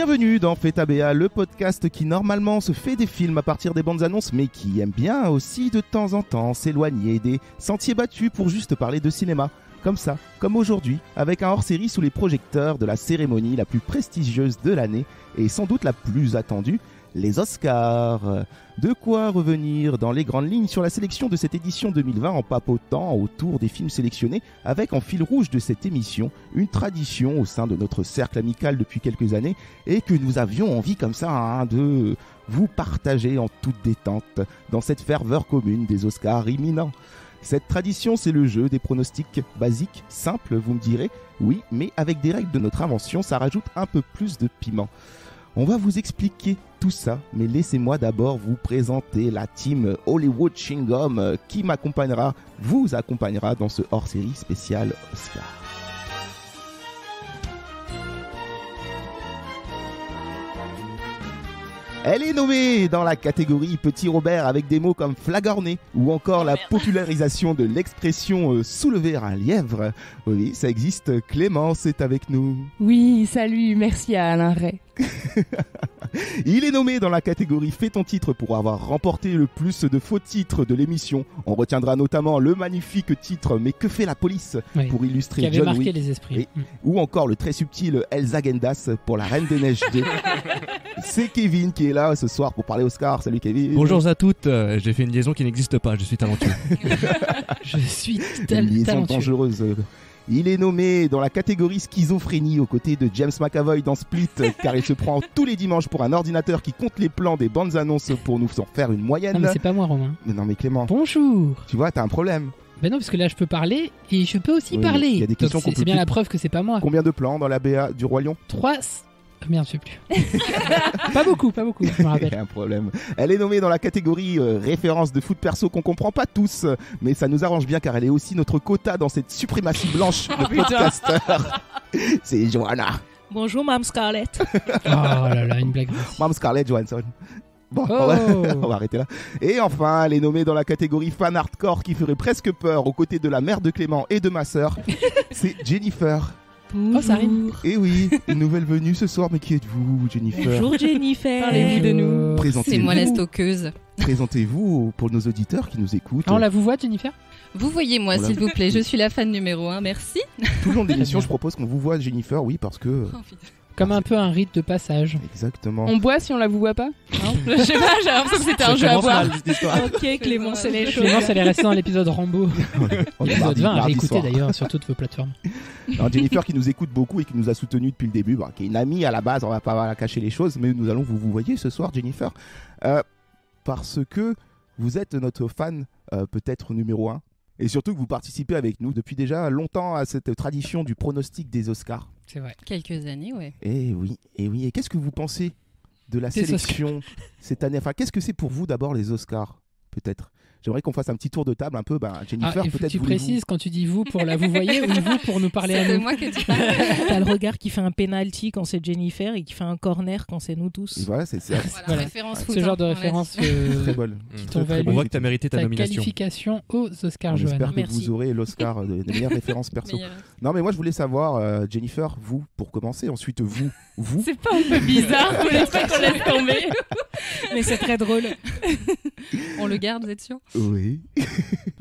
Bienvenue dans Feta BA, le podcast qui normalement se fait des films à partir des bandes annonces, mais qui aime bien aussi de temps en temps s'éloigner des sentiers battus pour juste parler de cinéma. Comme ça, comme aujourd'hui, avec un hors-série sous les projecteurs de la cérémonie la plus prestigieuse de l'année et sans doute la plus attendue, les Oscars. De quoi revenir dans les grandes lignes sur la sélection de cette édition 2020 en papotant autour des films sélectionnés avec en fil rouge de cette émission une tradition au sein de notre cercle amical depuis quelques années et que nous avions envie comme ça de vous partager en toute détente dans cette ferveur commune des Oscars imminents. Cette tradition, c'est le jeu des pronostics basiques, simples, vous me direz. Oui, mais avec des règles de notre invention, ça rajoute un peu plus de piment. On va vous expliquer tout ça, mais laissez-moi d'abord vous présenter la team Hollywood Chewing-Gum qui vous accompagnera dans ce hors-série spécial Oscar. Elle est nommée dans la catégorie Petit Robert avec des mots comme flagorner ou encore la popularisation de l'expression soulever un lièvre. Oui, ça existe. Clémence est avec nous. Oui, salut, merci à Alain Ray. Il est nommé dans la catégorie Fais ton titre pour avoir remporté le plus de faux titres de l'émission. On retiendra notamment le magnifique titre Mais que fait la police pour illustrer qui avait John marqué Wick les esprits. ou encore le très subtil Elsa Gendas pour la Reine des Neiges 2. C'est Kevin qui est là ce soir pour parler Oscar. Salut Kevin. Bonjour à toutes, j'ai fait une liaison qui n'existe pas, je suis talentueux. Je suis Une liaison talentueux. dangereuse. Il est nommé dans la catégorie schizophrénie aux côtés de James McAvoy dans Split car il se prend tous les dimanches pour un ordinateur qui compte les plans des bandes annonces pour nous en faire une moyenne. Non mais c'est pas moi Romain. Non mais Clément, Bonjour. tu vois, t'as un problème. Ben non parce que là je peux parler et je peux aussi Oui, parler. il y a des Donc, questions qu'on c'est peut bien plus- la preuve que c'est pas moi. Combien de plans dans la BA du Roi Lion? 3... Merde, je sais plus. pas beaucoup, je me Il y rappelle. a un problème. Elle est nommée dans la catégorie référence de foot perso qu'on comprend pas tous, mais ça nous arrange bien car elle est aussi notre quota dans cette suprématie blanche de podcasteurs. C'est Johanna. Bonjour, Mme Scarlett. Oh là là, une blague raciste. Mme Scarlett Johansson. Bon, Oh. on va arrêter là. Et enfin, elle est nommée dans la catégorie fan hardcore qui ferait presque peur aux côtés de la mère de Clément et de ma sœur. C'est Jennifer. Oh, ça arrive. Et oui, une nouvelle venue ce soir, mais qui êtes-vous, Jennifer? Bonjour, Jennifer. Parlez-nous de nous. Présentez-vous. C'est moi la stockeuse. Présentez-vous pour nos auditeurs qui nous écoutent. Ah, on la vous voit Jennifer? Vous voyez moi, On l'a s'il vu. vous plaît, je suis la fan numéro 1, merci. Tout le long de l'émission, je propose qu'on vous voit, Jennifer, oui, parce que... Comme un peu un rite de passage. Exactement. On boit si on la vous voit pas? Non. Je sais pas, j'ai l'impression que c'était un jeu à boire. Ok, Clément, c'est les choses. Clémence elle est restée dans l'épisode Rambo. On est L'épisode mardi 20 à réécouter soir. d'ailleurs sur toutes vos plateformes. Alors, Jennifer qui nous écoute beaucoup et qui nous a soutenus depuis le début, qui est une amie à la base, on va pas cacher les choses, mais nous allons vous voyez ce soir, Jennifer, parce que vous êtes notre fan peut-être numéro 1, et surtout que vous participez avec nous depuis déjà longtemps à cette tradition du pronostic des Oscars. C'est vrai. Quelques années, ouais. Et oui, et qu'est-ce que vous pensez de la Des sélection cette année? Enfin, qu'est-ce que c'est pour vous d'abord les Oscars, peut-être? J'aimerais qu'on fasse un petit tour de table un peu, Jennifer, il faut que peut-être tu voulez-vous- précises quand tu dis vous pour la vous voyez ou vous pour nous parler à C'est de nous. moi que tu parles. T'as le regard qui fait un penalty quand c'est Jennifer et qui fait un corner quand c'est nous tous. Et voilà, c'est Voilà. Référence Ce foot, genre hein, de on l'a référence dit. très bonne. t'ont valu On voit que tu as mérité ta ta nomination. qualification aux Oscars, On Johanna. espère que Merci. vous aurez l'Oscar de meilleure référence perso. Meilleur. Non mais moi je voulais savoir, Jennifer, vous, pour commencer, ensuite vous. C'est pas un peu bizarre? Vous voulez pas qu'on laisse tomber? Mais c'est très drôle. On le garde, vous êtes sûr? Oui.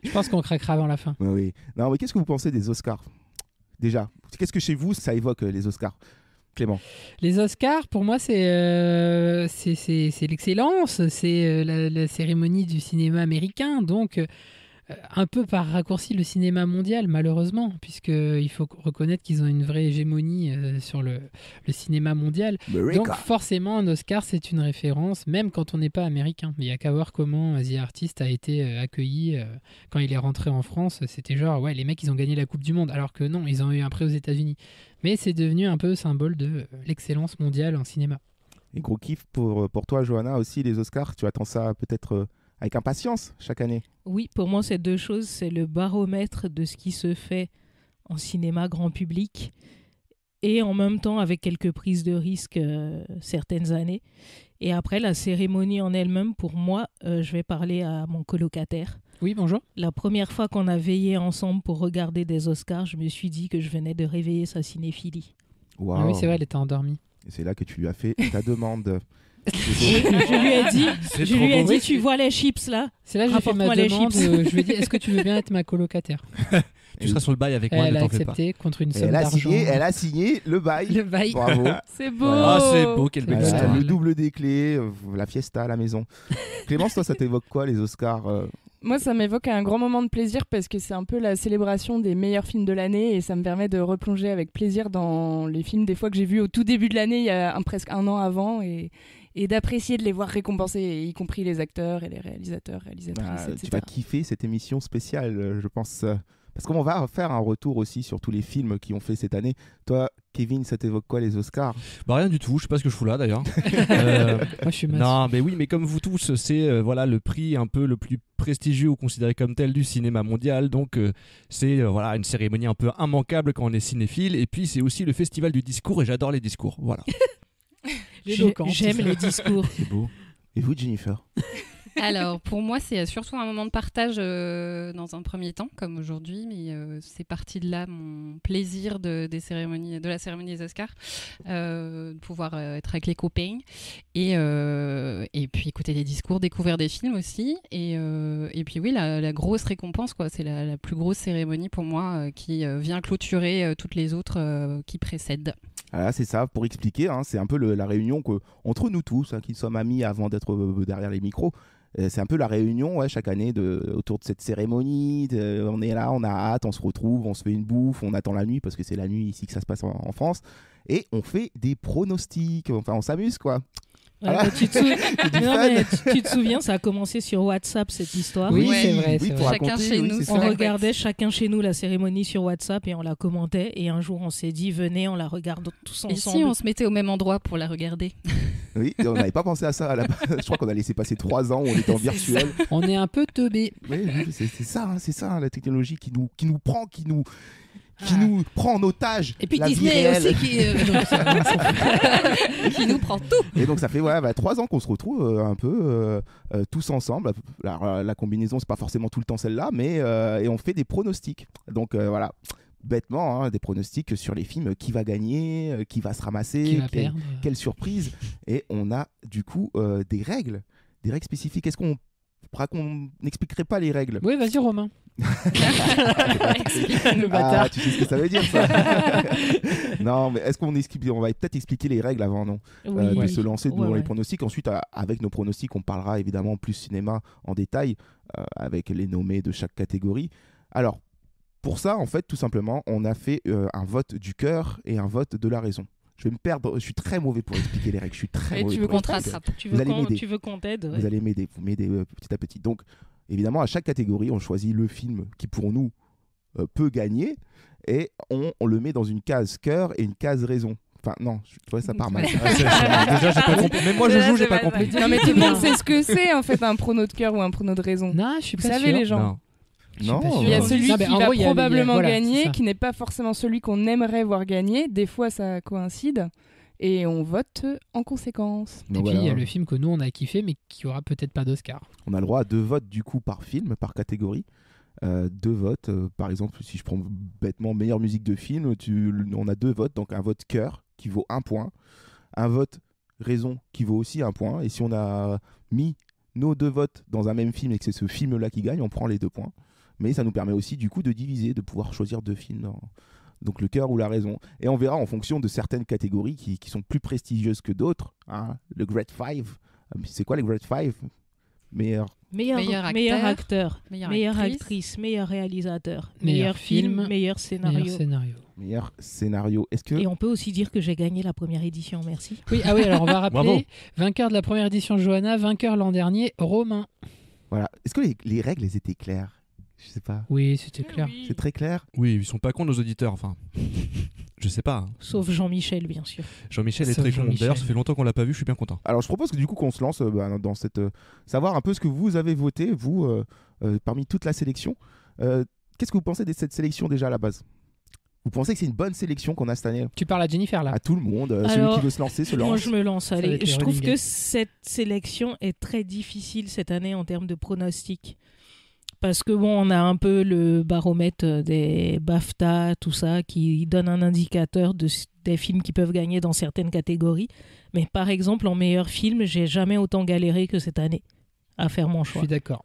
Je pense qu'on craquera avant la fin. Oui. Non mais qu'est-ce que vous pensez des Oscars? Déjà, qu'est-ce que chez vous ça évoque les Oscars? Clément. Les Oscars, pour moi, c'est l'excellence, c'est la cérémonie du cinéma américain, donc un peu par raccourci le cinéma mondial, malheureusement, puisqu'il faut reconnaître qu'ils ont une vraie hégémonie sur le cinéma mondial. Donc forcément, un Oscar, c'est une référence, même quand on n'est pas américain. Il n'y a qu'à voir comment The Artist a été accueilli quand il est rentré en France. C'était genre, ouais, les mecs, ils ont gagné la Coupe du Monde, alors que non, ils ont eu un prix aux États-Unis. Mais c'est devenu un peu symbole de l'excellence mondiale en cinéma. Et gros kiff pour toi, Johanna, aussi les Oscars. Tu attends ça peut-être avec impatience chaque année? Oui, pour moi, c'est deux choses. C'est le baromètre de ce qui se fait en cinéma grand public et en même temps avec quelques prises de risque certaines années. Et après, la cérémonie en elle-même, pour moi, je vais parler à mon colocataire. Oui, bonjour. La première fois qu'on a veillé ensemble pour regarder des Oscars, je me suis dit que je venais de réveiller sa cinéphilie. Wow. Ah oui, c'est vrai, elle était endormie. Et c'est là que tu lui as fait ta demande. Je lui ai dit, C'est je trop lui ai beau. dit, tu vois les chips là? C'est là que j'ai fait ma Rapporte-moi les demande. chips. Je lui ai dit, est-ce que tu veux bien être ma colocataire? Tu seras sur le bail avec moi, Elle ne a t'en fais pas. accepté contre une Et somme d'argent. elle a signé le bail. Le bail. Bravo. C'est beau. Ah, c'est beau, quelle belle Voilà. histoire. Le double des clés, la fiesta à la maison. Clémence, toi, ça t'évoque quoi, les Oscars Moi, ça m'évoque un grand moment de plaisir parce que c'est un peu la célébration des meilleurs films de l'année et ça me permet de replonger avec plaisir dans les films des fois que j'ai vus au tout début de l'année, il y a presque un an avant, et d'apprécier de les voir récompensés, y compris les acteurs et les réalisateurs, réalisatrices, etc. Tu vas kiffer cette émission spéciale, je pense. Parce qu'on va faire un retour aussi sur tous les films qui ont fait cette année. Toi, Kevin, ça t'évoque quoi, les Oscars? Bah rien du tout, je sais pas ce que je fous là d'ailleurs. Moi, je suis massif. Non, mais oui, mais comme vous tous, c'est voilà le prix un peu le plus prestigieux ou considéré comme tel du cinéma mondial. Donc c'est voilà une cérémonie un peu immanquable quand on est cinéphile. Et puis c'est aussi le festival du discours et j'adore les discours. Voilà. L'éloquence, J'aime tout ça. les discours. C'est beau. Et vous, Jennifer? Alors, pour moi, c'est surtout un moment de partage dans un premier temps, comme aujourd'hui, mais c'est parti de là mon plaisir de la cérémonie des Oscars, de pouvoir être avec les copains et puis écouter des discours, découvrir des films aussi, et puis oui, la grosse récompense, quoi, c'est la plus grosse cérémonie pour moi qui vient clôturer toutes les autres qui précèdent. Voilà, c'est ça, pour expliquer, hein, c'est un peu la réunion entre nous tous, hein, qui sommes amis avant d'être derrière les micros. C'est un peu la réunion chaque année autour de cette cérémonie. On est là, on a hâte, on se retrouve, on se fait une bouffe, on attend la nuit parce que c'est la nuit ici que ça se passe en France. Et on fait des pronostics, enfin on s'amuse quoi. Ouais, Voilà. mais tu te tu te souviens, ça a commencé sur WhatsApp cette histoire. Oui, Ouais. c'est vrai. Oui, c'est pour vrai. Chacun raconter, chez oui, nous, c'est sur On ça. la regardait couette. chacun chez nous la cérémonie sur WhatsApp et on la commentait. Et un jour, on s'est dit, venez, on la regarde tous Et ensemble. si on se mettait au même endroit pour la regarder? Oui, et on n'avait pas pensé à ça à la base. Je crois qu'on a laissé passer 3 ans où on était en virtuel. On est un peu teubés. Oui, c'est ça, hein, c'est ça hein, la technologie qui nous prend, qui nous prend en otage. Et puis la vie Disney réelle. aussi qui. Non, ça- Qui nous prend tout. Et donc ça fait 3 ans qu'on se retrouve un peu tous ensemble. Alors, la combinaison c'est pas forcément tout le temps celle-là, mais et on fait des pronostics. Donc voilà, bêtement hein, des pronostics sur les films, qui va gagner, qui va se ramasser, qui va perdre. quelle surprise. Et on a du coup des règles spécifiques. Est-ce qu'on n'expliquerait pas les règles? Oui, vas-y, Romain. Le Ah, bâtard. tu sais ce que ça veut dire ça? Non, mais est-ce qu'on va peut-être expliquer les règles avant, non? Oui. De se lancer dans Ouais. les pronostics. Ensuite, avec nos pronostics, on parlera évidemment plus cinéma en détail, avec les nommés de chaque catégorie. Alors, pour ça, en fait, tout simplement, on a fait un vote du cœur et un vote de la raison. Je vais me perdre, je suis très mauvais pour expliquer les règles. Je suis très Et mauvais tu veux pour qu'on te expliquer. rattrape? Tu Vous veux allez m'aider. qu'on t'aide? Ouais. Vous allez m'aider petit à petit. Donc, évidemment, à chaque catégorie, on choisit le film qui, pour nous, peut gagner et on le met dans une case cœur et une case raison. Enfin, non, je trouvais ça pas mal. Déjà, j'ai pas compris. Même moi, je joue, j'ai pas compris. Non, mais tout le monde sait ce que c'est en fait un prono de cœur ou un prono de raison. Non, je suis Vous pas savez sûr. les gens. Non. Je suis pas Non, sûr. Il y a Non, celui mais qui en va gros, il y a- probablement voilà, c'est gagner, ça. qui n'est pas forcément celui qu'on aimerait voir gagner. Des fois, ça coïncide. Et on vote en conséquence. Et Donc puis il y a voilà. le film que nous on a kiffé mais qui aura peut-être pas d'Oscar. On a le droit à 2 votes du coup par film, par catégorie. 2 votes, par exemple, si je prends bêtement meilleure musique de film, on a 2 votes, donc un vote cœur qui vaut 1 point, un vote raison qui vaut aussi 1 point, et si on a mis nos 2 votes dans un même film et que c'est ce film-là qui gagne, on prend les 2 points. Mais ça nous permet aussi du coup de diviser, de pouvoir choisir 2 films, donc le cœur ou la raison. Et on verra en fonction de certaines catégories qui sont plus prestigieuses que d'autres, hein. Le Great Five, c'est quoi les Great Five? Meilleur Meilleur acteur, meilleure actrice. actrice, meilleur réalisateur, Meilleur meilleur film, film, meilleur scénario. Meilleur scénario. meilleur scénario. Est-ce que Et on peut aussi dire que j'ai gagné la première édition, merci. Oui, ah oui, alors on va rappeler Bravo. vainqueur de la première édition Johanna, vainqueur l'an dernier Romain. voilà, est-ce que les règles elles étaient claires? Je sais pas. Oui, c'était clair. C'est très clair. Oui, ils sont pas cons nos auditeurs. Enfin, je sais pas. Sauf Jean-Michel, bien sûr. Jean-Michel est Sauf très con. Jean-Michel. D'ailleurs, ça fait longtemps qu'on l'a pas vu. Je suis bien content. Alors je propose que du coup qu'on se lance dans cette savoir un peu ce que vous avez voté vous parmi toute la sélection. Qu'est-ce que vous pensez de cette sélection déjà à la base? Vous pensez que c'est une bonne sélection qu'on a cette année? Tu parles à Jennifer là. À tout le monde, celui Alors, qui veut se lancer se Moi, lance. je me lance. va Allez, être les je trouve running que gags. cette sélection est très difficile cette année en termes de pronostics. Parce que bon, on a un peu le baromètre des BAFTA, tout ça, qui donne un indicateur des films qui peuvent gagner dans certaines catégories. Mais par exemple, en meilleur film, j'ai jamais autant galéré que cette année à faire mon Je choix. suis d'accord.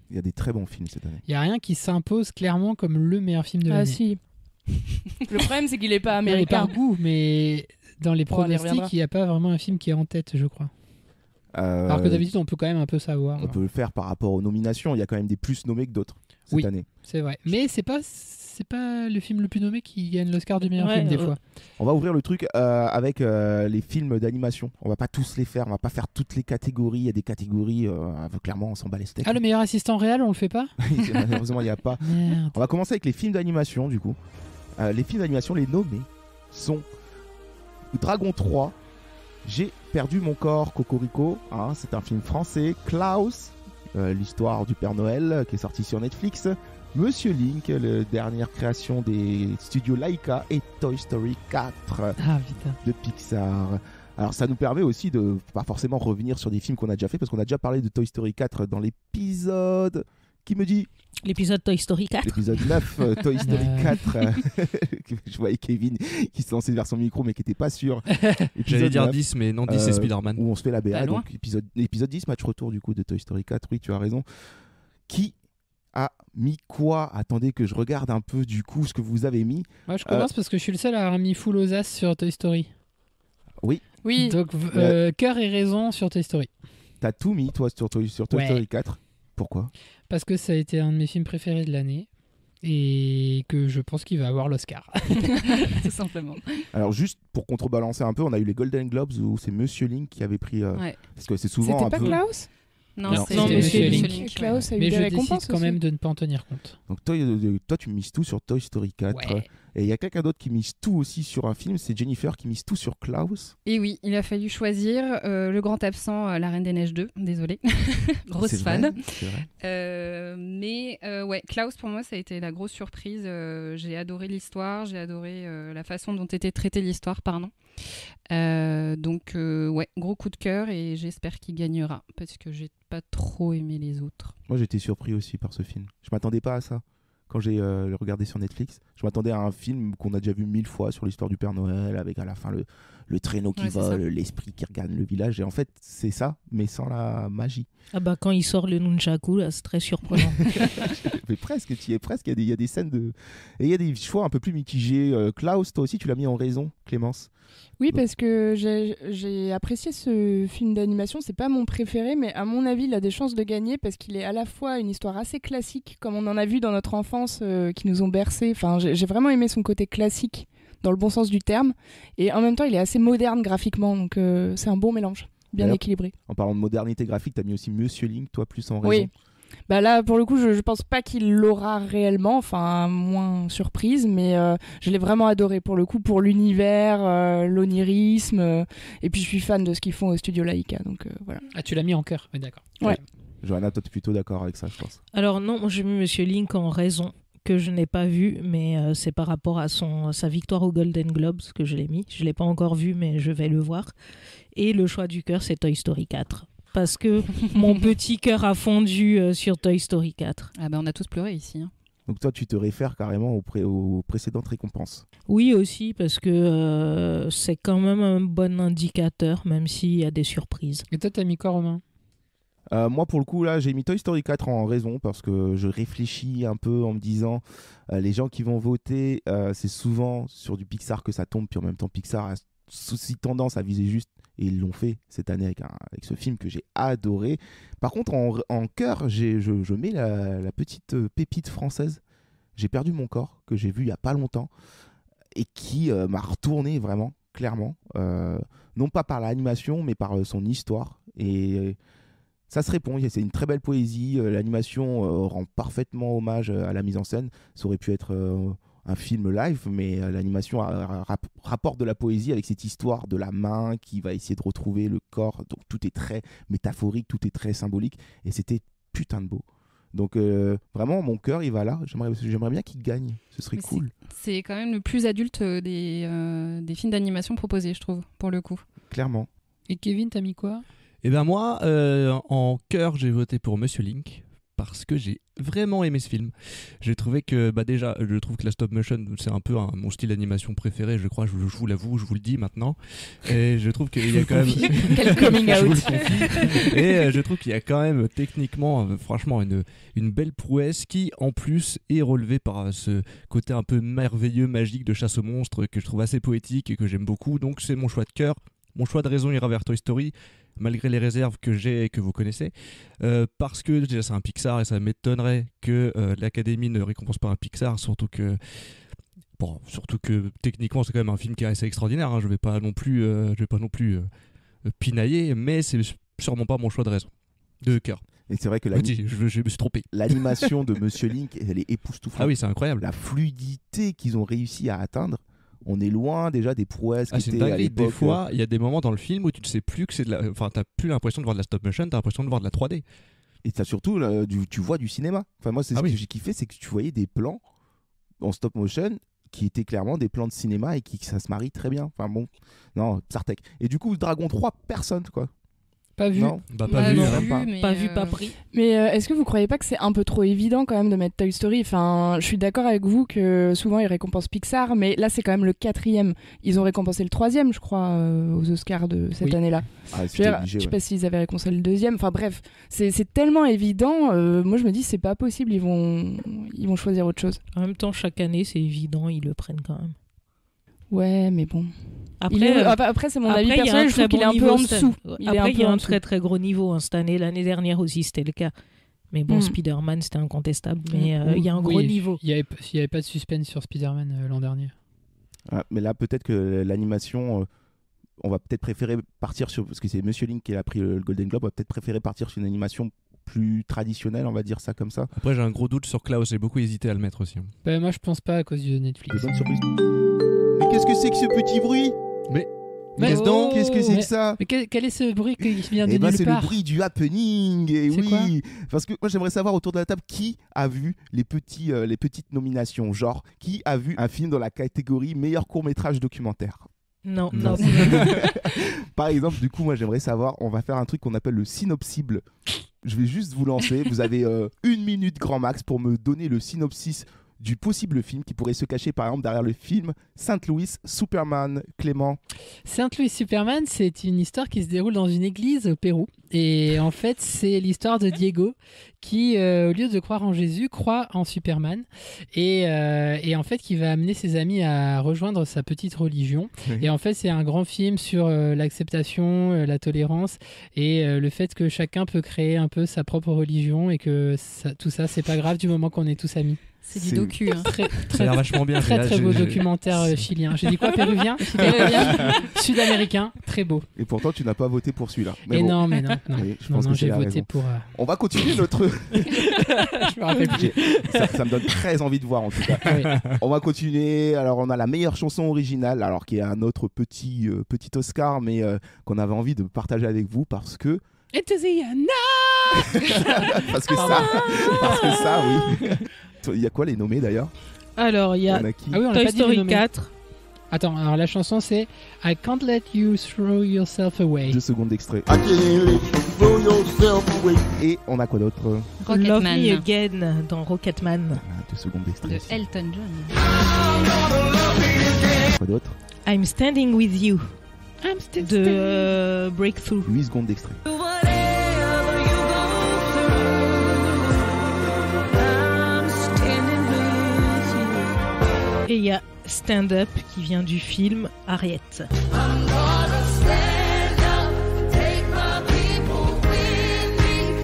Il y a des très bons films cette année. Il n'y a rien qui s'impose clairement comme le meilleur film de Ah l'année. si. Le problème, c'est qu'il est pas Non, mais américain. par goût, mais dans les Oh, on y pronostics, reviendra. il n'y a pas vraiment un film qui est en tête, je crois. Alors que d'habitude, on peut quand même un peu savoir. on peut le faire par rapport aux nominations. Il y a quand même des plus nommés que d'autres cette Oui. année. C'est vrai. Mais c'est pas le film le plus nommé qui gagne l'Oscar du meilleur Ouais, film des fois. On va ouvrir le truc avec les films d'animation. On va pas tous les faire, on va pas faire toutes les catégories. Il y a des catégories, clairement, on s'en bat les steaks. Ah, le meilleur assistant réel, on le fait pas? Malheureusement, il n'y a pas. Merde. On va commencer avec les films d'animation, du coup. Les films d'animation, les nommés sont Dragon 3, J'ai perdu mon corps, Cocorico. Hein, c'est un film français. Klaus, l'histoire du Père Noël, qui est sorti sur Netflix. Monsieur Link, la dernière création des studios Laika. Et Toy Story 4 Ah, putain. de Pixar. Alors ça nous permet aussi de pas forcément revenir sur des films qu'on a déjà fait, parce qu'on a déjà parlé de Toy Story 4 dans l'épisode... Qui me dit L'épisode Toy Story 4. l'épisode 9, Toy Story 4. Je voyais Kevin qui se lançait vers son micro mais qui n'était pas sûr. J'allais Épisode dire 9, 10, mais non, 10 c'est Spider-Man. où on se fait la BA, Pas loin. donc épisode 10, match retour du coup de Toy Story 4. Oui, tu as raison. Qui a mis quoi? Attendez que je regarde un peu du coup ce que vous avez mis. Moi, je commence parce que je suis le seul à avoir mis full aux as sur Toy Story. Oui. Donc, cœur et raison sur Toy Story. T'as tout mis toi sur Toy Ouais. Story 4. Pourquoi? Parce que ça a été un de mes films préférés de l'année. Et que je pense qu'il va avoir l'Oscar. Tout simplement. Alors juste pour contrebalancer un peu, on a eu les Golden Globes où c'est Monsieur Link qui avait pris... Ouais. Parce que c'est souvent C'était un pas peu... Klaus? Non, Non, c'est non, Monsieur Link. Link. Klaus a eu Mais des je récompenses décide quand aussi. même de ne pas en tenir compte. Donc toi tu mises tout sur Toy Story 4. Ouais. Et il y a quelqu'un d'autre qui mise tout aussi sur un film, c'est Jennifer qui mise tout sur Klaus. Et oui, il a fallu choisir le grand absent, La Reine des Neiges 2. Désolée. Grosse C'est fan. vrai, c'est vrai. Mais ouais, Klaus pour moi ça a été la grosse surprise. J'ai adoré l'histoire, j'ai adoré la façon dont était traitée l'histoire, pardon. Donc ouais, gros coup de cœur et j'espère qu'il gagnera parce que j'ai pas trop aimé les autres. Moi j'étais surpris aussi par ce film. Je m'attendais pas à ça. Quand j'ai regardé sur Netflix, je m'attendais à un film qu'on a déjà vu 1000 fois sur l'histoire du Père Noël, avec à la fin le traîneau qui Ouais, c'est vole, ça. l'esprit qui regarde le village. Et en fait, c'est ça, mais sans la magie. Ah bah quand il sort le nunchaku, là, c'est très surprenant. Mais presque, tu y es presque. Il y a des scènes de. Et il y a des choix un peu plus mitigés. Klaus, toi aussi, tu l'as mis en raison, Clémence. Oui, parce que j'ai apprécié ce film d'animation. C'est pas mon préféré, mais à mon avis, il a des chances de gagner parce qu'il est à la fois une histoire assez classique, comme on en a vu dans notre enfance, qui nous ont bercés. Enfin, j'ai vraiment aimé son côté classique, dans le bon sens du terme. Et en même temps, il est assez moderne graphiquement, donc c'est un bon mélange, bien D'ailleurs, équilibré. En parlant de modernité graphique, tu as mis aussi Monsieur Link, toi plus en raison. Oui. Bah là, pour le coup, je pense pas qu'il l'aura réellement, enfin, moins surprise, mais je l'ai vraiment adoré pour le coup, pour l'univers, l'onirisme, et puis je suis fan de ce qu'ils font au studio Laika, donc voilà. Ah, tu l'as mis en cœur. Oui, d'accord. Ouais. Johanna, toi, tu es plutôt d'accord avec ça, je pense. Alors non, moi j'ai mis Monsieur Link en raison que je n'ai pas vu, mais c'est par rapport à sa victoire aux Golden Globes que je l'ai mis. Je ne l'ai pas encore vu, mais je vais le voir. Et le choix du cœur, c'est Toy Story 4. Parce que mon petit cœur a fondu sur Toy Story 4. Ah bah on a tous pleuré ici. Hein. Donc toi, tu te réfères carrément aux précédentes récompenses. Oui aussi, parce que c'est quand même un bon indicateur, même s'il y a des surprises. Et toi, t'as mis quoi, Romain? Moi, pour le coup, là, j'ai mis Toy Story 4 en raison parce que je réfléchis un peu en me disant les gens qui vont voter, c'est souvent sur du Pixar que ça tombe. Puis en même temps, Pixar a aussi tendance à viser juste. Et ils l'ont fait cette année avec ce film que j'ai adoré. Par contre, en cœur, je mets la petite pépite française. J'ai perdu mon corps, que j'ai vu il n'y a pas longtemps. Et qui m'a retourné vraiment, clairement. Non pas par l'animation, mais par son histoire. Et ça se répond, c'est une très belle poésie. L'animation rend parfaitement hommage à la mise en scène. Ça aurait pu être un film live, mais l'animation rapporte de la poésie avec cette histoire de la main qui va essayer de retrouver le corps. Donc tout est très métaphorique, tout est très symbolique. Et c'était putain de beau. Donc vraiment, mon cœur, il va là. J'aimerais bien qu'il gagne. Ce serait Mais cool. C'est quand même le plus adulte des films d'animation proposés, je trouve, pour le coup. Clairement. Et Kevin, t'as mis quoi? Et ben moi, en cœur, j'ai voté pour Monsieur Link. parce que j'ai vraiment aimé ce film. J'ai trouvé que, déjà, je trouve que la stop motion, c'est un peu mon style d'animation préféré, je crois, je vous l'avoue, je vous le dis maintenant. Et je trouve qu'il y a quand même... Quel coming Je vous out. le confie. Et je trouve qu'il y a quand même techniquement, franchement, une belle prouesse qui, en plus, est relevée par ce côté un peu merveilleux, magique de chasse aux monstres que je trouve assez poétique et que j'aime beaucoup. Donc c'est mon choix de cœur. Mon choix de raison ira vers Toy Story, malgré les réserves que j'ai et que vous connaissez. Parce que déjà c'est un Pixar et ça m'étonnerait que l'Académie ne récompense pas un Pixar, surtout que techniquement c'est quand même un film qui est assez extraordinaire. Je vais pas non plus pinailler, mais c'est sûrement pas mon choix de raison. De cœur. Et c'est vrai que Je me suis trompé. l'animation de Monsieur Link, elle est époustouflante. Ah oui, c'est incroyable. La fluidité qu'ils ont réussi à atteindre, on est loin déjà des prouesses Ah, qui c'est une étaient à dinguerie. l'époque. Des fois, il y a des moments dans le film où tu ne sais plus que c'est de la... Enfin, t'as plus l'impression de voir de la stop motion, t'as l'impression de voir de la 3D. Et t'as surtout, tu vois du cinéma. Enfin, moi, c'est ce que j'ai kiffé, c'est que tu voyais des plans en stop motion qui étaient clairement des plans de cinéma et ça se marie très bien. Enfin bon, non, Sartek. Et du coup, Dragon 3, personne, quoi. Pas vu. Non. Pas Bah, vu. non hein. plus, Pas. mais, Pas vu, pas pris. Mais est-ce que vous croyez pas que c'est un peu trop évident quand même de mettre Toy Story? Enfin, je suis d'accord avec vous que souvent ils récompensent Pixar, mais là c'est quand même le 4e. Ils ont récompensé le 3e, je crois, aux Oscars de cette Oui. année-là. Ah, Je veux c'était dire, obligé, je sais ouais. pas s'ils avaient récompensé le 2e. Enfin bref, c'est tellement évident. Moi je me dis c'est pas possible, ils vont choisir autre chose. En même temps, chaque année, c'est évident, ils le prennent quand même. Ouais, mais bon. Après, Après c'est mon avis après, il y a personnel, un je trouve très qu'il est bon un peu niveau en cette- dessous. Il est un Après, il y peu a en un dessous. très très gros niveau cette année. L'année dernière aussi, c'était le cas. Mais bon, Mm. Spider-Man, c'était incontestable. Mais il y a un Oui, gros niveau. Il n'y avait pas de suspense sur Spider-Man l'an dernier. Ah, mais là, peut-être que l'animation, on va peut-être préférer partir sur... Parce que c'est Monsieur Link qui a pris le Golden Globe, on va peut-être préférer partir sur une animation plus traditionnelle, on va dire ça comme ça. Après, j'ai un gros doute sur Klaus, j'ai beaucoup hésité à le mettre aussi. Bah, moi, je pense pas à cause de Netflix. Des bonnes surprises. Mais qu'est-ce que c'est que ce petit bruit? Mais Qu'est-ce oh, qu'est-ce que c'est mais- que ça? Mais quel est ce bruit qui vient de Eh ben, nulle c'est part? le bruit du happening. Et C'est quoi oui, parce que moi j'aimerais savoir autour de la table qui a vu les petites nominations, genre qui a vu un film dans la catégorie meilleur court-métrage documentaire. Non, Non. non. Par exemple, du coup, moi j'aimerais savoir, on va faire un truc qu'on appelle le synopsible. Je vais juste vous lancer, vous avez 1 minute grand max pour me donner le synopsis du possible film qui pourrait se cacher par exemple derrière le film Saint Louis Superman. Clément. Saint Louis Superman, c'est une histoire qui se déroule dans une église au Pérou. Et en fait, c'est l'histoire de Diego qui, au lieu de croire en Jésus, croit en Superman. Et en fait, qui va amener ses amis à rejoindre sa petite religion. Oui. Et en fait, c'est un grand film sur l'acceptation, la tolérance et le fait que chacun peut créer un peu sa propre religion et que tout ça, c'est pas grave du moment qu'on est tous amis. C'est du C'est- docu. Hein. Très, Ça a très, l'air vachement bien. très, Là, très beau documentaire chilien. J'ai dit quoi, péruvien? Sud-américain, très beau. Et pourtant tu n'as pas voté pour celui-là. Mais Et bon, non, mais non. Non, oui, je non, pense non, que c'est j'ai la voté raison. pour. On va continuer notre... Je me rappelle plus. ça me donne très envie de voir en tout cas. Oui. On va continuer. Alors, on a la meilleure chanson originale, alors qui est un autre petit Oscar, mais qu'on avait envie de partager avec vous parce que Into the unknown. parce que ça, oui. Il y a quoi les nommés d'ailleurs? Alors, il y a On a qui? Ah oui, on l'a Toy pas dit le Story nommer. 4. Attends, alors la chanson c'est I can't let you throw yourself away. 2 secondes d'extrait. Et on a quoi d'autre? Love Me Rocketman Again dans Rocketman. 2 secondes de d'extrait. Elton John. Quoi d'autre? I'm Standing With You I'm still de Breakthrough. 8 secondes d'extrait. Et il y a Stand Up qui vient du film Harriet.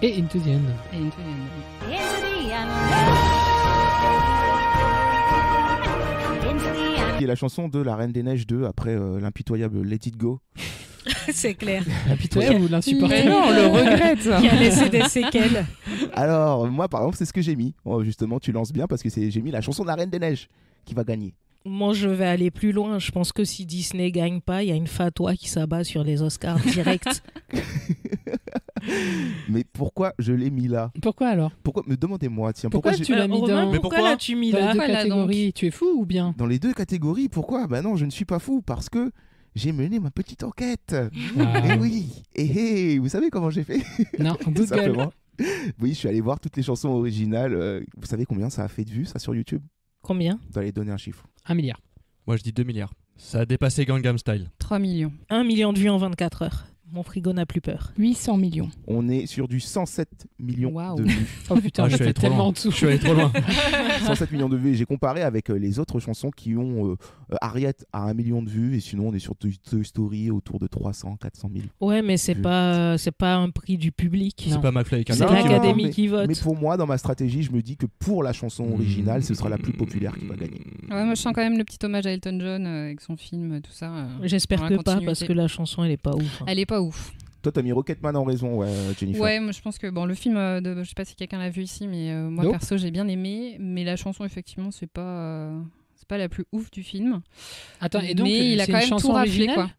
Et Into the Unknown. Et Elton John. Qui est la chanson de La Reine des Neiges 2 après l'impitoyable Let It Go. C'est clair. Impitoyable ou Mais l'insupportable? non, on le regrette. Qui a laissé des séquelles. Alors, moi par exemple, c'est ce que j'ai mis. Oh, justement, tu lances bien parce que j'ai mis la chanson de La Reine des Neiges qui va gagner. Moi, je vais aller plus loin. Je pense que si Disney gagne pas, il y a une fatwa qui s'abat sur les Oscars direct. Mais pourquoi je l'ai mis là? Pourquoi alors? Pourquoi? Me demandez-moi, tiens. Pourquoi tu l'as mis Romain, dans, Mais pourquoi pourquoi l'as-tu mis dans les là deux Voilà, catégories? Tu es fou ou bien? Dans les deux catégories, pourquoi? Bah non, je ne suis pas fou parce que j'ai mené ma petite enquête. Ah. Et oui, et vous savez comment j'ai fait? Non, Tout Google. simplement. Oui, je suis allé voir toutes les chansons originales. Vous savez combien ça a fait de vues, ça, sur YouTube? Combien? Vous allez donner un chiffre. 1 milliard. Moi, je dis 2 milliards. Ça a dépassé Gangnam Style. 3 millions. 1 million de vues en 24 heures. Mon frigo n'a plus peur. 800 millions. On est sur du 107 millions Waouh. de vues. Oh putain, Ah, je suis allé j'étais trop tellement loin. en dessous. Je suis allé trop loin. 107 millions de vues. Et j'ai comparé avec les autres chansons qui ont Harriet à 1 million de vues. Et sinon, on est sur Toy Story autour de 300, 400 000. Ouais, mais c'est pas un prix du public. Non. C'est pas McFly et C'est Carlito qui l'Académie mais- qui vote. Mais pour moi, dans ma stratégie, je me dis que pour la chanson originale, ce sera la plus populaire qui va gagner. Ouais, moi je sens quand même le petit hommage à Elton John avec son film, tout ça. J'espère dans que la pas, continuité. parce que la chanson, elle est pas ouf. Elle est pas ouf. Toi, t'as mis Rocketman en raison, ouais, Jennifer. Ouais, moi je pense que bon, le film, je sais pas si quelqu'un l'a vu ici, mais moi Nope. perso j'ai bien aimé, mais la chanson effectivement c'est pas la plus ouf du film. Attends, et donc, mais il a c'est quand une même chanson tout raflé originale quoi.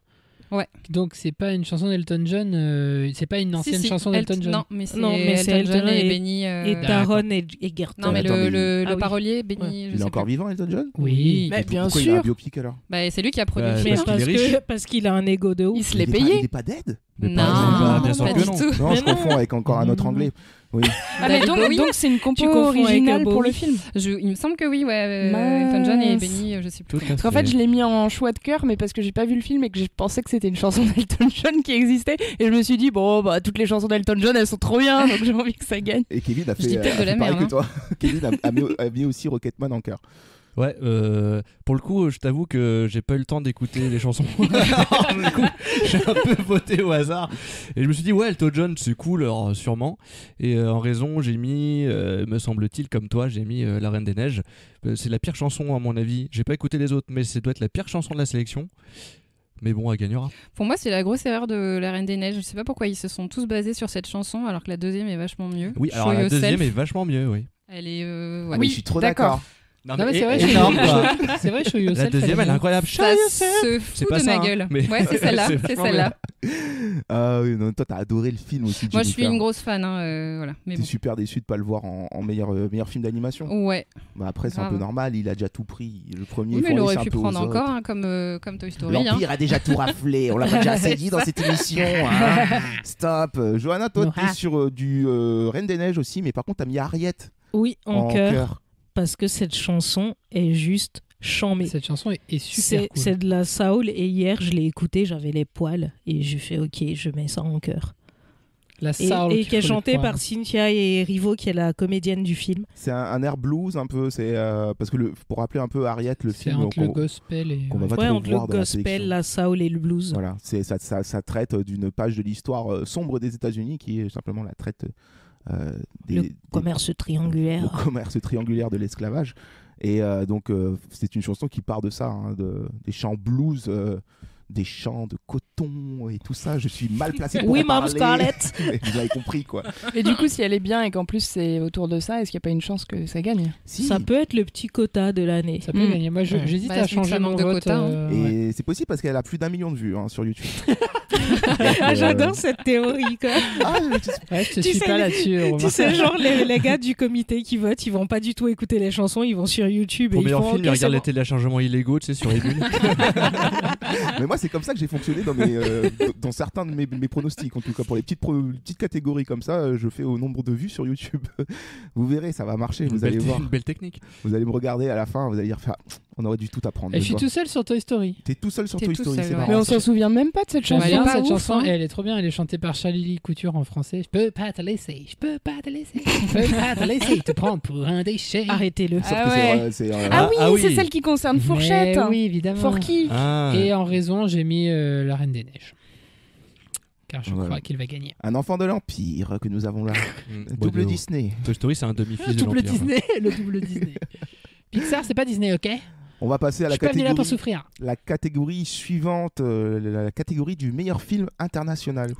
Donc c'est pas une chanson d'Elton John, c'est pas une ancienne Si, chanson d'Elton John. Non, mais c'est Non, mais c'est Elton John Elton et et- Benny. Et D'accord. Taron et Gerton. Non, mais Attends, mais le Ah oui. parolier, Benny, Ouais. je Il est sais encore plus. vivant, Elton John? Oui. Mais bien Pourquoi il a un sûr. biopic alors? Bah, c'est lui qui a produit Bah, le Mais film. parce qu'il est riche. parce qu'il a un ego de Il ouf. se l'est Il est payé. il est pas dead? Mais Non, pas- bien sûr pas que du non. tout. Non, Mais je non. confonds avec encore un autre Non. anglais. Oui. Ah, mais David Bowie. donc c'est une Tu compo confonds avec originale pour Bowie. le film. Il me semble que oui, ouais. Mince. Elton John et Benny, je sais plus. Tout à Parce qu'en fait. fait, je l'ai mis en choix de cœur, mais parce que j'ai pas vu le film et que je pensais que c'était une chanson d'Elton John qui existait. Et je me suis dit, bon, bah, toutes les chansons d'Elton John, elles sont trop bien, donc j'ai envie que ça gagne. Et Kevin a Je dis fait, peut-être de la pareil merde, que toi. Kevin a mis aussi Rocketman en cœur. Ouais, pour le coup, je t'avoue que j'ai pas eu le temps d'écouter les chansons. Du coup, j'ai un peu voté au hasard. Et je me suis dit, ouais, Elton John, c'est cool, alors, sûrement. Et en raison, j'ai mis, me semble-t-il, comme toi, j'ai mis La Reine des Neiges. C'est la pire chanson, à mon avis. J'ai pas écouté les autres, mais ça doit être la pire chanson de la sélection. Mais bon, elle gagnera. Pour moi, c'est la grosse erreur de La Reine des Neiges. Je sais pas pourquoi ils se sont tous basés sur cette chanson, alors que la deuxième est vachement mieux. Oui, alors Show la Yourself. deuxième est vachement mieux, oui. Elle est. Ouais. Oui, je suis trop d'accord. Non, mais c'est vrai, énorme, quoi. c'est vrai, Show Yourself. La deuxième, elle est incroyable. Ça se C'est fout pas de ça, ma hein, gueule. mais- Ouais, c'est celle-là. C'est C'est vachement celle-là. Ah oui, non, toi, t'as adoré le film aussi. Moi, je suis Jennifer. une grosse fan. Voilà. Mais T'es bon. super déçu de pas le voir en meilleur film d'animation. Ouais. Bah après, c'est un Grave. peu normal, il a déjà tout pris. Le premier, Oui, mais faut il en aurait laisser pu un peu prendre aux autres. encore, hein, comme Toy Story. hein. L'Empire a déjà tout raflé, on l'a déjà assez dit dans cette émission. Hein. Stop. Johanna, toi, t'es Nora. sur du Reine des Neiges aussi, mais par contre, t'as mis Harriet Oui, en cœur, cœur. parce que cette chanson est juste chambée. Cette chanson est super cool. C'est de la soul, et hier, je l'ai écoutée, j'avais les poils, et j'ai fait OK, je mets ça en cœur. La Et, soul et qu'il qui est faut chantée les points. par Cynthia et Erivo, qui est la comédienne du film. C'est un air blues un peu, c'est parce que pour rappeler un peu Harriet, le C'est film entre le gospel et. qu'on va pas Ouais, trop entre le voir dans la sélection. gospel, la soul et le blues. Voilà, ça traite d'une page de l'histoire sombre des États-Unis qui est simplement la traite Le commerce triangulaire. le commerce triangulaire de l'esclavage. Et donc, c'est une chanson qui part de ça, hein, des chants blues, des chants de coton et tout ça. Je suis mal placé pour Oui, en Mom parler. Scarlett. Mais vous avez compris, quoi. Et du coup, si elle est bien et qu'en plus c'est autour de ça, est-ce qu'il n'y a pas une chance que ça gagne? Si. Ça peut être le petit quota de l'année. Ça peut Mm. gagner. Moi, Ouais. j'hésite Bah, à vu que ça changer mon manque de vote. quota, hein. Et Ouais. c'est possible parce qu'elle a plus d'1 million de vues sur YouTube. Ah, j'adore cette théorie, quoi. Ah, Ouais, je te Tu suis sais, pas les- là-dessus. Romain. Tu sais, genre, les gars du comité qui votent, ils vont pas du tout écouter les chansons, ils vont sur YouTube Pour et ils meilleur font film, OK, il c'est regarde les bon. téléchargements illégaux, tu sais, sur Ebune. mais moi, c'est comme ça que j'ai fonctionné dans certains de mes pronostics. En tout cas, pour les petites catégories comme ça, je fais au nombre de vues sur YouTube. Vous verrez, ça va marcher. Vous allez voir. Une belle technique. Vous allez me regarder à la fin. Vous allez dire, on aurait dû tout apprendre. Et de je suis toi. tout seul sur Toy Story. T'es tout seul sur T'es Toy tout Story, seul, c'est ouais. marrant. Mais on s'en souvient même pas de cette J'aime chanson. bien pas cette ouf, chanson. hein. Et elle est trop bien. Elle est chantée par Charlie Couture en français. Je peux pas te laisser. Je peux pas te laisser. Je peux pas te laisser te prendre pour un déchet. Arrêtez-le. Sauf Ah que ouais. c'est Ah oui, Ah oui. c'est celle qui concerne Fourchette. Mais oui, évidemment. Forky. Ah. Et en raison, j'ai mis La Reine des Neiges. Car je Voilà. crois qu'il va gagner. un enfant de l'Empire que nous avons là. Mm. Double Bon, Disney. Toy Story, c'est un demi-fils de Double l'Empire. Disney, le double Disney. Pixar, c'est pas Disney, ok? On va passer à Je la suis pas venu là pour catégorie, souffrir. la catégorie suivante, la catégorie du meilleur film international.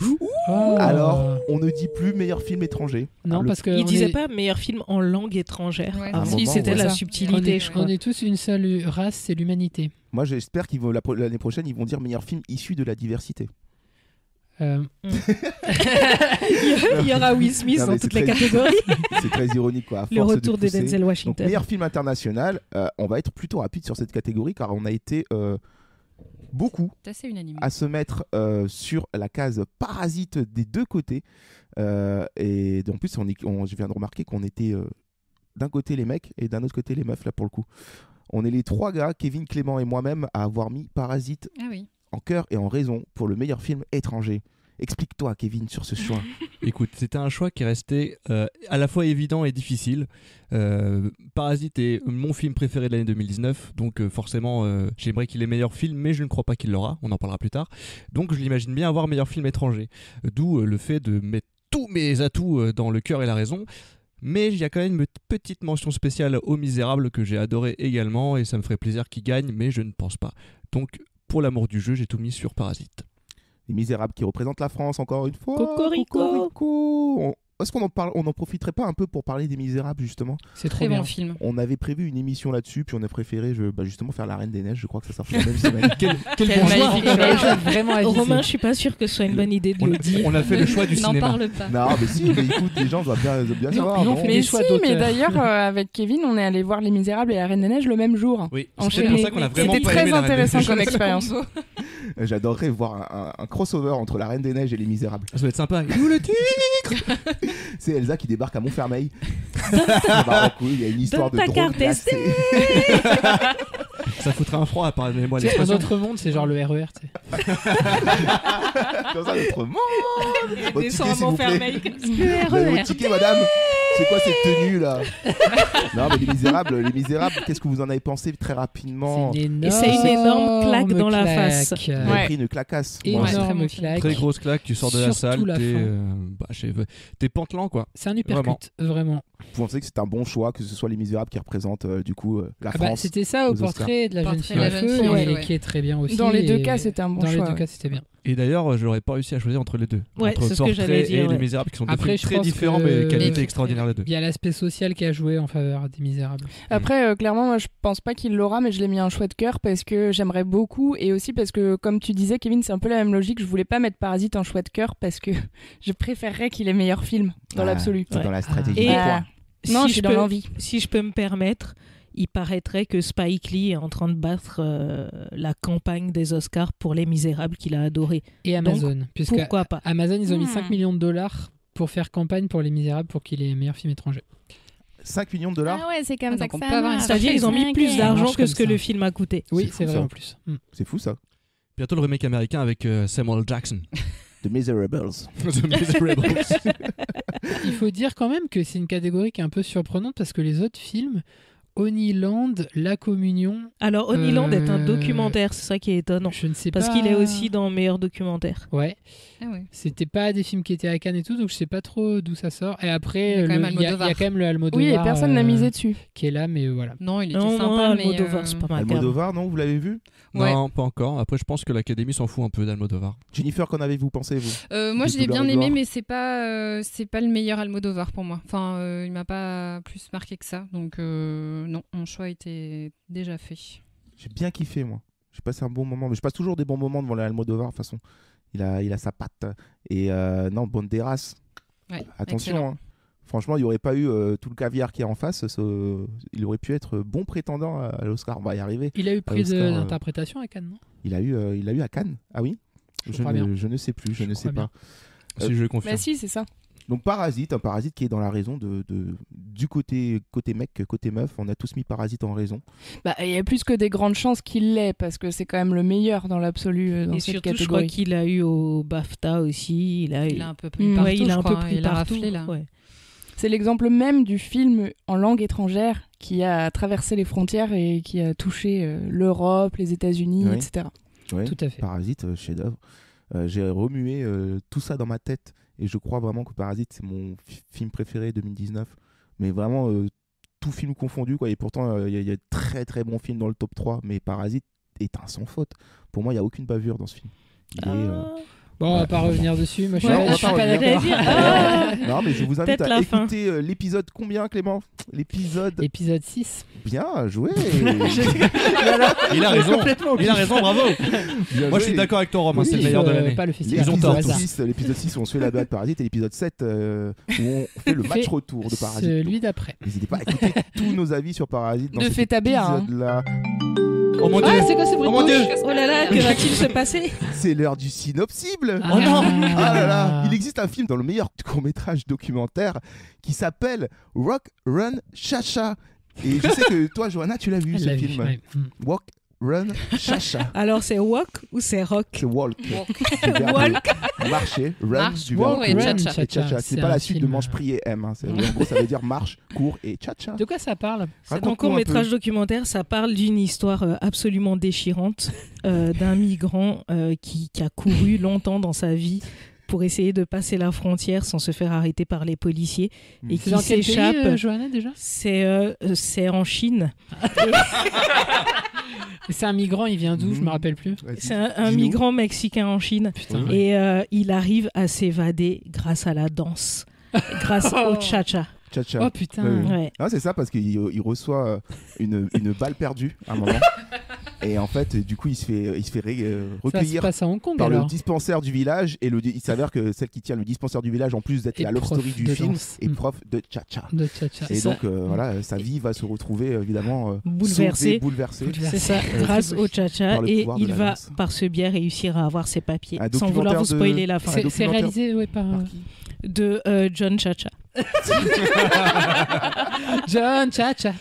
Oh. Alors, on ne dit plus meilleur film étranger. Non, Ah, le- parce que Il on disait est- pas meilleur film en langue étrangère. Ouais. À un Si, moment, c'était ouais. la Ça. subtilité, je crois. on est tous une seule race, c'est l'humanité. Moi, j'espère qu'ils vont l'année prochaine, ils vont dire meilleur film issu de la diversité. Il y aura Will Smith Non, mais dans c'est toutes les très- catégories. C'est très ironique, quoi. à Le force retour de pousser. Denzel Donc, Washington. meilleur film international, on va être plutôt rapide sur cette catégorie car on a été beaucoup C'est assez unanime. à se mettre sur la case parasite des deux côtés. Et en plus, je viens de remarquer qu'on était d'un côté les mecs et d'un autre côté les meufs, là, pour le coup. On est les 3 gars, Kevin, Clément et moi-même, à avoir mis Parasite en cœur et en raison pour le meilleur film étranger. Explique-toi, Kevin, sur ce choix. Écoute, c'était un choix qui restait à la fois évident et difficile. Parasite est mon film préféré de l'année 2019, donc forcément j'aimerais qu'il ait meilleur film, mais je ne crois pas qu'il l'aura, on en parlera plus tard. Donc je l'imagine bien avoir meilleur film étranger, d'où le fait de mettre tous mes atouts dans le cœur et la raison. Mais il y a quand même une petite mention spéciale aux Misérables que j'ai adoré également, et ça me ferait plaisir qu'il gagne, mais je ne pense pas. Donc pour l'amour du jeu, j'ai tout mis sur Parasite. Les Misérables qui représentent la France encore une fois. Cocorico. Est-ce qu'on en profiterait pas un peu pour parler des Misérables, justement? C'est trop Très bien. bon film. On avait prévu une émission là-dessus, puis on a préféré justement faire la Reine des Neiges. Je crois que ça sort la même semaine. Quel Quel bon choix. magnifique Vraiment avisé. Romain, je suis pas sûre que ce soit une bonne idée de le dire. On a fait le choix du N'en cinéma. parle pas. Non, mais si, mais écoute, les gens doivent bien savoir. ils ont non fait Mais des si, choix mais d'auteur. d'ailleurs, avec Kevin, on est allé voir Les Misérables et La Reine des Neiges le même jour. Oui, c'est Enchaîné. pour ça qu'on a vraiment C'était pas très aimé la Reine des intéressant Neiges. comme expérience. J'adorerais voir un crossover entre la Reine des Neiges et les Misérables. Ça va être sympa. Il est où le tigre? C'est Elsa qui débarque à Montfermeil. Ça va en couille, il y a une histoire de Donne ta drone carte glacée. Ça foutrait un froid, pardonnez-moi C'est un l'expression. autre monde, c'est genre le RER. Tu sais. Comme ça, notre monde. Votre ticket, Descends à s'il vous plaît. Montfermeil. Vous avez votre ticket, madame? C'est quoi cette tenue là? Non, mais les Misérables, qu'est-ce que vous en avez pensé très rapidement? C'est une Et c'est une énorme claque dans la claque. face. Vous avez Ouais. pris une clacasse. Moi, Ouais. Énorme Très claque. Très grosse claque, tu sors de la Surtout salle, la t'es fin. t'es pantelant quoi. C'est un uppercut, vraiment. Vous pensez que c'est un bon choix que ce soit les Misérables qui représentent du coup la Ah bah, France? c'était ça au aux Oscars. portrait de la jeune Portrait fille de la à jeune feu, fille, et ouais. qui est très bien aussi. Dans les deux et cas, c'était un bon Dans choix. les deux ouais. cas, c'était bien. Et d'ailleurs, j'aurais pas réussi à choisir entre les deux. Ouais, entre c'est ce que j'allais Portrait dire, et ouais. Les Misérables, qui sont deux Après, films je très pense différents, que- mais qualité Mais- extraordinaire les deux. Il y a l'aspect social qui a joué en faveur des Misérables. Après, clairement, moi, je pense pas qu'il l'aura, mais je l'ai mis un choix de cœur parce que j'aimerais beaucoup. Et aussi parce que, comme tu disais, Kevin, c'est un peu la même logique. Je voulais pas mettre Parasite en choix de cœur parce que je préférerais qu'il ait meilleur film dans Ah, l'absolu. c'est dans la stratégie. Et- du Ah. point. Non, Si je suis je dans peux- l'envie. Si je peux me permettre, il paraîtrait que Spike Lee est en train de battre la campagne des Oscars pour Les Misérables qu'il a adoré. Et Amazon. Puisque Pourquoi pas? Amazon, ils ont mis Hmm. 5 millions de dollars pour faire campagne pour Les Misérables pour qu'il ait meilleur film étranger. 5 millions de dollars, ouais, c'est comme Ah, donc on peut avoir une C'est-à-dire qu'ils ont mis plus Ça d'argent marche que ce que comme ça. le film a coûté. Oui, C'est c'est fou, vrai ça. en plus. c'est fou ça. Bientôt le remake américain avec Samuel Jackson. The Miserables. The Miserables. Il faut dire quand même que c'est une catégorie qui est un peu surprenante parce que les autres films, Honeyland, La Communion, Alors, Honeyland est un documentaire, c'est ça qui est étonnant. je ne sais Parce pas. qu'il est aussi dans meilleur documentaire. Ouais, Ah ouais. c'était pas des films qui étaient à Cannes et tout, donc je sais pas trop d'où ça sort. Et après, Il y a quand même il y a Almodovar. quand même le Almodovar. Oui, et personne n'a misé dessus. Qui est là, mais voilà. Non, il était Non, sympa, mais Almodovar, c'est pas mal. Almodovar, non, vous l'avez vu? Ouais. Non, pas encore. Après, je pense que l'Académie s'en fout un peu d'Almodovar. Jennifer, qu'en avez-vous pensé, vous? Moi, de je l'ai bien Douleur et aimé, gloire. mais c'est pas le meilleur Almodovar pour moi. Enfin, il m'a pas plus marqué que ça. Donc, non, mon choix était déjà fait. J'ai bien kiffé, moi. J'ai passé un bon moment. Mais je passe toujours des bons moments devant l'Almodovar, de toute façon. Il a sa patte. Et non, Banderas, Ouais, attention. excellent. Hein. Franchement, il n'y aurait pas eu tout le caviar qui est en face. Il aurait pu être bon prétendant à l'Oscar. On va y arriver. Il a eu prix Oscar, d'interprétation à Cannes, non? Il a eu à Cannes. Ah oui? Je crois bien. ne sais plus, je ne sais crois pas. Si je le confirme. Bah si, c'est ça. Donc Parasite, un Parasite qui est dans la raison du côté mec, côté meuf. On a tous mis Parasite en raison. Bah, il y a plus que des grandes chances qu'il l'ait parce que c'est quand même le meilleur dans l'absolu dans Et cette surtout, je crois catégorie. qu'il a eu au BAFTA aussi. Il a un peu pris partout, ouais, il a un peu crois. pris Il a partout. raflé, là. Ouais. C'est l'exemple même du film en langue étrangère qui a traversé les frontières et qui a touché l'Europe, les États-Unis, Oui. etc. Ouais, Tout à fait. Parasite, chef-d'œuvre. J'ai remué tout ça dans ma tête et je crois vraiment que Parasite c'est mon film préféré 2019. Mais vraiment tout film confondu quoi. Et pourtant il y a de très très bons films dans le top 3, mais Parasite est un sans faute. Pour moi il y a aucune bavure dans ce film. Il est, Bon, on va pas revenir dessus. Moi, je Ouais, on va suis pas pas revenir. d'accord. Ah. Non mais je vous invite Peut-être à la fin. écouter l'épisode combien Clément? L'épisode Épisode 6. bien joué. Il a raison. Il a raison, bravo. Bien Moi, joué. je suis d'accord avec toi, Romain. C'est Oui, le meilleur de euh, l'année. Pas le festival. Ils ont Au tort. hasard. L'épisode 6 où on se fait la blague Parasite et l'épisode 7 où on fait le match Fait retour de Parasite. Celui d'après. N'hésitez pas à écouter tous nos avis sur Parasite dans Ne cet fais ta BA, hein. épisode-là. Oh mon dieu. Ah, c'est quoi ce bruit Oh mon de dieu. bouche Oh là là, que va-t-il se passer? C'est l'heure du synopsible. Ah. Oh non. Ah là là. Il existe un film dans le meilleur court-métrage documentaire qui s'appelle Rock, Run, Cha-Cha. Et je sais que toi, Johanna, tu l'as vu Elle ce l'a vu, film. ouais. Walk, Run, Cha-Cha. Alors, c'est walk ou c'est rock? C'est walk. Du verbe Walk. marcher, run, Marche, du cours verbe et courir, cha-cha. et cha-cha. C'est pas un la suite de film, manche prier M. Hein. En gros, ça veut dire marche, cours et cha-cha. De quoi ça parle? C'est un Raconte-nous court-métrage peu. documentaire. Ça parle d'une histoire absolument déchirante d'un migrant qui a couru longtemps dans sa vie pour essayer de passer la frontière sans se faire arrêter par les policiers et C'est qui dans quel s'échappe. pays, Johanna, déjà? C'est en Chine. C'est un migrant, il vient d'où? Je me rappelle plus. Vas-y. C'est un Dis-nous. migrant mexicain en Chine. Putain. Oui. Et il arrive à s'évader grâce à la danse, grâce au cha-cha. Cha-cha. Oh putain. Oui. Ouais. Ah, c'est ça, parce qu'il reçoit une balle perdue à un moment. Et en fait, du coup, il se fait Ça se recueillir passe à Hong Kong par le alors. dispensaire du village. Et il s'avère que celle qui tient le dispensaire du village, en plus d'être Et la love prof story du de film, danse. est prof de cha-cha. De cha-cha. Et ça. donc, voilà, sa vie va se retrouver évidemment Bouleversée. sauvée, bouleversée. C'est ça, grâce au cha-cha. Par le Et pouvoir de il la va, danse. par ce biais, réussir à avoir ses papiers. Un Sans vouloir documentaire vous spoiler la fin. un C'est documentaire réalisé par Par qui De John Chacha. John Cha-Cha.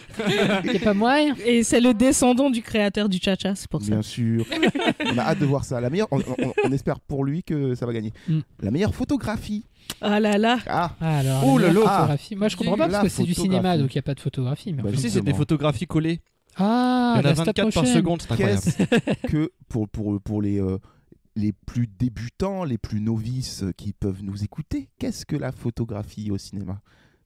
C'est pas moi. Et c'est le descendant du créateur du cha-cha, c'est pour ça. Bien sûr. On a hâte de voir ça. La meilleure, on espère pour lui que ça va gagner. Mm. La meilleure photographie. Ah là là. Ah, Ah, alors, Oh la là là. photographie. Moi, je comprends pas La parce que c'est du photographie. cinéma, donc il n'y a pas de photographie. Mais Bah, enfin. Tu sais, c'est des Justement. photographies collées. Ah, Il y en a la stop 24 par motion. seconde, c'est incroyable. qu'est-ce que pour les plus débutants, les plus novices qui peuvent nous écouter, qu'est-ce que la photographie au cinéma?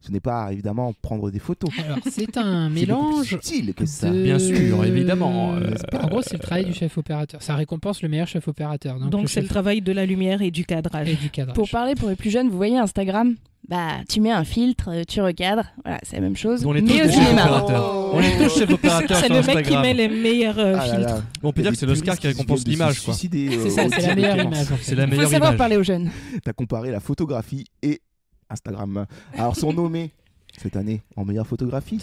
Ce n'est pas évidemment prendre des photos. Alors, c'est un C'est beaucoup mélange. plus subtil que ça. de- Bien sûr, évidemment, n'est-ce pas En gros, c'est le travail du chef opérateur. Ça récompense le meilleur chef opérateur. Donc c'est le travail de la lumière et du cadrage. et du cadrage. Pour parler pour les plus jeunes, vous voyez Instagram, bah tu mets un filtre, tu recadres, voilà, c'est la même chose, On est mais tous au des cinéma. opérateurs. On est tous chefs opérateurs C'est sur le mec qui Instagram. met les meilleurs Ah là filtres. là. On peut Il y a dire des que c'est l'Oscar puristes qui récompense viennent de se l'image, quoi. suicider, C'est ça, au c'est la tir de meilleure Clémence. image. En fait. C'est la Il faut meilleure savoir image. parler aux jeunes. T'as comparé la photographie et Instagram. Alors sont nommés cette année en meilleure photographie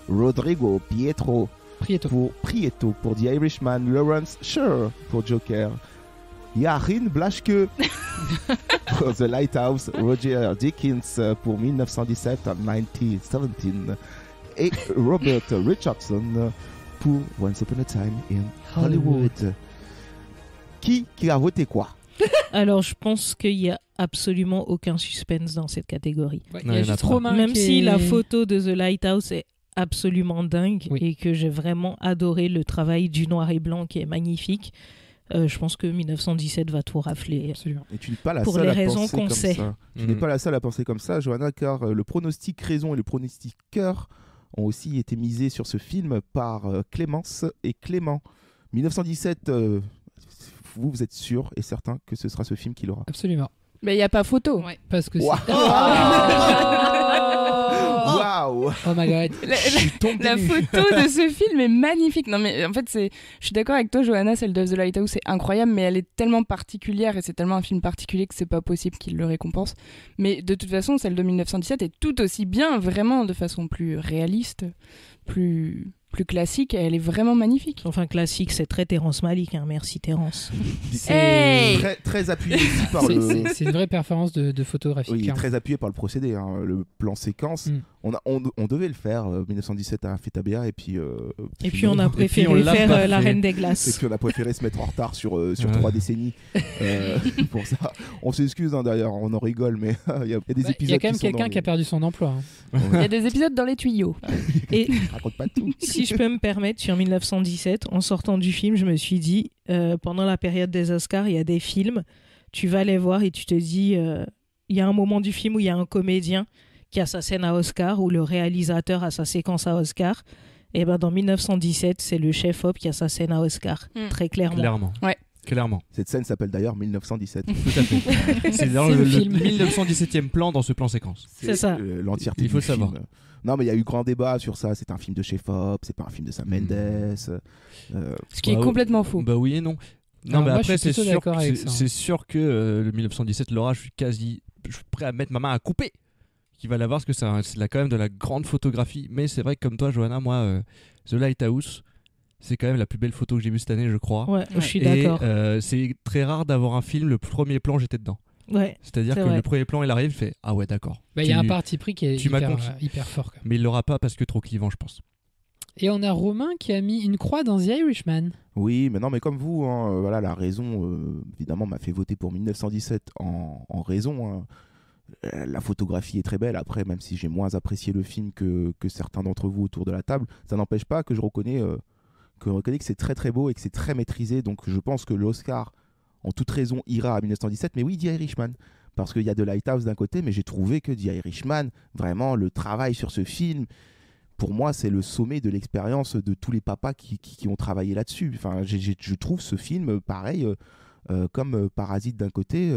Rodrigo Pietro Prieto. pour The Irishman, Lawrence Sher pour Joker, Yarin Blaschke pour The Lighthouse, Roger Dickens pour 1917 et Robert Richardson pour Once Upon a Time in Hollywood. Qui a voté quoi? Alors je pense qu'il y a absolument aucun suspense dans cette catégorie. Ouais, Non, il y a il y en a juste pas. Romain Même qui si est- la photo de The Lighthouse est absolument dingue Oui. et que j'ai vraiment adoré le travail du noir et blanc qui est magnifique, je pense que 1917 va tout rafler. Absolument. Et tu n'es pas la Pour seule les à raisons penser qu'on comme sait. ça. Tu Mhm. n'es pas la seule à penser comme ça, Johanna, car le pronostic raison et le pronostic cœur ont aussi été misés sur ce film par Clémence et Clément. 1917, vous êtes sûr et certain que ce sera ce film qui l'aura. Absolument. Mais il n'y a pas photo. Ouais. Parce que Waouh. c'est. Waouh. Oh my god. La, Je suis tombé la nu. photo de ce film est magnifique. Non mais en fait je suis d'accord avec toi, Johanna, celle de The Lighthouse c'est incroyable, mais elle est tellement particulière et c'est tellement un film particulier que c'est pas possible qu'il le récompense. Mais de toute façon, celle de 1917 est tout aussi bien, vraiment de façon plus réaliste, plus classique. Et elle est vraiment magnifique. Enfin classique, c'est très Terrence Malick, hein. Merci Terrence. Hey. Très appuyé aussi par C'est- le. C'est une vraie performance de photographie. Oui, clairement. très appuyé par le procédé, hein, le plan séquence. Mm. On devait le faire. 1917 a fait tabéa et puis. Et puis on a puis préféré on l'a faire pas La fait. Reine des Et Glaces. puis on a préféré se mettre en retard sur Ouais. 3 décennies pour ça. On s'excuse hein, d'ailleurs, on en rigole, mais il y a des Bah, épisodes. Il y a quand même qui sont quelqu'un dans qui a perdu son emploi. hein. Il y a des épisodes dans les tuyaux. Et Raconte pas tout. si je peux me permettre, sur 1917, en sortant du film, je me suis dit, pendant la période des Oscars, il y a des films, tu vas les voir et tu te dis, il y a un moment du film où il y a un comédien qui a sa scène à Oscar, ou le réalisateur a sa séquence à Oscar. Et ben dans 1917, c'est le chef-op qui a sa scène à Oscar, Mm. très clairement. Clairement. Ouais. Clairement. Cette scène s'appelle d'ailleurs 1917. Tout à fait. C'est dans C'est le le film. 1917e plan dans ce plan séquence. C'est ça. L'entièreté Il faut du le savoir. film. Non, mais il y a eu grand débat sur ça. C'est un film de chef-op, c'est pas un film de Sam Mendes. Ce qui est Bah, complètement faux. Bah oui et non. Non, Alors mais moi, après, je suis c'est plutôt sûr, d'accord avec ça, hein. c'est sûr que le 1917, Laura, je suis prêt à mettre ma main à couper. Qui va l'avoir parce que c'est quand même de la grande photographie. Mais c'est vrai que comme toi, Johanna, moi, The Lighthouse, C'est quand même la plus belle photo que j'ai vue cette année, je crois. Ouais, je suis Et d'accord. c'est très rare d'avoir un film, le premier plan, j'étais dedans. Ouais. C'est-à-dire C'est que vrai. le premier plan, il arrive, il fait « Ah ouais, d'accord. Il y a un parti pris qui est tu m'as hyper, conquis. hyper fort. Quand même. Mais il l'aura pas parce que trop clivant, je pense. Et on a Romain qui a mis une croix dans The Irishman. Oui, mais non, mais comme vous, hein, voilà, la raison, évidemment, m'a fait voter pour 1917 en raison. Hein. La photographie est très belle. Après, même si j'ai moins apprécié le film que certains d'entre vous autour de la table, ça n'empêche pas que je reconnais que c'est très très beau et que c'est très maîtrisé. Donc je pense que l'Oscar, en toute raison, ira à 1917. Mais oui, The Irishman. Parce qu'il y a The Lighthouse d'un côté, mais j'ai trouvé que The Irishman, vraiment, le travail sur ce film, pour moi, c'est le sommet de l'expérience de tous les papas qui ont travaillé là-dessus. Enfin, je trouve ce film, pareil, comme Parasite d'un côté,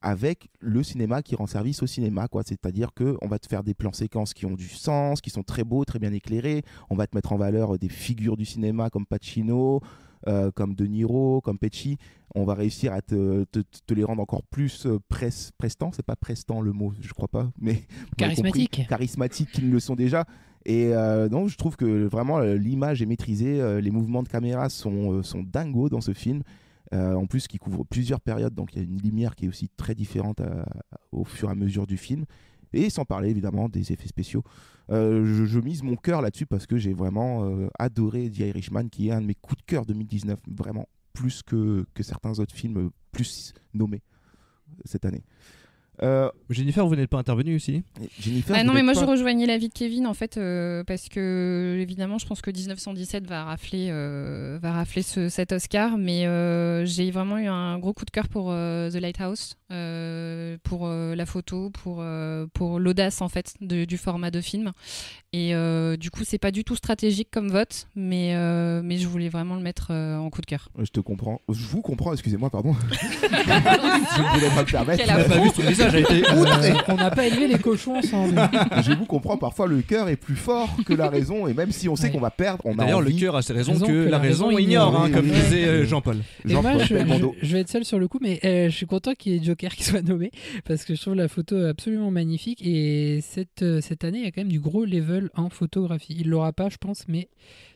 avec le cinéma qui rend service au cinéma, quoi. C'est-à-dire qu'on va te faire des plans séquences qui ont du sens, qui sont très beaux, très bien éclairés. On va te mettre en valeur des figures du cinéma comme Pacino, comme De Niro, comme Pesci. On va réussir à te les rendre encore plus prestants. C'est pas prestant le mot, je crois pas, mais Charismatique. Charismatiques qu'ils le sont déjà. Et donc je trouve que vraiment l'image est maîtrisée, les mouvements de caméra sont dingos dans ce film. En plus qui couvre plusieurs périodes, donc il y a une lumière qui est aussi très différente au fur et à mesure du film, et sans parler évidemment des effets spéciaux. Je mise mon cœur là-dessus parce que j'ai vraiment adoré The Irishman, qui est un de mes coups de cœur 2019, vraiment plus que certains autres films plus nommés cette année. Jennifer, vous n'êtes pas intervenue ici? Jennifer, non, vous mais moi n'êtes je pas- rejoignais l'avis de Kevin en fait, parce que évidemment je pense que 1917 va rafler cet Oscar, mais j'ai vraiment eu un gros coup de cœur pour The Lighthouse, pour la photo, pour l'audace en fait du format de film, et du coup c'est pas du tout stratégique comme vote, mais je voulais vraiment le mettre en coup de cœur. Je te comprends. Je vous comprends, excusez-moi, pardon. Je ne voulais pas me permettre. Quel affront. Pas vu son visage, a été outré. On n'a pas élevé les cochons ensemble. Je vous comprends, parfois le cœur est plus fort que la raison, et même si on sait Ouais. qu'on va perdre, on a D'ailleurs, envie. le cœur a ses raisons Raison que la raison ignore, hein, Oui, comme oui, disait oui. Jean-Paul. Et moi, Jean-Paul je Belmondo. vais être seul sur le coup, mais je suis content qu'il y ait Joker qui soit nommé parce que je trouve la photo absolument magnifique. Et cette année, il y a quand même du gros level en photographie. Il l'aura pas, je pense, mais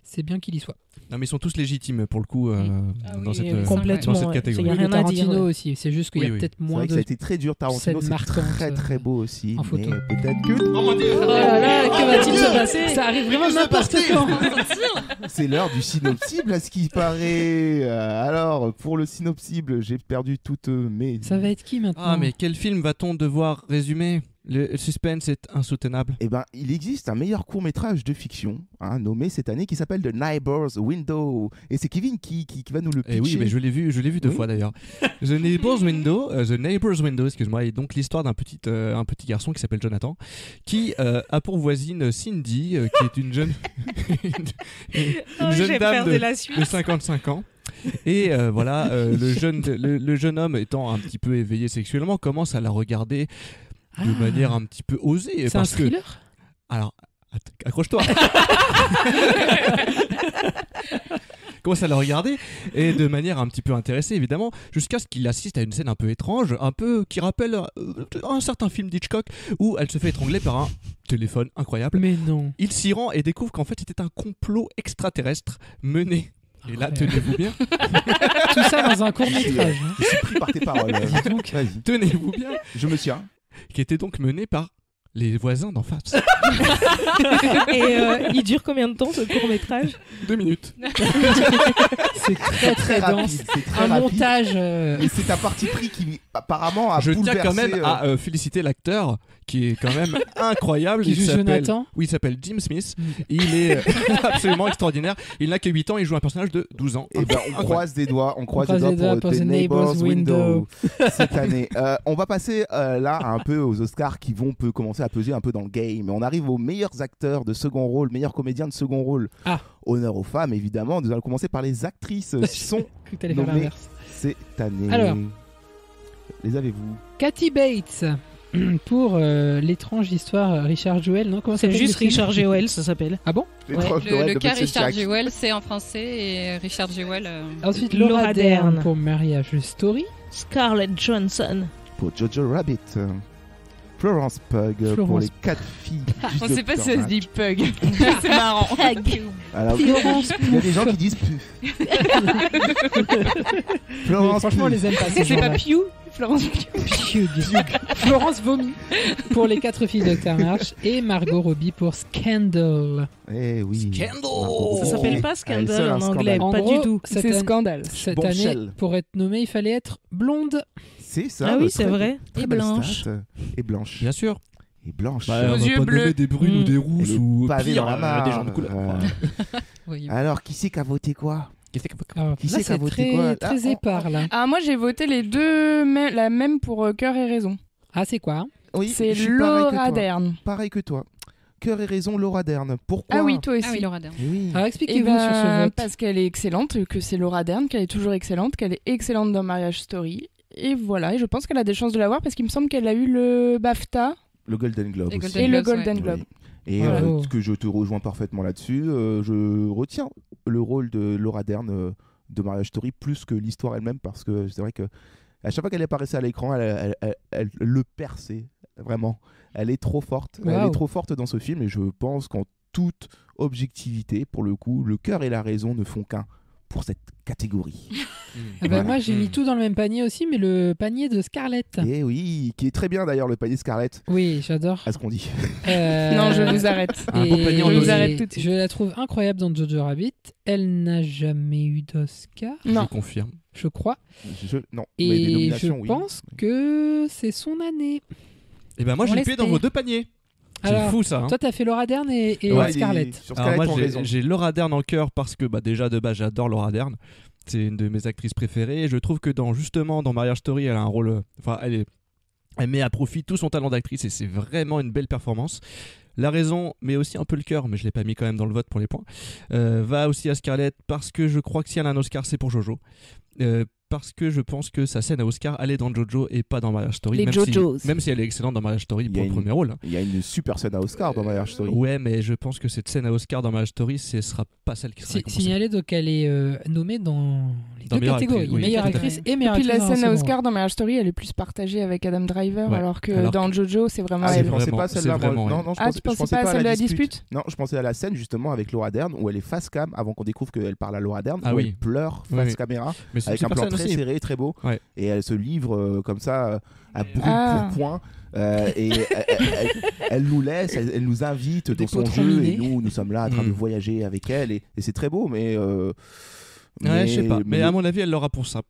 c'est bien qu'il y soit. Non, mais ils sont tous légitimes pour le coup Ah dans oui, cette complètement, dans cette ouais. catégorie. Il y a Oui, rien de à dire, Tarantino ouais. aussi. C'est juste qu'il y a Oui, oui. peut-être C'est moins vrai que de. ça a été très dur. Tarantino, scènes c'est très marquantes, très très beau aussi. en photo. Mais peut-être que Oh là là, que va-t-il se passer? Ça arrive vraiment n'importe quand. c'est l'heure du synopsible à ce qui paraît. Alors, pour le synopsible, j'ai perdu toutes mes. Ça va être qui maintenant? Ah, mais quel film va-t-on devoir résumer? Le suspense est insoutenable. Eh ben, il existe un meilleur court-métrage de fiction nommé cette année qui s'appelle The Neighbor's Window. Et c'est Kevin qui va nous le pitcher. Et oui, mais je l'ai vu deux Oui. fois d'ailleurs. The Neighbor's Window, excuse-moi, est donc l'histoire d'un petit garçon qui s'appelle Jonathan, qui a pour voisine Cindy, qui est une jeune, une jeune dame de 55 ans. Et voilà, le jeune homme étant un petit peu éveillé sexuellement commence à la regarder de manière un petit peu osée. C'est un parce que, thriller? alors, accroche-toi. Commence à la regarder et de manière un petit peu intéressée évidemment, jusqu'à ce qu'il assiste à une scène un peu étrange, un peu qui rappelle un certain film d'Hitchcock où elle se fait étrangler par un téléphone incroyable. Mais non. Il s'y rend et découvre qu'en fait c'était un complot extraterrestre mené. Et là, tenez-vous bien, Tout ça dans un court métrage. Je suis pris par tes paroles. Vas-y, tenez-vous bien, je me tiens. qui était donc mené par les voisins d'en face. Et il dure combien de temps ce court-métrage? 2 minutes. C'est très très dense. rapide, c'est très Un rapide. montage. Et c'est un parti pris qui apparemment a Je tiens bouleversé. quand même à féliciter l'acteur qui est quand même incroyable. Qui Il joue s'appelle- Jonathan. Oui, il s'appelle Jim Smith. Il est absolument extraordinaire. Il n'a que 8 ans, il joue un personnage de 12 ans. Et ben, on Incroyable. croise des doigts, on croise croise des les doigts doigts pour pour The The Neighbor's Neighbor's Window cette année. On va passer là un peu aux Oscars qui vont commencer à peser un peu dans le game. On arrive aux meilleurs acteurs de second rôle, meilleurs comédiens de second rôle. Ah. Honneur aux femmes, évidemment. Nous allons commencer par les actrices qui sont Cru que t'allais faire nommées l'inverse. cette année. Alors. Les avez-vous? Kathy Bates pour l'étrange histoire Richard Jewell. Non, comment ça C'est s'appelle juste le film Richard Jewell, ça s'appelle. Ah bon? L'étrange Noël Le de cas Monsieur Richard Jack. Jewell, c'est en français, et Richard Jewell. Ensuite Laura Laura Dern Dern. pour Marriage Story. Scarlett Johansson. Pour Jojo Rabbit. Florence Pugh pour Florence les 4 filles du On sait pas si ça se Dr. dit pug. C'est marrant. Alors, Florence il y a des gens qui disent pu. Florence Franchement, on Pugh. les aime pas. ces C'est gens-là. pas Pew Florence Pugh. Florence Vomi pour les 4 filles de Dr. March et Margot Robbie pour Scandal. Eh oui. Ça s'appelle pas Elle Scandal seule, un en anglais, En pas gros, du tout. Cette C'est année, scandale. cette Bombshell. année, pour être nommée, il fallait être blonde. C'est ça. Ah oui, très- c'est vrai. très Et belle blanche. stat. Et blanche. Bien sûr. Et blanche. Bah, Aux on va yeux pas bleus. nommer des brunes ou des rousses Elle est ou pavée pire, dans la mare. des gens de couleur. Oui. Alors, qui c'est qui a voté quoi? Alors, Qui là, c'est qui a c'est voté quoi? très, très Ah, épars, là. Ah, moi j'ai voté les deux, la même pour Cœur et Raison. Ah, c'est quoi? Oui, C'est je suis pareil que Laura toi. Dern. Pareil que toi. Cœur et raison, Laura Dern. Pourquoi? Ah oui, toi aussi. Ah oui, Laura Dern. Eh oui. Alors, Eh expliquez-vous ben, sur ce vote. parce qu'elle est excellente, que c'est Laura Dern, qu'elle est toujours excellente, qu'elle est excellente dans Marriage Story. Et voilà, et je pense qu'elle a des chances de l'avoir parce qu'il me semble qu'elle a eu le BAFTA Le Golden Globe Les aussi. Golden et le Globes, Golden ouais. Globe. Oui. Et Bravo. que je te rejoins parfaitement là-dessus. Je retiens le rôle de Laura Dern de Marriage Story plus que l'histoire elle-même parce que c'est vrai que à chaque fois qu'elle apparaissait à l'écran, elle le perçait vraiment. Elle est trop forte. Elle Wow. est trop forte dans ce film et je pense qu'en toute objectivité, pour le coup, le cœur et la raison ne font qu'un pour cette catégorie. Ah bah, Voilà. moi, j'ai mis tout dans le même panier aussi, mais le panier de Scarlett. Et oui, qui est très bien d'ailleurs le panier Scarlett, Oui, j'adore. à ce qu'on dit. Euh, Non, je vous arrête. Un beau panier en Je vous osier. arrête tout de suite. Je la trouve incroyable dans Jojo Rabbit. Elle n'a jamais eu d'Oscar, Non. Je confirme. je crois. Non, mais des Et je nominations, oui. pense que c'est son année. Et ben moi, On j'ai payé dans l'espère. vos deux paniers. C'est Alors, fou ça. Hein. toi, t'as fait Laura Dern et Ouais, Scarlett. Sur Alors Scarlett, moi on j'ai- raison. j'ai Laura Dern en cœur parce que bah, déjà de base j'adore Laura Dern. C'est une de mes actrices préférées et je trouve que justement dans Marriage Story elle a un rôle, enfin elle met à profit tout son talent d'actrice et c'est vraiment une belle performance. La raison, mais aussi un peu le cœur, mais je l'ai pas mis quand même dans le vote pour les points, va aussi à Scarlett parce que je crois que si elle a un Oscar c'est pour Jojo. Parce que je pense que sa scène à Oscar elle est dans Jojo et pas dans Marriage Story, Les même, Jojos. même si elle est excellente dans Marriage Story Il y pour a le une- premier rôle. Hein. Il y a une super scène à Oscar dans Marriage Story. Ouais, mais je pense que cette scène à Oscar dans Marriage Story, ce sera pas celle qui sera récompensée. Signaler donc qu'elle est nommée dans les Dans deux meilleure catégories, actrice, oui, meilleure tout à fait. actrice et Et meilleure puis la actrice dans un scène à second Oscar dans Marriage Story, elle est plus partagée avec Adam Driver, Ouais. alors que Alors dans que- Jojo, c'est vraiment Ah, je elle. c'est pensais vraiment- pas à celle-là. c'est vraiment moi. Non, elle. non, je Ah, pensais, tu pensais je pensais pas à pas celle de la dispute Non, je pensais à la scène justement avec Laura Dern où elle est face cam avant qu'on découvre qu'elle parle à Laura Dern, Ah où oui. elle pleure Oui, face oui. caméra Mais c'est avec un super plan scène très aussi. serré, très beau. Ouais. Et elle se livre comme ça à brûle Ah. pour point. Et elle nous laisse, elle nous invite Des dans son potrons jeu minés. et nous sommes là en train de Mm. voyager avec elle et c'est très beau, mais Ouais, je sais pas. Mais à mon avis, elle l'aura pour ça.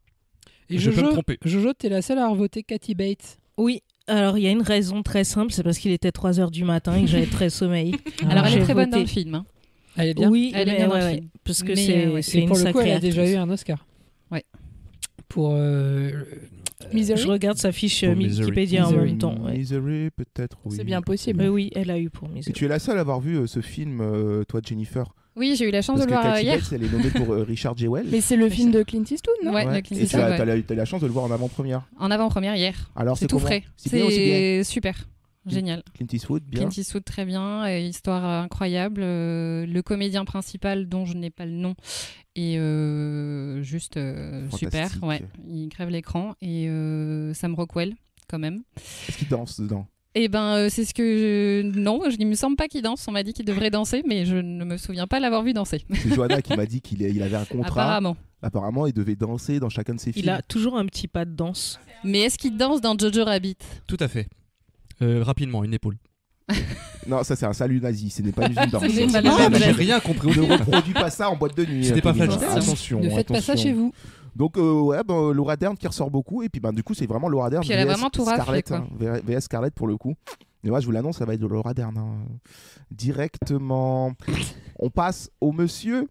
Et Je peux me Jojo, tromper. Jojo, t'es la seule à avoir voté Kathy Bates. Oui, alors il y a une raison très simple, c'est parce qu'il était 3h du matin et que j'avais très sommeil. Alors, elle j'ai est très bonne voté. dans le film. Hein. Elle est bien. Oui, Elle est mais bien dans le ouais, film. parce que Mais, c'est ouais. c'est Et une pour le coup, sacrée elle a déjà actrice. eu un Oscar. Ouais. Pour Misery, Je regarde sa fiche Pour Wikipédia en Misery. même temps. Ouais. Misery, peut-être, oui. c'est bien possible. Oui, elle a eu pour Et Misery. tu es la seule à avoir vu ce film, toi, Jennifer. Oui, j'ai eu la chance Parce de que le voir Kathy hier. Bates, elle est nommée pour Richard Jewell. Mais c'est le film de Clint Eastwood, non Ouais, Ouais. le Clint Et tu Eastwood, as, ouais. t'as eu la chance de le voir en avant-première. En avant-première hier. Alors C'est tout comment frais. C'est bien ou c'est bien C'est super. Génial. Clint Eastwood, bien. Clint Eastwood très bien, histoire incroyable. Le comédien principal dont je n'ai pas le nom est juste super. Fantastique. Ouais, il crève l'écran et Sam Rockwell quand même. Est-ce qu'il danse dedans? Et ben c'est ce que non, il me semble pas qu'il danse. On m'a dit qu'il devrait danser, mais je ne me souviens pas l'avoir vu danser. C'est Johanna qui m'a dit qu'il avait un contrat. Apparemment. Apparemment, il devait danser dans chacun de ses films. Il a toujours un petit pas de danse. Mais est-ce qu'il danse dans Jojo Rabbit? Tout à fait. Rapidement, une épaule. Non, ça c'est un salut nazi, ce n'est pas une danse. Ce n'est pas Ah, le même mais J'ai geste. rien compris au ne début. reproduis pas ça en boîte de nuit. C'était pas Anthony. facile. Attention. Ne faites pas ça attention. chez vous. Donc ouais, Laura Dern qui ressort beaucoup et puis du coup c'est vraiment Laura Dern. Puis elle a VS vraiment tout raflé, Scarlett, hein, VS Scarlett pour le coup. Et moi je vous l'annonce, ça va être Laura Dern hein. Directement. On passe aux messieurs.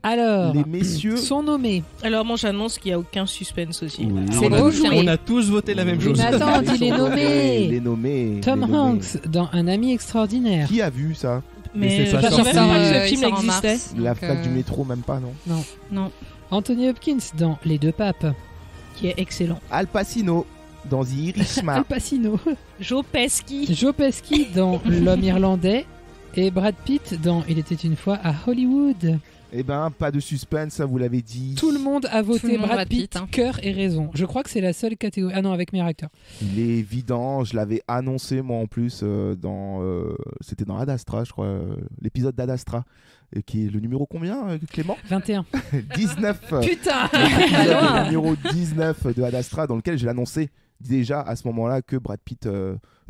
Alors, Les messieurs. sont nommés. Alors moi j'annonce qu'il n'y a aucun suspense aussi. Oui. C'est on, a, beau joué. on a tous voté la même Oui, chose. mais attends, Ils il est sont nommé. Les nommés. Tom les nommés. Hanks dans Un ami extraordinaire. Qui a vu ça? Mais c'est pas je sorti. savais même pas que ce Il film sort en mars, existait. La donc, flaque du métro, même pas, non? Non. Anthony Hopkins dans Les Deux Papes. Qui est excellent. Al Pacino dans The Irishman. Al Pacino. Joe Pesci. Joe Pesci dans L'Homme Irlandais. Et Brad Pitt dans Il était une fois à Hollywood. Eh ben, pas de suspense, ça vous l'avez dit. Tout le monde a Tout voté le monde Brad Pitt, hein. cœur et raison. Je crois que c'est la seule catégorie. Ah non, avec meilleur acteur. Il est évident, je l'avais annoncé moi en plus c'était dans Ad Astra, je crois, l'épisode d'Ad Astra, qui est le numéro combien, Clément 21. 19. Putain Le numéro 19 de Ad Astra, dans lequel j'ai annoncé déjà à ce moment-là que Brad Pitt.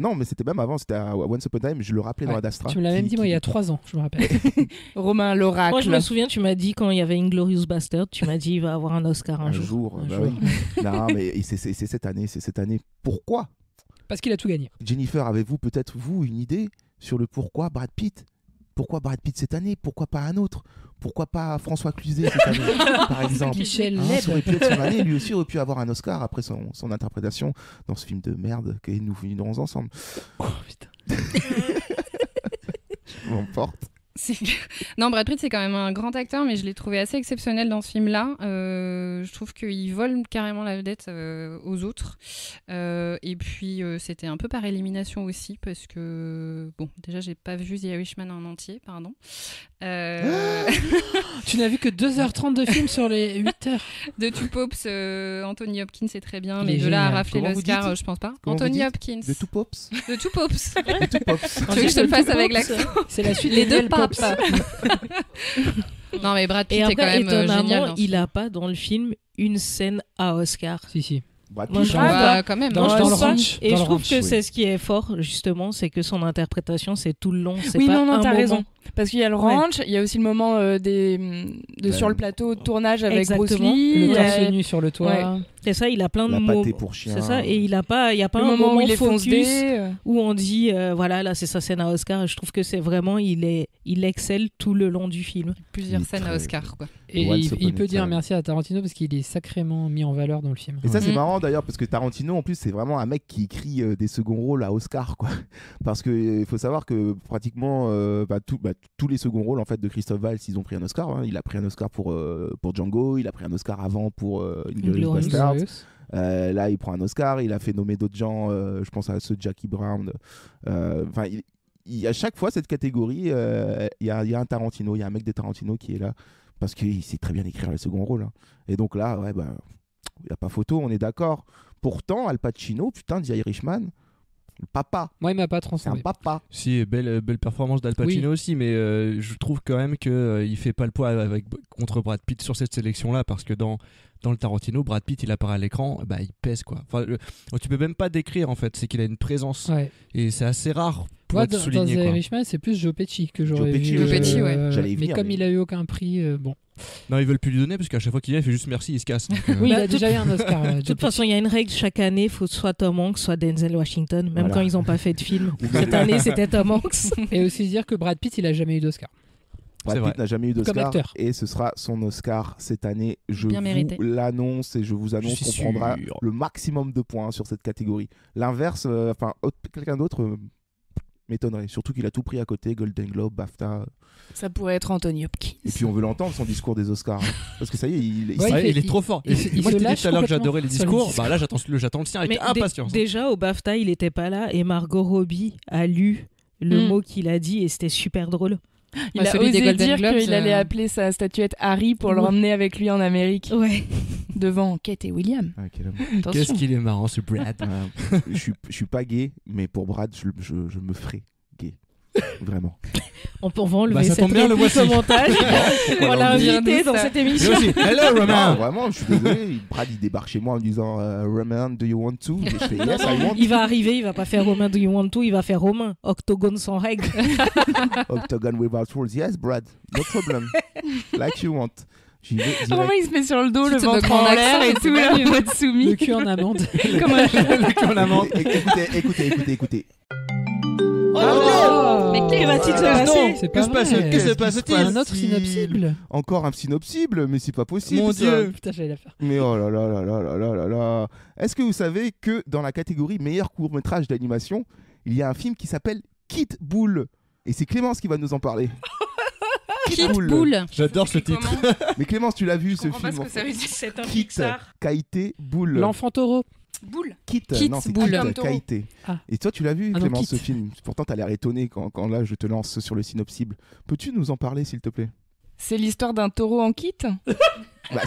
Non, mais c'était même avant, c'était à Once Upon a Time, je le rappelais dans Ad Astra. Tu me l'as même dit, moi, il y a 3 ans, je me rappelle. Romain, l'oracle. Moi, je me souviens, tu m'as dit quand il y avait Inglourious Bastard, tu m'as dit il va avoir un Oscar un jour. Bah oui. Non, mais c'est cette année. Pourquoi Parce qu'il a tout gagné. Jennifer, avez-vous peut-être, vous, une idée sur le pourquoi Brad Pitt ? Pourquoi Brad Pitt cette année ? Pourquoi pas un autre ? Pourquoi pas François Cluzet cette année, par exemple ? Michel Ça aurait pu être son année, lui aussi aurait pu avoir un Oscar après son interprétation dans ce film de merde que nous finirons ensemble. Oh putain. Je m'emporte. Non, Brad Pitt, c'est quand même un grand acteur, mais je l'ai trouvé assez exceptionnel dans ce film-là. Je trouve qu'il vole carrément la vedette aux autres. Et puis, c'était un peu par élimination aussi, parce que, bon, déjà, j'ai pas vu The Irishman en entier, pardon. Tu n'as vu que 2h30 de film sur les 8h. De Two Popes, Anthony Hopkins, c'est très bien, Il mais est de là à génial. rafler Comment vous l'Oscar, dites je pense pas. Comment vous Anthony dites Hopkins. De Two Pops. De Two Popes. De Two Pops. Tu veux que je te le fasse avec l'accent? C'est la suite Les des deux Bell papes. Pops. Non, mais Brad Pitt Et est quand après, même génial. étonnamment, dans ce il a pas dans le film une scène à Oscar. Si. Brad Moi, Pitt, je hein. trouve Ouais, quand même. Dans hein. le ça. ranch. Et Dans je le trouve ranch, que oui. c'est ce qui est fort, justement, c'est que son interprétation, c'est tout le long. C'est Oui, pas non, un t'as moment. raison. Parce qu'il y a le ranch, il y a aussi le moment sur le plateau de tournage avec Bruce Exactement. Lee. Le il y a torse nu sur le toit. C'est ça, il a plein de La mots. pâté pour chien. C'est ça, et il y a pas le un moment où il est focus foncé. où on dit voilà, là c'est sa scène à Oscar. Et je trouve que c'est vraiment il excelle tout le long du film. Plusieurs Il est scènes à très- Oscar, quoi. Et Once il Upon peut a dire Time. merci à Tarantino parce qu'il est sacrément mis en valeur dans le film. Et ça, c'est Mhm. marrant d'ailleurs, parce que Tarantino, en plus, c'est vraiment un mec qui écrit des seconds rôles à Oscar, quoi. Parce qu'il faut savoir que pratiquement tous les seconds rôles en fait, de Christophe Waltz, ils ont pris un Oscar. Hein. Il a pris un Oscar pour Django, il a pris un Oscar avant pour Inglourious Basterds. Là, il prend un Oscar, il a fait nommer d'autres gens, je pense à ceux de Jackie Brown. À chaque fois, cette catégorie, il y a un Tarantino, il y a un mec de Tarantino qui est là, parce qu'il sait très bien écrire les seconds rôles. Hein. Et donc là, il n'y a pas photo, on est d'accord. Pourtant, Al Pacino, putain, The Irishman, le papa, Moi, il m'a pas c'est un transcendé. papa. Si, belle performance d'Al Pacino aussi, mais je trouve quand même qu'il fait pas le poids contre Brad Pitt sur cette sélection-là, parce que dans le Tarantino, Brad Pitt, il apparaît à l'écran, il pèse, quoi. Enfin, tu peux même pas décrire, en fait, c'est qu'il a une présence, Ouais. et c'est assez rare pour Moi, être dans souligné, The quoi. Irishman, c'est plus Joe Pesci que j'aurais Joe Pesci, vu. Joe Pesci, ouais. J'allais y Mais venir, comme mais- il a eu aucun prix, bon. Non, ils veulent plus lui donner, parce qu'à chaque fois qu'il vient, il fait juste merci, il se casse. Donc, Oui, il Bah, a déjà eu un Oscar. De toute façon, il y a une règle chaque année, il faut soit Tom Hanks, soit Denzel Washington, même Voilà. quand ils n'ont pas fait de film. Cette année, c'était Tom Hanks. Et aussi dire que Brad Pitt, il a jamais eu d'Oscar. Brad C'est Pitt vrai. n'a jamais eu Comme d'Oscar acteur. et ce sera son Oscar cette année. Je Bien mérité. vous l'annonce et je vous annonce Je qu'on suis prendra sûr. le maximum de points sur cette catégorie. L'inverse, quelqu'un d'autre m'étonnerait. Surtout qu'il a tout pris à côté, Golden Globe, BAFTA. Ça pourrait être Anthony Hopkins. Et puis on veut l'entendre son discours des Oscars. Parce que ça y est, il Ouais, Ouais, il il est fait- trop fort. il se- il Moi, se je t'ai dit lâche tout à l'heure que complètement j'adorais les sur les discours. discours. Là, j'attends le sien avec Mais impatience. déjà, au BAFTA, il n'était pas là et Margot Robbie a lu le Mm. mot qu'il a dit et c'était super drôle. Il Ouais, a celui des osé Golden dire Globes, qu'il allait appeler sa statuette Harry pour le Ouais. ramener avec lui en Amérique, Ouais. devant Kate et William. Ah, quel homme. Attention. Qu'est-ce qu'il est marrant, ce Brad. Je suis pas gay, mais pour Brad, je me ferai gay. Vraiment. On va enlever Bah, ça cette tombe bien, le réplique voici. au montage. On l'a l'enlever invité dans ça cette Mais émission. aussi, hello, Non, Romain. vraiment, je suis désolé. Brad, il débarque chez moi en me disant Roman, do you want to? Et je fais yes, I want. Il va arriver, il va pas faire Romain Do You Want To, il va faire Romain. Octogone sans règles. Octagon without rules. Yes, Brad, no problem. Like you want. J'y vais direct. Vraiment, il se met sur le dos, Tu le te ventre donnes en mon l'air accent, et c'est tout, pas là, en mieux. mode Le soumis. cul en amande. Comme un Écoutez. Oh Mais que va-t-il se Ah, passer? C'est pas se passe vrai. Que se passe-t-il Un autre synopsible. Encore un synopsible, mais c'est pas possible. Mon ça. Dieu. Putain, j'allais la faire. Mais oh là là là là là là là là. Est-ce que vous savez que dans la catégorie meilleur court-métrage d'animation, il y a un film qui s'appelle Kid Bull? Et c'est Clémence qui va nous en parler. Kid Bull. J'adore ce titre. Mais Clémence, tu l'as vu Je ce comprends pas film ce que ça veut dire. C'est un Kit, Pixar. Kaité, Bull. L'enfant taureau. Boule. Kit, Kit non, c'est Bull. Kit, Comme taureau. Kaité. Ah. Et toi, tu l'as vu, Ah non, Clémence, Kit. ce film. Pourtant, t'as l'air étonné quand là, je te lance sur le synopsible. Peux-tu nous en parler, s'il te plaît? C'est l'histoire d'un taureau en kit. Bah,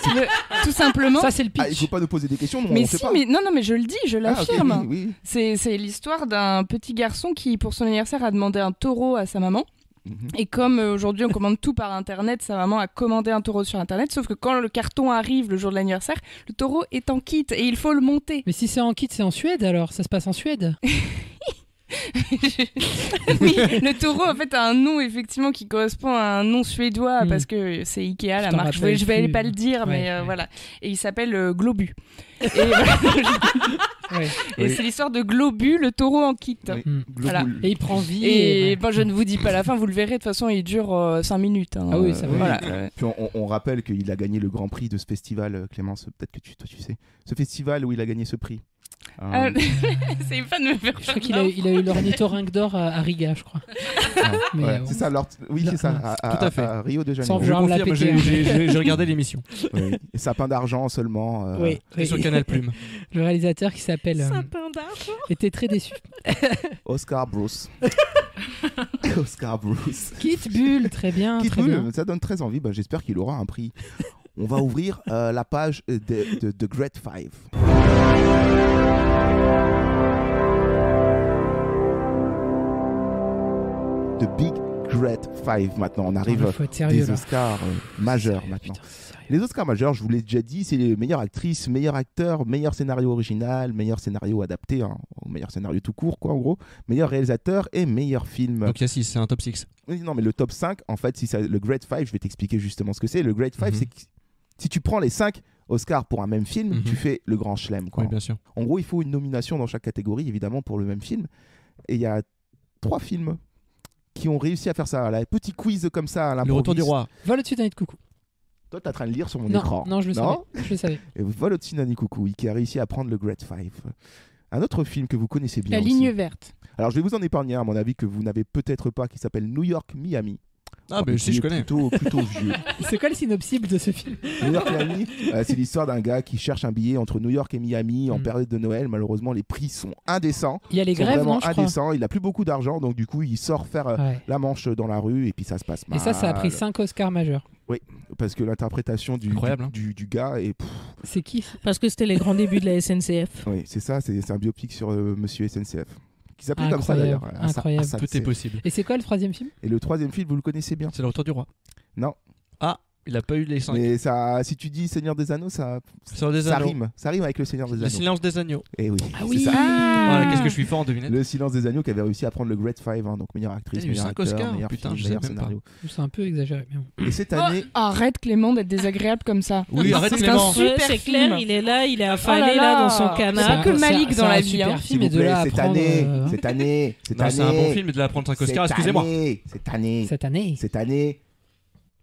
Tout simplement. Ça, c'est le pitch. il faut pas nous poser des questions, Mais on sait si, pas. mais non, mais je le dis, je Ok, l'affirme. oui. C'est l'histoire d'un petit garçon qui, pour son anniversaire, a demandé un taureau à sa maman. Mhm. Et comme aujourd'hui on commande tout par internet, sa maman a commandé un taureau sur internet, sauf que quand le carton arrive le jour de l'anniversaire, le taureau est en kit et il faut le monter. Mais si c'est en kit, c'est en Suède alors. Ça se passe en Suède. Oui, le taureau en fait a un nom effectivement qui correspond à un nom suédois parce que c'est Ikea la t'en marque. Je rappelle vais plus. pas le dire, mais Ouais. voilà. Et il s'appelle Globu. Et, Ouais. et Oui. c'est l'histoire de Globu, le taureau en kit. Oui. Mm. Voilà. Globoul. Et il prend vie. Et ouais. bon, je ne vous dis pas la fin, vous le verrez. De toute façon, il dure 5 minutes. Hein. Ah oui, ça va. Voilà. Puis on rappelle qu'il a gagné le grand prix de ce festival, Clémence, peut-être que toi tu sais. Ce festival où il a gagné ce prix. C'est pas de me faire Je crois qu'il a eu l'ornithorynque d'or à Riga, je crois. Mais, ouais, bon. c'est ça, oui, c'est ça, Tout à fait. à Rio de Sans Janeiro. Je vouloir me la confirme, péter. j'ai regardé l'émission. Oui. Et sapin d'argent seulement. Oui, C'est sur Canal Plume. Le réalisateur qui s'appelle Sapin d'argent. était très déçu. Oscar Bruce. Oscar Bruce. Kit Bull, très bien, Kit très Bull, bien. ça donne très envie. Bah, j'espère qu'il aura un prix. On va ouvrir la page de The Great Five. The Big Great Five. Maintenant, on arrive Il faut être sérieux des là. Oscars majeurs maintenant. Putain, c'est sérieux. Les Oscars majeurs, je vous l'ai déjà dit, c'est les meilleures actrices, meilleurs acteurs, meilleur scénario original, meilleur scénario adapté, hein, meilleur scénario tout court, quoi, en gros, meilleur réalisateur et meilleur film. Donc il y a 6, c'est un top 6. Oui, non, mais le top 5, en fait, le Great Five, je vais t'expliquer justement ce que c'est. Le Great Five, c'est que si tu prends les 5 Oscars pour un même film, tu fais le grand chelem, quoi. Oui, bien sûr. En gros, il faut une nomination dans chaque catégorie, évidemment, pour le même film. Et il y a 3 films qui ont réussi à faire ça. Là, petit quiz comme ça à Le l'improviste. Retour du Roi. Vol au-dessus d'un nid de coucou. Toi, t'es en train de lire sur mon Non, écran. non, je le savais. Je le savais. Et Vol au-dessus d'un nid coucou, qui a réussi à prendre le Great Five. Un autre film que vous connaissez bien La aussi. ligne verte. Alors, je vais vous en épargner un, à mon avis, que vous n'avez peut-être pas, qui s'appelle New York, Miami. Ah, mais qui si, je est connais. Plutôt vieux. C'est quoi le synopsis de ce film? New York, Miami, c'est l'histoire d'un gars qui cherche un billet entre New York et Miami en période de Noël. Malheureusement, les prix sont indécents. Il y a les Ils sont grèves, vraiment non, je crois. indécents. Il a plus beaucoup d'argent, donc du coup, il sort faire Ouais. la manche dans la rue et puis ça se passe mal. Et ça a pris 5 Oscars majeurs. Parce que l'interprétation Incroyable, hein. du gars est. C'est qui? Parce que c'était les grands débuts de la SNCF. Oui, c'est ça, c'est un biopic sur Monsieur SNCF. Qui s'appelait comme ça Incroyable, d'ailleurs. incroyable. Assad, Tout est c'est- possible. Et c'est quoi le troisième film? Et le troisième film, vous le connaissez bien. C'est le Retour du Roi. Non. Ah, il a pas eu les 5. Mais ça, si tu dis Seigneur des Anneaux, ça Ça rime. Ça rime avec le Seigneur des Le Anneaux. silence des agneaux. Et oui. Ah c'est oui. ça. Voilà, qu'est-ce que je suis fort en devinette. Le Silence des Agneaux qui avait réussi à prendre le Great Five, hein, donc meilleure actrice, Il y a eu meilleur 5 acteur, Oscars, meilleur putain, film, je meilleur savais même pas. scénario. C'est un peu exagéré. Mais bon. Et cette année, Arrête Clément d'être désagréable comme ça. Oui, arrête C'est Clément. un super c'est film. clair, il est là, il est Oh affalé là là là. dans son C'est canard. pas que Malik C'est dans la un vie, super hein. film s'il et vous de là plaît, à cette prendre, année, cette année, Non, c'est un bon film et de la prendre 5 Oscars, excusez-moi. Cette année, cette année,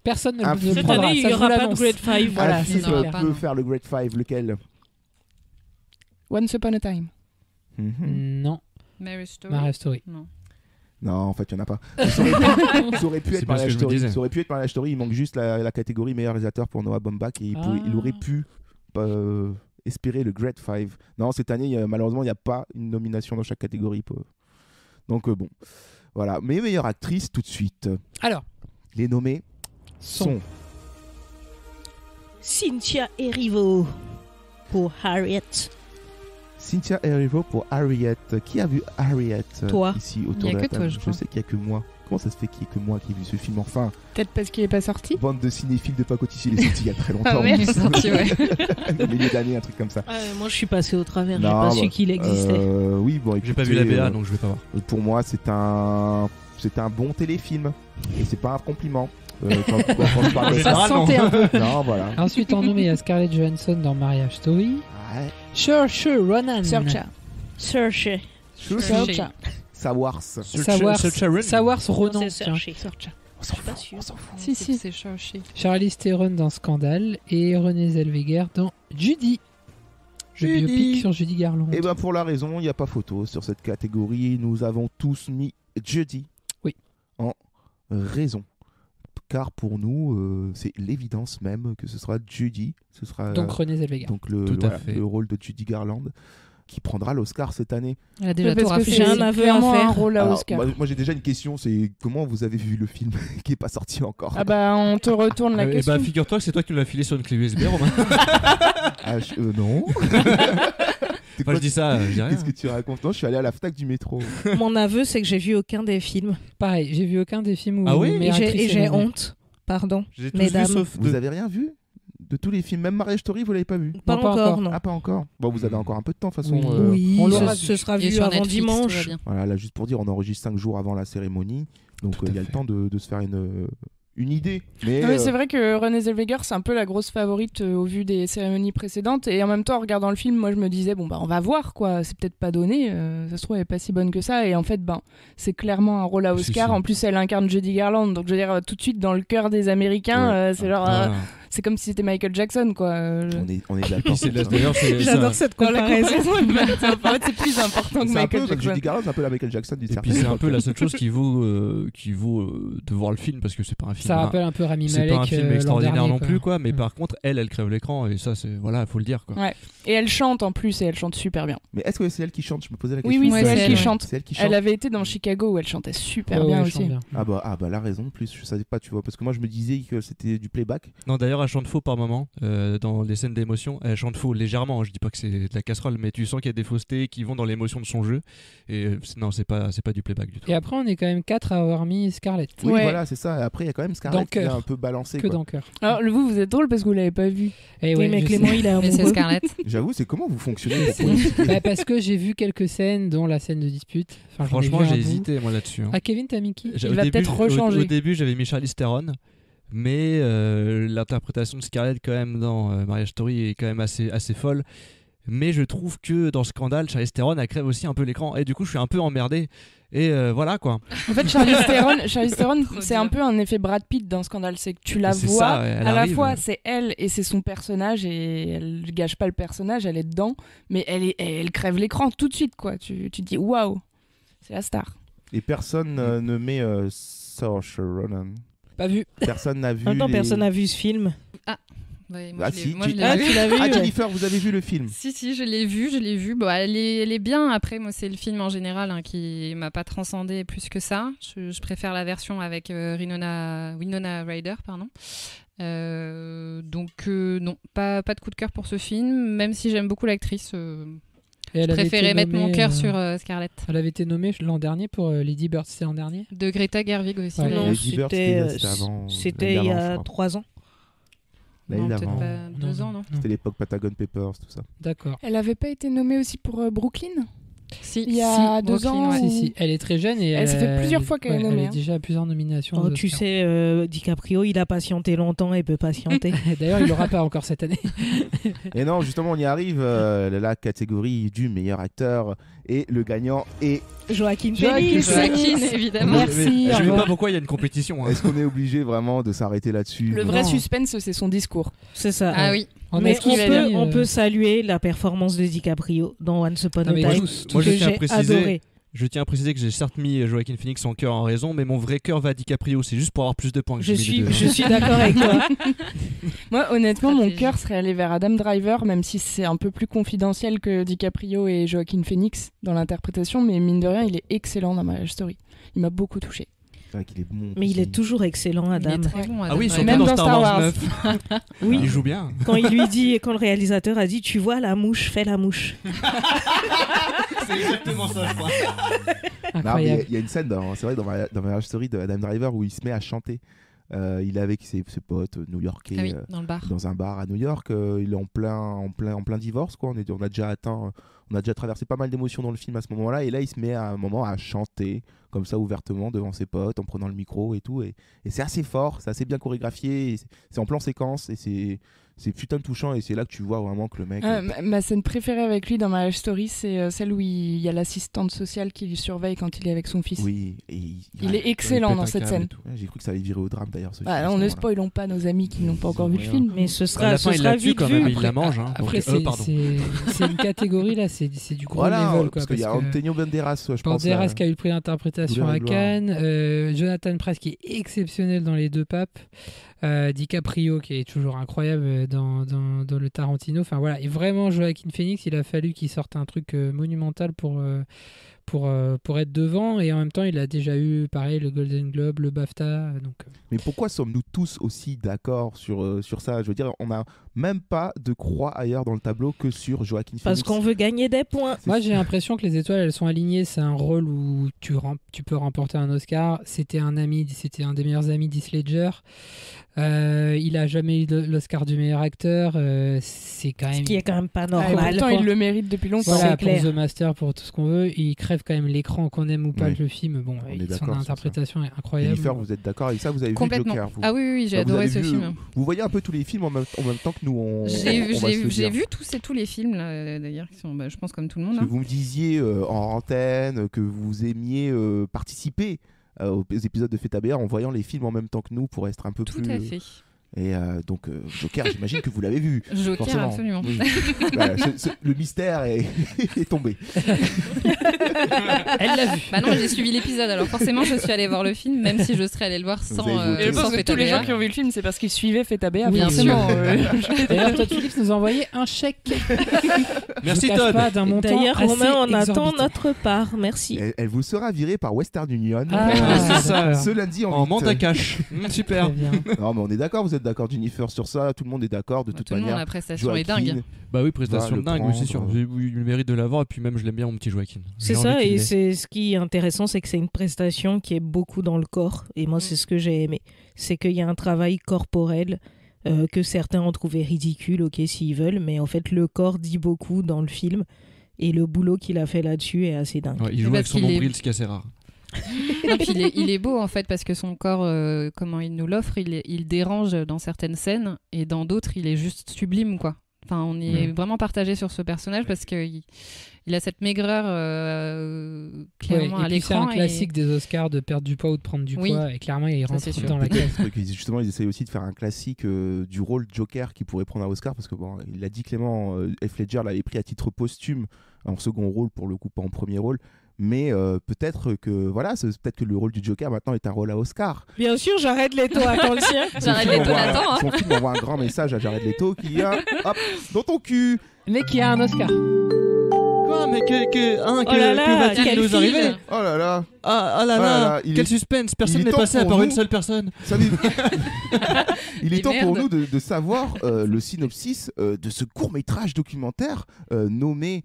personne ne Un le film. Cette prendra. année, il ça, n'y je vous aura pas de l'annonce. Great Five. Voilà, un c'est film clair. pas, peut non. faire le Great Five, lequel Once Upon a Time. Non, Mary Story. Marriage Story. Non. Non, en fait, il n'y en a pas. Ça aurait pu C'est être bien ce que Marriage je me Story. disais. Ça aurait pu être Marriage Story. Il manque juste la catégorie meilleur réalisateur pour Noah Baumbach et il aurait pu espérer le Great Five. Non, cette année, malheureusement, il n'y a pas une nomination dans chaque catégorie. Donc, bon. Voilà. Mais meilleure actrice, tout de suite. Alors, Les nommés sont Cynthia Erivo pour Harriet. Cynthia Erivo pour Harriet. Qui a vu Harriet Toi. ici autour Il y a de la que toi, table? je crois. sais qu'il n'y a que moi. Comment ça se fait qu'il n'y ait que moi qui ai vu ce film? Enfin, Peut-être parce qu'il est pas sorti. bande de cinéphiles de Pacotici, il est sorti il y a très longtemps. Ah ouais, il est sorti, ouais. Au milieu d'année, un truc comme ça. Moi, je suis passé au travers. J'ai Non, pas bah, su qu'il existait. Oui, bon, J'ai pas vu écoutez, la BA, donc je vais pas voir. Pour moi, c'est un bon téléfilm. Et c'est pas un compliment. Quand je parle de En ça. général, santé un peu. Non, voilà. Ensuite, en nommé à Scarlett Johansson dans Marriage Story. Ouais. Saoirse Ronan. Searcha. Search. Searcha. Sawars. Saoirse Ronan. C'est tiens. Search. On s'en Je suis pas fout, sûre. on s'en fout. Si, si. C'est cherché. Charlize Theron dans Scandale et Renée Zellweger dans Judy. Le Judy. biopic sur Judy Garland. Et ben pour la raison, il n'y a pas photo sur cette catégorie. Nous avons tous mis Judy. Oui. En raison. Car pour nous, c'est l'évidence même que ce sera Judy. Ce sera Donc Renée Zellweger. donc Tout à fait. le rôle de Judy Garland. qui prendra l'Oscar cette année. Elle a déjà tout Parce que raflé. J'ai un aveu à clairement faire. un rôle à Alors, Oscar. moi j'ai déjà une question, c'est comment vous avez vu le film qui est pas sorti encore? Ah bah on te retourne la Et question. bah, figure-toi que c'est toi qui l'as filé sur une clé USB, Romain. Ah, non. C'est Moi, quoi- je dis ça, je dis rien. Qu'est-ce que tu racontes? Non, je suis allé à la Fnac du métro. Mon aveu, c'est que j'ai vu aucun des films. Pareil, j'ai vu aucun des films où. Ah oui Et meilleure actrice est j'ai nommée. honte. Pardon. J'ai tous Mesdames. vu sauf Vous deux. avez rien vu de tous les films, même Marriage Story, vous l'avez pas vu? Pas pas encore, encore. non. Ah, pas encore. Bon, vous avez encore un peu de temps, de toute façon. Oui. Oui, On ce, l'aura ce sera Il est vu sur avant Netflix, tout va dimanche. bien. Voilà, là, juste pour dire, on enregistre 5 jours avant la cérémonie, donc Tout à il y a le fait. temps de se faire une idée. Mais, Non, mais c'est vrai que Renée Zellweger, c'est un peu la grosse favorite au vu des cérémonies précédentes. Et en même temps, en regardant le film, moi je me disais, bon, bah on va voir quoi, c'est peut-être pas donné. Ça se trouve, elle est pas si bonne que ça. Et en fait, ben, c'est clairement un rôle à Si, Oscar. si. En plus, elle incarne Judy Garland. Donc je veux dire, tout de suite dans le cœur des Américains, Ouais. c'est genre. Voilà. C'est comme si c'était Michael Jackson quoi. on est Puis d'accord. c'est d'ailleurs, c'est J'adore cette comparaison. En fait, c'est plus important que C'est un peu, Michael Jackson. Judy Garland, c'est un peu la Michael Jackson du Et puis c'est un peu la seule chose qui vaut de voir le film parce que c'est pas un film. Ça rappelle un peu Rami C'est Malek. pas un film l'an extraordinaire dernier, non quoi. plus quoi, mais Mm. par contre elle crève l'écran et ça c'est voilà, faut le dire quoi. Ouais. Et elle chante en plus et elle chante super bien. Mais est-ce que c'est elle qui chante? Je me posais la Oui, question. oui, Ouais, c'est c'est elle elle, qui ouais. chante. C'est elle qui chante. Elle avait été dans Chicago où elle chantait super Ouais, bien ouais, je chante aussi. bien. Ah bah la raison en plus, je savais pas, tu vois, parce que moi je me disais que c'était du playback. Non, d'ailleurs, elle chante faux par moment dans les scènes d'émotion. Elle chante faux légèrement. Je dis pas que c'est de la casserole, mais tu sens qu'il y a des faussetés qui vont dans l'émotion de son jeu. Et non, c'est pas du playback du tout. Et après, on est quand même 4 à avoir mis Scarlett. Oui, Ouais. voilà, c'est ça. Et après, il y a quand même Scarlett qui est Cœur. un peu balancé. Que Quoi. dans cœur. Alors vous êtes drôle parce que vous l'avez pas vu. Et Oui, mais je Clément, sais. il est Mais c'est amoureux. Scarlett. J'avoue, c'est comment vous fonctionnez pour Bah, parce que j'ai vu quelques scènes, dont la scène de dispute. Enfin, j'en ai Franchement, vu un j'ai bout. hésité moi là-dessus. hein. Ah, Kevin, t'as mis qui Au va début, peut-être rechanger. Au début, j'avais mis Charlize Theron, mais l'interprétation de Scarlett quand même dans Marriage Story est quand même assez folle. Mais je trouve que dans Scandale, Charlize Theron elle crève aussi un peu l'écran et du coup je suis un peu emmerdé. Et voilà quoi. En fait, Charlize Theron, Trop c'est dur. un peu un effet Brad Pitt dans Scandale, c'est que tu la C'est vois, ça, ouais, elle à la arrive. fois c'est elle et c'est son personnage et elle gâche pas le personnage, elle est dedans, mais elle crève l'écran tout de suite quoi. Tu te dis waouh, c'est la star. Et personne ne met Saoirse Ronan. Pas vu. Personne n'a vu. En même temps, les- personne n'a vu ce film. Ouais, moi, Ah, je l'ai- si, moi, je l'ai Ah, vu. tu l'as vu Ah, ouais. Jennifer, vous avez vu le film? Si, je l'ai vu. Bon, elle est bien. Après, moi, c'est le film en général qui m'a pas transcendé plus que ça. Je préfère la version avec Winona Ryder, pardon. Donc, non, pas de coup de cœur pour ce film, même si j'aime beaucoup l'actrice. Et Je elle avait été préférais mettre mon nommée, cœur sur Scarlett. Elle avait été nommée l'an dernier pour Lady Bird, c'était l'an dernier. De Greta Gerwig aussi. Ouais. mais- Non, Lady Bird, c'était avant- c'était l'année il y d'avant, je a crois. 3 ans. L'année Non, d'avant. peut-être pas Non, 2 ans, non. C'était l'époque Patagon Papers, tout ça. D'accord. Elle avait pas été nommée aussi pour Brooklyn Si, il y a 2 Brooklyn, ans ouais. Si, si, elle est très jeune et Elle, ça fait plusieurs fois qu'elle est nommée, Elle hein. a déjà plusieurs nominations. Oh, aux tu Oscars. sais, DiCaprio, il a patienté longtemps et peut patienter. D'ailleurs, il l'aura pas encore cette année. Et non, justement, on y arrive. La catégorie du meilleur acteur. Et le gagnant est. Joaquin Joaquin Phoenix. Joaquin, évidemment. Merci, Mais au je sais revoir. pas pourquoi il y a une compétition. hein. Est-ce qu'on est obligé vraiment de s'arrêter là-dessus? Le vrai Non. suspense, c'est son discours. C'est ça. Ah oui. En Mais est-ce qu'il a mis, on peut saluer la performance de DiCaprio dans Once Upon Non, a mais Time, moi, je que tiens à j'ai préciser- adoré. Je tiens à préciser que j'ai certes mis Joaquin Phoenix en cœur en raison, mais mon vrai cœur va à DiCaprio. C'est juste pour avoir plus de points que Je j'ai mis les suis, deux. je suis d'accord avec toi. Moi, honnêtement, mon Stratégie. cœur serait allé vers Adam Driver, même si c'est un peu plus confidentiel que DiCaprio et Joaquin Phoenix dans l'interprétation, mais mine de rien, il est excellent dans Marriage Story. Il m'a beaucoup touché. C'est vrai qu'il est bon. Mais il est toujours excellent, Il est Adam. très bon, Ah Adam oui, surtout Driver. Même dans dans Star Star Wars Wars. 9. Oui, Il joue bien. quand il lui dit, quand le réalisateur a dit, tu vois la mouche, fais la mouche. C'est exactement ça, je crois. Non, mais Incroyable. il y a une scène, c'est vrai, dans Marriage Story de Adam Driver où il se met à chanter. Il est avec ses potes new-yorkais Ah oui, dans le bar. dans un bar à New York. Il est en plein divorce, quoi. On a déjà traversé pas mal d'émotions dans le film à ce moment-là. Et là, il se met à un moment à chanter comme ça ouvertement devant ses potes en prenant le micro et tout. Et c'est assez fort, c'est assez bien chorégraphié. C'est en plan séquence et c'est putain de touchant. Et c'est là que tu vois vraiment que le mec. Ma scène préférée avec lui dans Marriage Story, c'est celle où il y a l'assistante sociale qui le surveille quand il est avec son fils. Oui, et Il est excellent pète dans un cette câble scène. et tout. Ouais, j'ai cru que ça allait virer au drame d'ailleurs. Ce Bah, film, à ce on ne moment-là. spoilons pas nos amis qui n'ont pas encore vu le Ouais. film. Mais ce À sera, la fin, ce il sera la tue vite quand vu. même, il la mange. hein. Après, Donc, pardon. c'est une catégorie là, c'est du gros Voilà, level. Quoi, parce qu'il y a parce que Antonio Banderas, je pense. Banderas là. qui a eu le prix d'interprétation Douleur à et gloire. Cannes, Jonathan Pryce qui est exceptionnel dans Les Deux Papes, DiCaprio qui est toujours incroyable dans le Tarantino. Enfin voilà, et vraiment Joaquin Phoenix, il a fallu qu'il sorte un truc monumental pour être devant, et en même temps il a déjà eu pareil le Golden Globe, le BAFTA. Mais pourquoi sommes-nous tous aussi d'accord sur ça? Je veux dire, on n'a même pas de croix ailleurs dans le tableau que sur Joaquin Phoenix. Parce qu'on veut gagner des points. Moi j'ai l'impression que les étoiles elles sont alignées, c'est un rôle où tu peux remporter un Oscar. C'était un des meilleurs amis d'Heath Ledger. Il a jamais eu l'Oscar du meilleur acteur. C'est quand même... Ce qui est quand même pas Et normal. pourtant, il le mérite depuis longtemps. Voilà, c'est pour clair. The Master, pour tout ce qu'on veut, il crève quand même l'écran, qu'on aime ou pas Oui. le film. Bon, On est son d'accord sur interprétation est incroyable. Jennifer, vous êtes d'accord avec ça? Vous avez vu Complètement. Joker vous? Ah oui, j'ai Enfin, vous adoré avez ce vu, film. Vous voyez un peu tous les films en même temps que nous, on va se le J'ai dire. vu tous les films, là, d'ailleurs, qui sont, je pense, comme tout le monde. Parce que hein. vous me disiez en antenne que vous aimiez participer aux épisodes de Fête à BR en voyant les films en même temps que nous pour être un peu Tout plus... à fait. Et donc Joker, j'imagine que vous l'avez vu. Joker, Forcément. absolument. Oui. Voilà, le mystère est tombé. Elle l'a vu. Bah non, j'ai suivi l'épisode, alors forcément, je suis allée voir le film, même si je serais allée le voir Vous sans. avez voté. Et je pense sans que Fête tous à les gens BR. qui ont vu le film, c'est parce qu'ils suivaient Fête à BA, Oui, forcément. D'ailleurs, Todd Phillips nous a envoyé un chèque. Merci Je cache Todd. pas, d'un montant D'ailleurs, assez Romain, on attend exorbitant. notre part. Merci. Elle vous sera virée par Western Union Ah, c'est ça. d'accord. ce lundi En huit. mandat cash. Super. Très bien. Non, mais on est d'accord, vous êtes d'accord, Jennifer, sur ça. Tout le monde est d'accord, de toute Tout le monde, manière. la prestation est Joaquin, dingue. Bah oui, prestation Va le dingue, oui, c'est sûr. prendre. J'ai eu le mérite de l'avoir, et puis même je l'aime bien, mon petit Joaquin. C'est J'ai ça, envie qu'il et l'ait. c'est ce qui est intéressant, c'est que c'est une prestation qui est beaucoup dans le corps. Et moi, c'est ce que j'ai aimé. C'est qu'il y a un travail corporel que certains ont trouvé ridicule, ok, s'ils veulent, mais en fait, le corps dit beaucoup dans le film. Et le boulot qu'il a fait là-dessus est assez dingue. Ouais, il joue Parce avec son qu'il est- nombril, ce qui est assez rare. Non, puis il est beau en fait parce que son corps, comment il nous l'offre, il dérange dans certaines scènes et dans d'autres il est juste sublime quoi. Enfin, on est vraiment partagé sur ce personnage parce qu'il a cette maigreur clairement Ouais, à et puis c'est un l'écran. classique des Oscars de perdre du poids ou de prendre du Oui. poids, et clairement il Ça, rentre c'est sûr. dans la case. Parce que justement, ils essayent aussi de faire un classique du rôle Joker qui pourrait prendre un Oscar, parce que bon, il l'a dit Clément, Heath Ledger l'avait pris à titre posthume en second rôle, pour le coup pas en premier rôle. Mais peut-être que voilà, peut-être que le rôle du Joker maintenant est un rôle à Oscar. Bien sûr, j'arrête Leto, attends le sien. Jared Leto l'attend, hein. Son film envoie un grand message à Jared Leto qui a hop dans ton cul. Mais qui a un Oscar. Quoi, mais Oh là là, va-t-il quel nous film. arriver? Oh là là, Ah là Oh là là, là, il quel est- suspense, il personne est n'est temps passé à pour part nous. une seule personne. salut. Il est Et temps pour merde. nous de savoir le synopsis de ce court-métrage documentaire nommé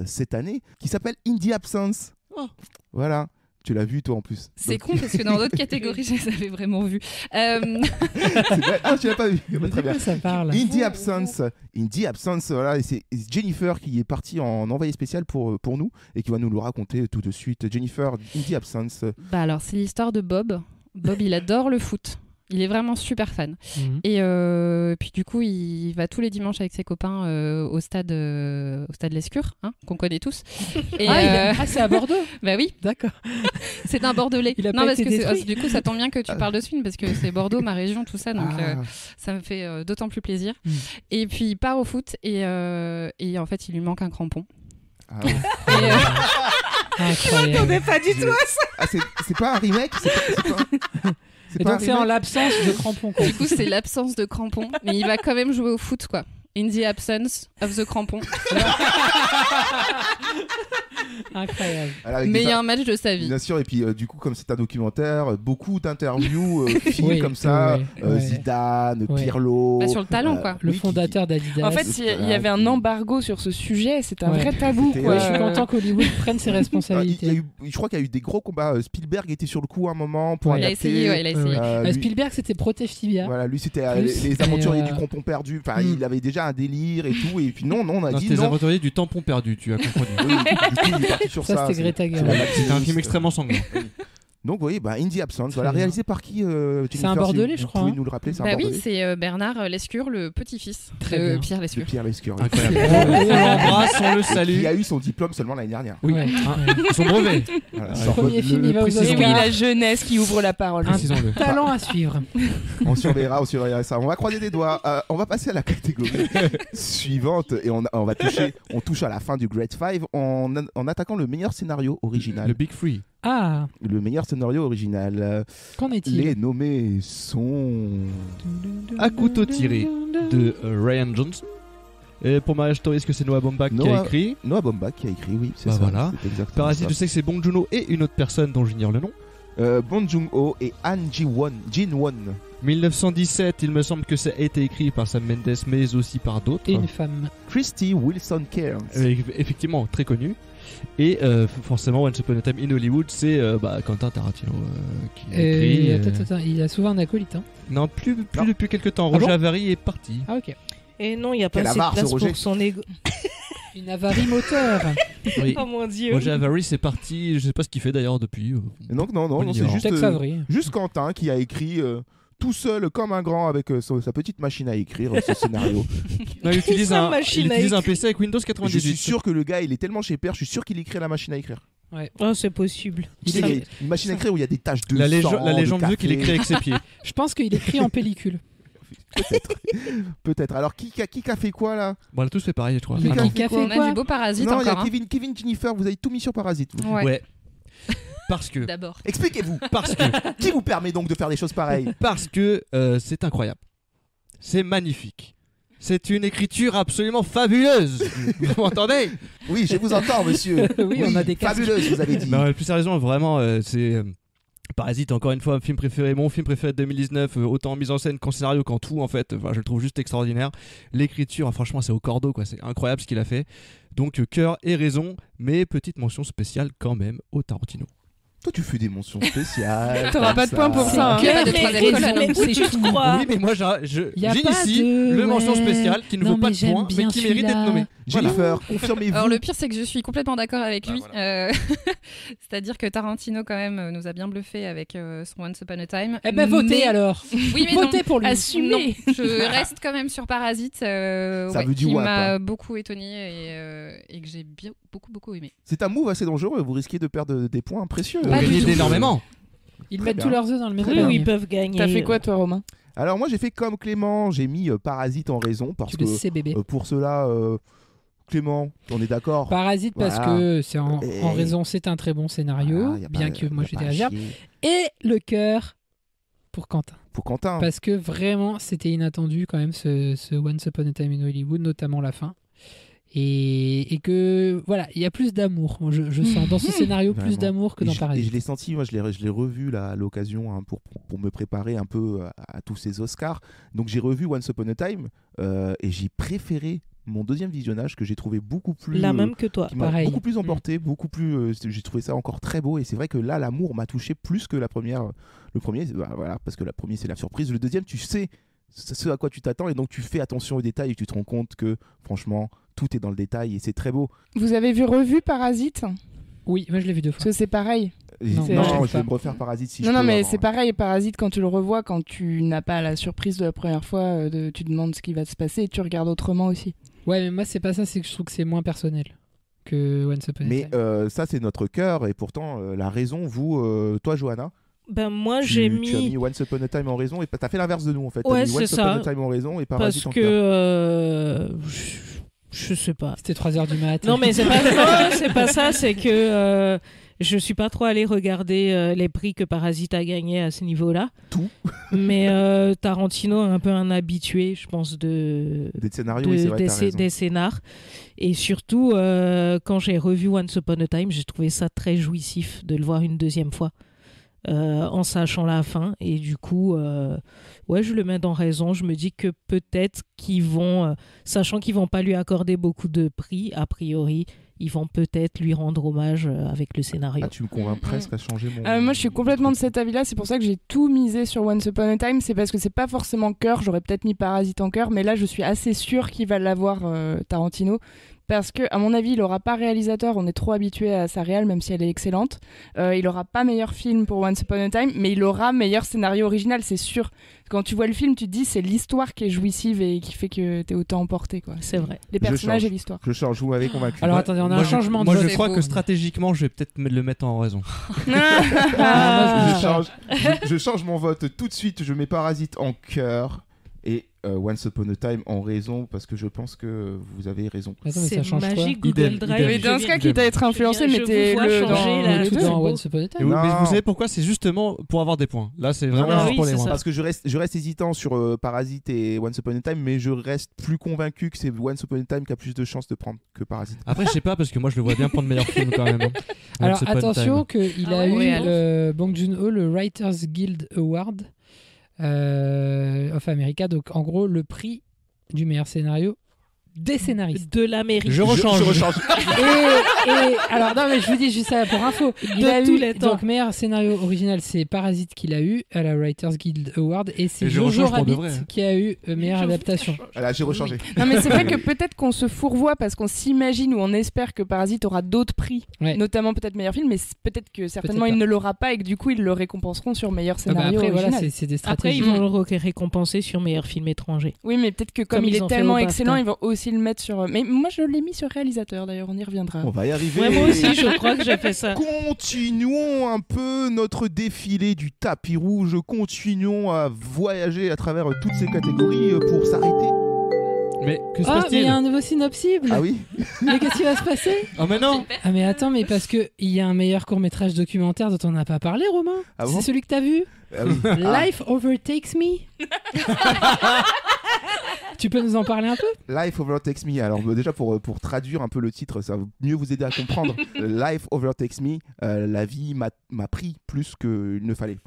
cette année qui s'appelle In the Absence. Oh. Voilà. Tu l'as vu toi en plus. C'est Donc- con parce que dans d'autres catégories je les avais vraiment vus. C'est vrai. Ah, tu l'as pas vu. Bah, très De bien. quoi ça parle? In the Absence, voilà, et c'est Jennifer qui est partie en envoyé spécial pour nous et qui va nous le raconter tout de suite. Jennifer, In the Absence. Bah alors c'est l'histoire de Bob. Bob il adore le foot. Il est vraiment super fan. Mhm. Et puis du coup, il va tous les dimanches avec ses copains au stade Lescure, hein, qu'on connaît tous. Et C'est à Bordeaux. bah oui, D'accord. c'est un Bordelais. Il a non, pas parce été que détruit. du coup, ça tombe bien que tu parles de ce film parce que c'est Bordeaux, ma région, tout ça, donc Ah. ça me fait d'autant plus plaisir. Mm. Et puis il part au foot et en fait, il lui manque un crampon. Ah, ouais. Et, Incroyable. pas du tout. Ah, c'est pas un remake. C'est Et pas un donc c'est en remake. l'absence de crampons. quoi. du coup, c'est l'absence de crampon, mais il va quand même jouer au foot, quoi. In the absence of the crampon. Incroyable. Alors, avec des Meilleur match de sa vie. Bien sûr, et puis du coup, comme c'est un documentaire, beaucoup d'interviews films Oui, comme ça, ouais. Zidane, Ouais. Pirlo. Bah, sur le talent, quoi. Le oui, fondateur d'Adidas. En fait, il y avait un embargo sur ce sujet, c'est un Ouais. vrai tabou. C'était- Quoi. Ouais, je suis content qu'Hollywood prenne ses Il y responsabilités. a eu, je crois qu'il y a eu des gros combats. Spielberg était sur le coup à un moment pour Ouais. Il a adapter. essayé, ouais, il a essayé. Lui- Spielberg, c'était Protège Tibia. Voilà, lui c'était Plus, les aventuriers et, du crampon perdu. Enfin, Mm. il avait déjà un délire et tout. Et puis non, on a Non, dit c'était les non. aventuriers du tampon perdu, tu as compris. Oui, du coup, il est parti sur ça. Ça, c'était c'est- Greta c'est Gerwig. la C'était un maximise. film extrêmement sanglant. Donc, oui, bah, In the Absence, voilà, Très réalisé par qui Jennifer, C'est un si Bordelais, vous je crois, pouvez hein. nous le rappeler, c'est un Bah oui, Bordelais. c'est Bernard Lescure, le petit-fils Très de bien. Pierre De Lescure. Pierre Lescure. Incroyable. On l'embrasse, on le Qui salue. a eu son diplôme seulement l'année dernière. Oui, Ouais, hein, ouais. son brevet. Voilà, Le sort- premier film, il va aux Et oui, Oscars. la jeunesse qui ouvre la parole. Précisons-le. Talent à suivre. On surveillera ça. On va croiser des doigts. On va passer à la catégorie suivante et on touche à la fin du Great Five en attaquant le meilleur scénario original. Le Big Free. Ah, Le meilleur scénario original. Qu'en est-il? Les nommés sont... À couteau tiré de Ryan Johnson. Et pour Marriage Story, est-ce que c'est Noah Baumbach qui a écrit? Noah Baumbach qui a écrit, oui, c'est Bah ça. voilà. C'est exactement Parasite, ça. je sais que c'est Bong Joon-ho et une autre personne dont j'ignore le nom. Bong Joon-ho et Han Jin-won. 1917, il me semble que ça a été écrit par Sam Mendes, mais aussi par d'autres. Et une femme. Christy Wilson Cairns. Effectivement, très connu. Et forcément, Once Upon a Time in Hollywood, c'est Quentin Tarantino qui a écrit. Attends, il a souvent un acolyte. Hein. Non, plus Non. depuis quelques temps. Ah Roger bon Avary est parti. Ah, ok. Et non, il n'y a pas Quelle assez de avare, ce place Roger. pour son ego. Une avarie moteur. Oui. Oh mon dieu. Roger Avary, c'est parti. Je sais pas ce qu'il fait d'ailleurs depuis. Et donc, non, On c'est ignore. juste, Tex Avery. juste Quentin qui a écrit tout seul comme un grand avec sa petite machine à écrire ce scénario. Non, il utilise Sa un machine à PC avec Windows 98. Je suis sûr que le gars, il est tellement chez Père, je suis sûr qu'il écrit à la machine à écrire. Oh, c'est possible. Tu sais, il y a une machine à écrire où il y a des taches de La sang, légende de veut qu'il café. écrit avec ses pieds. Je pense qu'il écrit en pellicule. Peut-être. Alors, qui a fait quoi là? Bon, on a tous fait pareil, je crois. Mais Ah, non. qui a fait On a quoi? du beau Parasite Non, il y a encore. hein. Kevin Jennifer, vous avez tout mis sur Parasite. vous. Ouais. Ouais. Parce que. D'abord. Expliquez-vous. Parce que. Qui vous permet donc de faire des choses pareilles? Parce que c'est incroyable. C'est magnifique. C'est une écriture absolument fabuleuse. Vous m'entendez? Oui, je vous entends, monsieur. Oui, on a des casques. fabuleuse, vous avez dit. Non, plus sérieusement, vraiment, c'est. Parasite, encore une fois, un film préféré, mon film préféré de 2019, autant en mise en scène qu'en scénario qu'en tout, en fait. Enfin, je le trouve juste extraordinaire. L'écriture, franchement, c'est au cordeau, quoi. C'est incroyable ce qu'il a fait. Donc, cœur et raison, mais petite mention spéciale quand même au Tarantino. Toi, tu fais des mentions spéciales. T'auras comme pas de points pour ça, hein. Il y a pas de troisième colonne. Mais où tu te crois? Oui, mais moi, Y a pas j'initie de- le mention ouais. spéciale qui ne Non, vaut pas mais de j'aime points, mais bien qui mérite d'être celui-là. nommé. Jennifer, confirmez-vous. Alors le pire c'est que je suis complètement d'accord avec lui. Voilà. C'est-à-dire que Tarantino quand même nous a bien bluffé avec son Once Upon a Time. Eh ben, votez Mais- alors. Oui mais non. Votez pour lui. Assumez. Non, je reste quand même sur Parasite, veut du qui WAP, m'a hein. beaucoup étonné et que j'ai bien beaucoup aimé. C'est un move assez dangereux. Vous risquez de perdre des points précieux. Pas Vous du gagnez tout. énormément. Ils Très mettent bien. tous leurs œufs dans le même Oui, panier. ils peuvent gagner. T'as fait quoi toi, Romain? Alors moi, j'ai fait comme Clément. J'ai mis Parasite en raison parce Tu que le sais, bébé. pour cela, Clément, on est d'accord. Parasite parce Voilà. que c'est en Et- raison, c'est un très bon scénario, Voilà, y a bien pas- que moi y a j'ai pas des à réserves. chier. Et le cœur pour Quentin. Pour Quentin. Parce que vraiment, c'était inattendu quand même ce Once Upon a Time in Hollywood, notamment la fin. Et que voilà, il y a plus d'amour. Je sens dans ce scénario plus Vraiment. d'amour que Et dans je- Et Parasite. je l'ai senti, moi je l'ai revu là, à l'occasion hein, pour me préparer un peu à tous ces Oscars. Donc j'ai revu Once Upon a Time et j'ai préféré mon deuxième visionnage que j'ai trouvé beaucoup plus... La même que toi. qui m'a Pareil. beaucoup plus emporté, beaucoup plus... j'ai trouvé ça encore très beau et c'est vrai que là l'amour m'a touché plus que la première. Le premier, voilà, parce que la première c'est la surprise. Le deuxième, tu sais ce à quoi tu t'attends et donc tu fais attention aux détails et tu te rends compte que franchement tout est dans le détail et c'est très beau. Vous avez revu Parasite? Oui, moi je l'ai vu 2 fois. Parce que c'est pareil. Et Non, c'est- non, je je vais pas. me refaire Parasite si non, je non, peux mais avoir c'est un- pareil. Parasite, quand tu le revois, quand tu n'as pas la surprise de la première fois, tu te demandes ce qui va se passer et tu regardes autrement aussi. Ouais, mais moi c'est pas ça, c'est que je trouve que c'est moins personnel que Once Upon a Mais Time. ça, c'est notre cœur, et pourtant, la raison, toi, Johanna, Ben moi tu j'ai as mis mis Once Upon a Time en raison, et t'as fait l'inverse de nous, en fait. Ouais, T'as mis c'est Once ça. Upon a Time en raison et parce Parasite en que cœur. je sais pas. C'était 3h du mat. Non mais c'est pas non, c'est pas ça, c'est que je suis pas trop allée regarder les prix que Parasite a gagné à ce niveau-là. Tout. Mais Tarantino est un peu un habitué, je pense, Des scénarios, oui, c'est vrai, t'as raison. des scénars. Et surtout, quand j'ai revu Once Upon a Time, j'ai trouvé ça très jouissif de le voir une deuxième fois. En sachant la fin et du coup ouais je le mets dans raison. Je me dis que peut-être qu'ils vont sachant qu'ils vont pas lui accorder beaucoup de prix a priori, ils vont peut-être lui rendre hommage avec le scénario. Ah, tu me convaincs presque à changer mon... Moi, je suis complètement de cet avis-là. C'est pour ça que j'ai tout misé sur Once Upon a Time. C'est parce que c'est pas forcément cœur. J'aurais peut-être mis Parasite en cœur, mais là, je suis assez sûre qu'il va l'avoir, Tarantino. Parce que, à mon avis, il aura pas réalisateur. On est trop habitué à sa réal, même si elle est excellente. Il aura pas meilleur film pour Once Upon a Time, mais il aura meilleur scénario original, c'est sûr. Quand tu vois le film, tu te dis c'est l'histoire qui est jouissive et qui fait que t'es autant emporté, quoi. C'est vrai. Les personnages change. et l'histoire. Je change, vous m'avez convaincu. Alors attendez, on a un changement de Moi, vote. je crois beau. que stratégiquement, je vais peut-être le mettre en raison. Ah, moi, je change mon vote tout de suite, je mets Parasite en cœur Et Once Upon a Time en raison, parce que je pense que vous avez raison. Attends, mais C'est ça change quoi? magique Google Idem, Drive. idem. Mais dans ce cas, quitte à être influencé, je vous vois mettez-le changer, là, dans Tout c'est dans beau. Once Upon a Et Time. oui, mais Non. vous savez pourquoi? C'est justement pour avoir des points. Là, c'est vraiment Ah juste oui, pour les c'est points. ça. Parce que je reste hésitant sur Parasite et Once Upon a Time, mais je reste plus convaincu que c'est Once Upon a Time qui a plus de chances de prendre que Parasite. Après, je sais pas, parce que moi, je le vois bien prendre meilleur film quand même. Hein. Alors Once Upon a attention Time. qu'il Ah a ouais, eu alors. Bong Joon-ho le Writers Guild Award of America, donc en gros le prix du meilleur scénario des scénaristes. De l'Amérique. Je rechange. et alors non mais je vous dis juste ça pour info. Il De a tous eu les temps. donc meilleur scénario original, c'est Parasite qu'il a eu à la Writers Guild Award et c'est Et je Jojo rechange pour de Rabbit vrai. qui a eu meilleure adaptation. Voilà, j'ai rechangé. Non mais c'est vrai que peut-être qu'on se fourvoie parce qu'on s'imagine ou on espère que Parasite aura d'autres prix, Ouais. notamment peut-être meilleur film, mais peut-être que certainement Peut-être il pas. ne l'aura pas et que du coup ils le récompenseront sur meilleur Ah bah scénario après voilà, original. c'est des Après, stratégies. ils vont le récompenser sur meilleur film étranger. Oui, mais peut-être que comme Comme il ils ont est fait tellement au BAFTA. excellent, ils vont aussi le mettre sur. Mais moi je l'ai mis sur réalisateur d'ailleurs, on y reviendra. On va y arriver. Ouais, moi aussi, je crois que j'ai fait ça. Continuons un peu notre défilé du tapis rouge. Continuons à voyager à travers toutes ces catégories pour s'arrêter. Mais que se Ah mais il passe-t-il? y a un nouveau synopsible. Ah oui. Mais qu'est-ce qui va se passer? Oh, mais non! Ah mais attends, mais parce que il y a un meilleur court-métrage documentaire dont on n'a pas parlé, Romain. Ah bon C'est celui que t'as vu? Ah oui. Life Overtakes Me. Tu peux nous en parler un peu? Life Overtakes Me. Alors déjà pour traduire un peu le titre, ça va mieux vous aider à comprendre. Life Overtakes Me. La vie m'a pris plus qu'il ne fallait.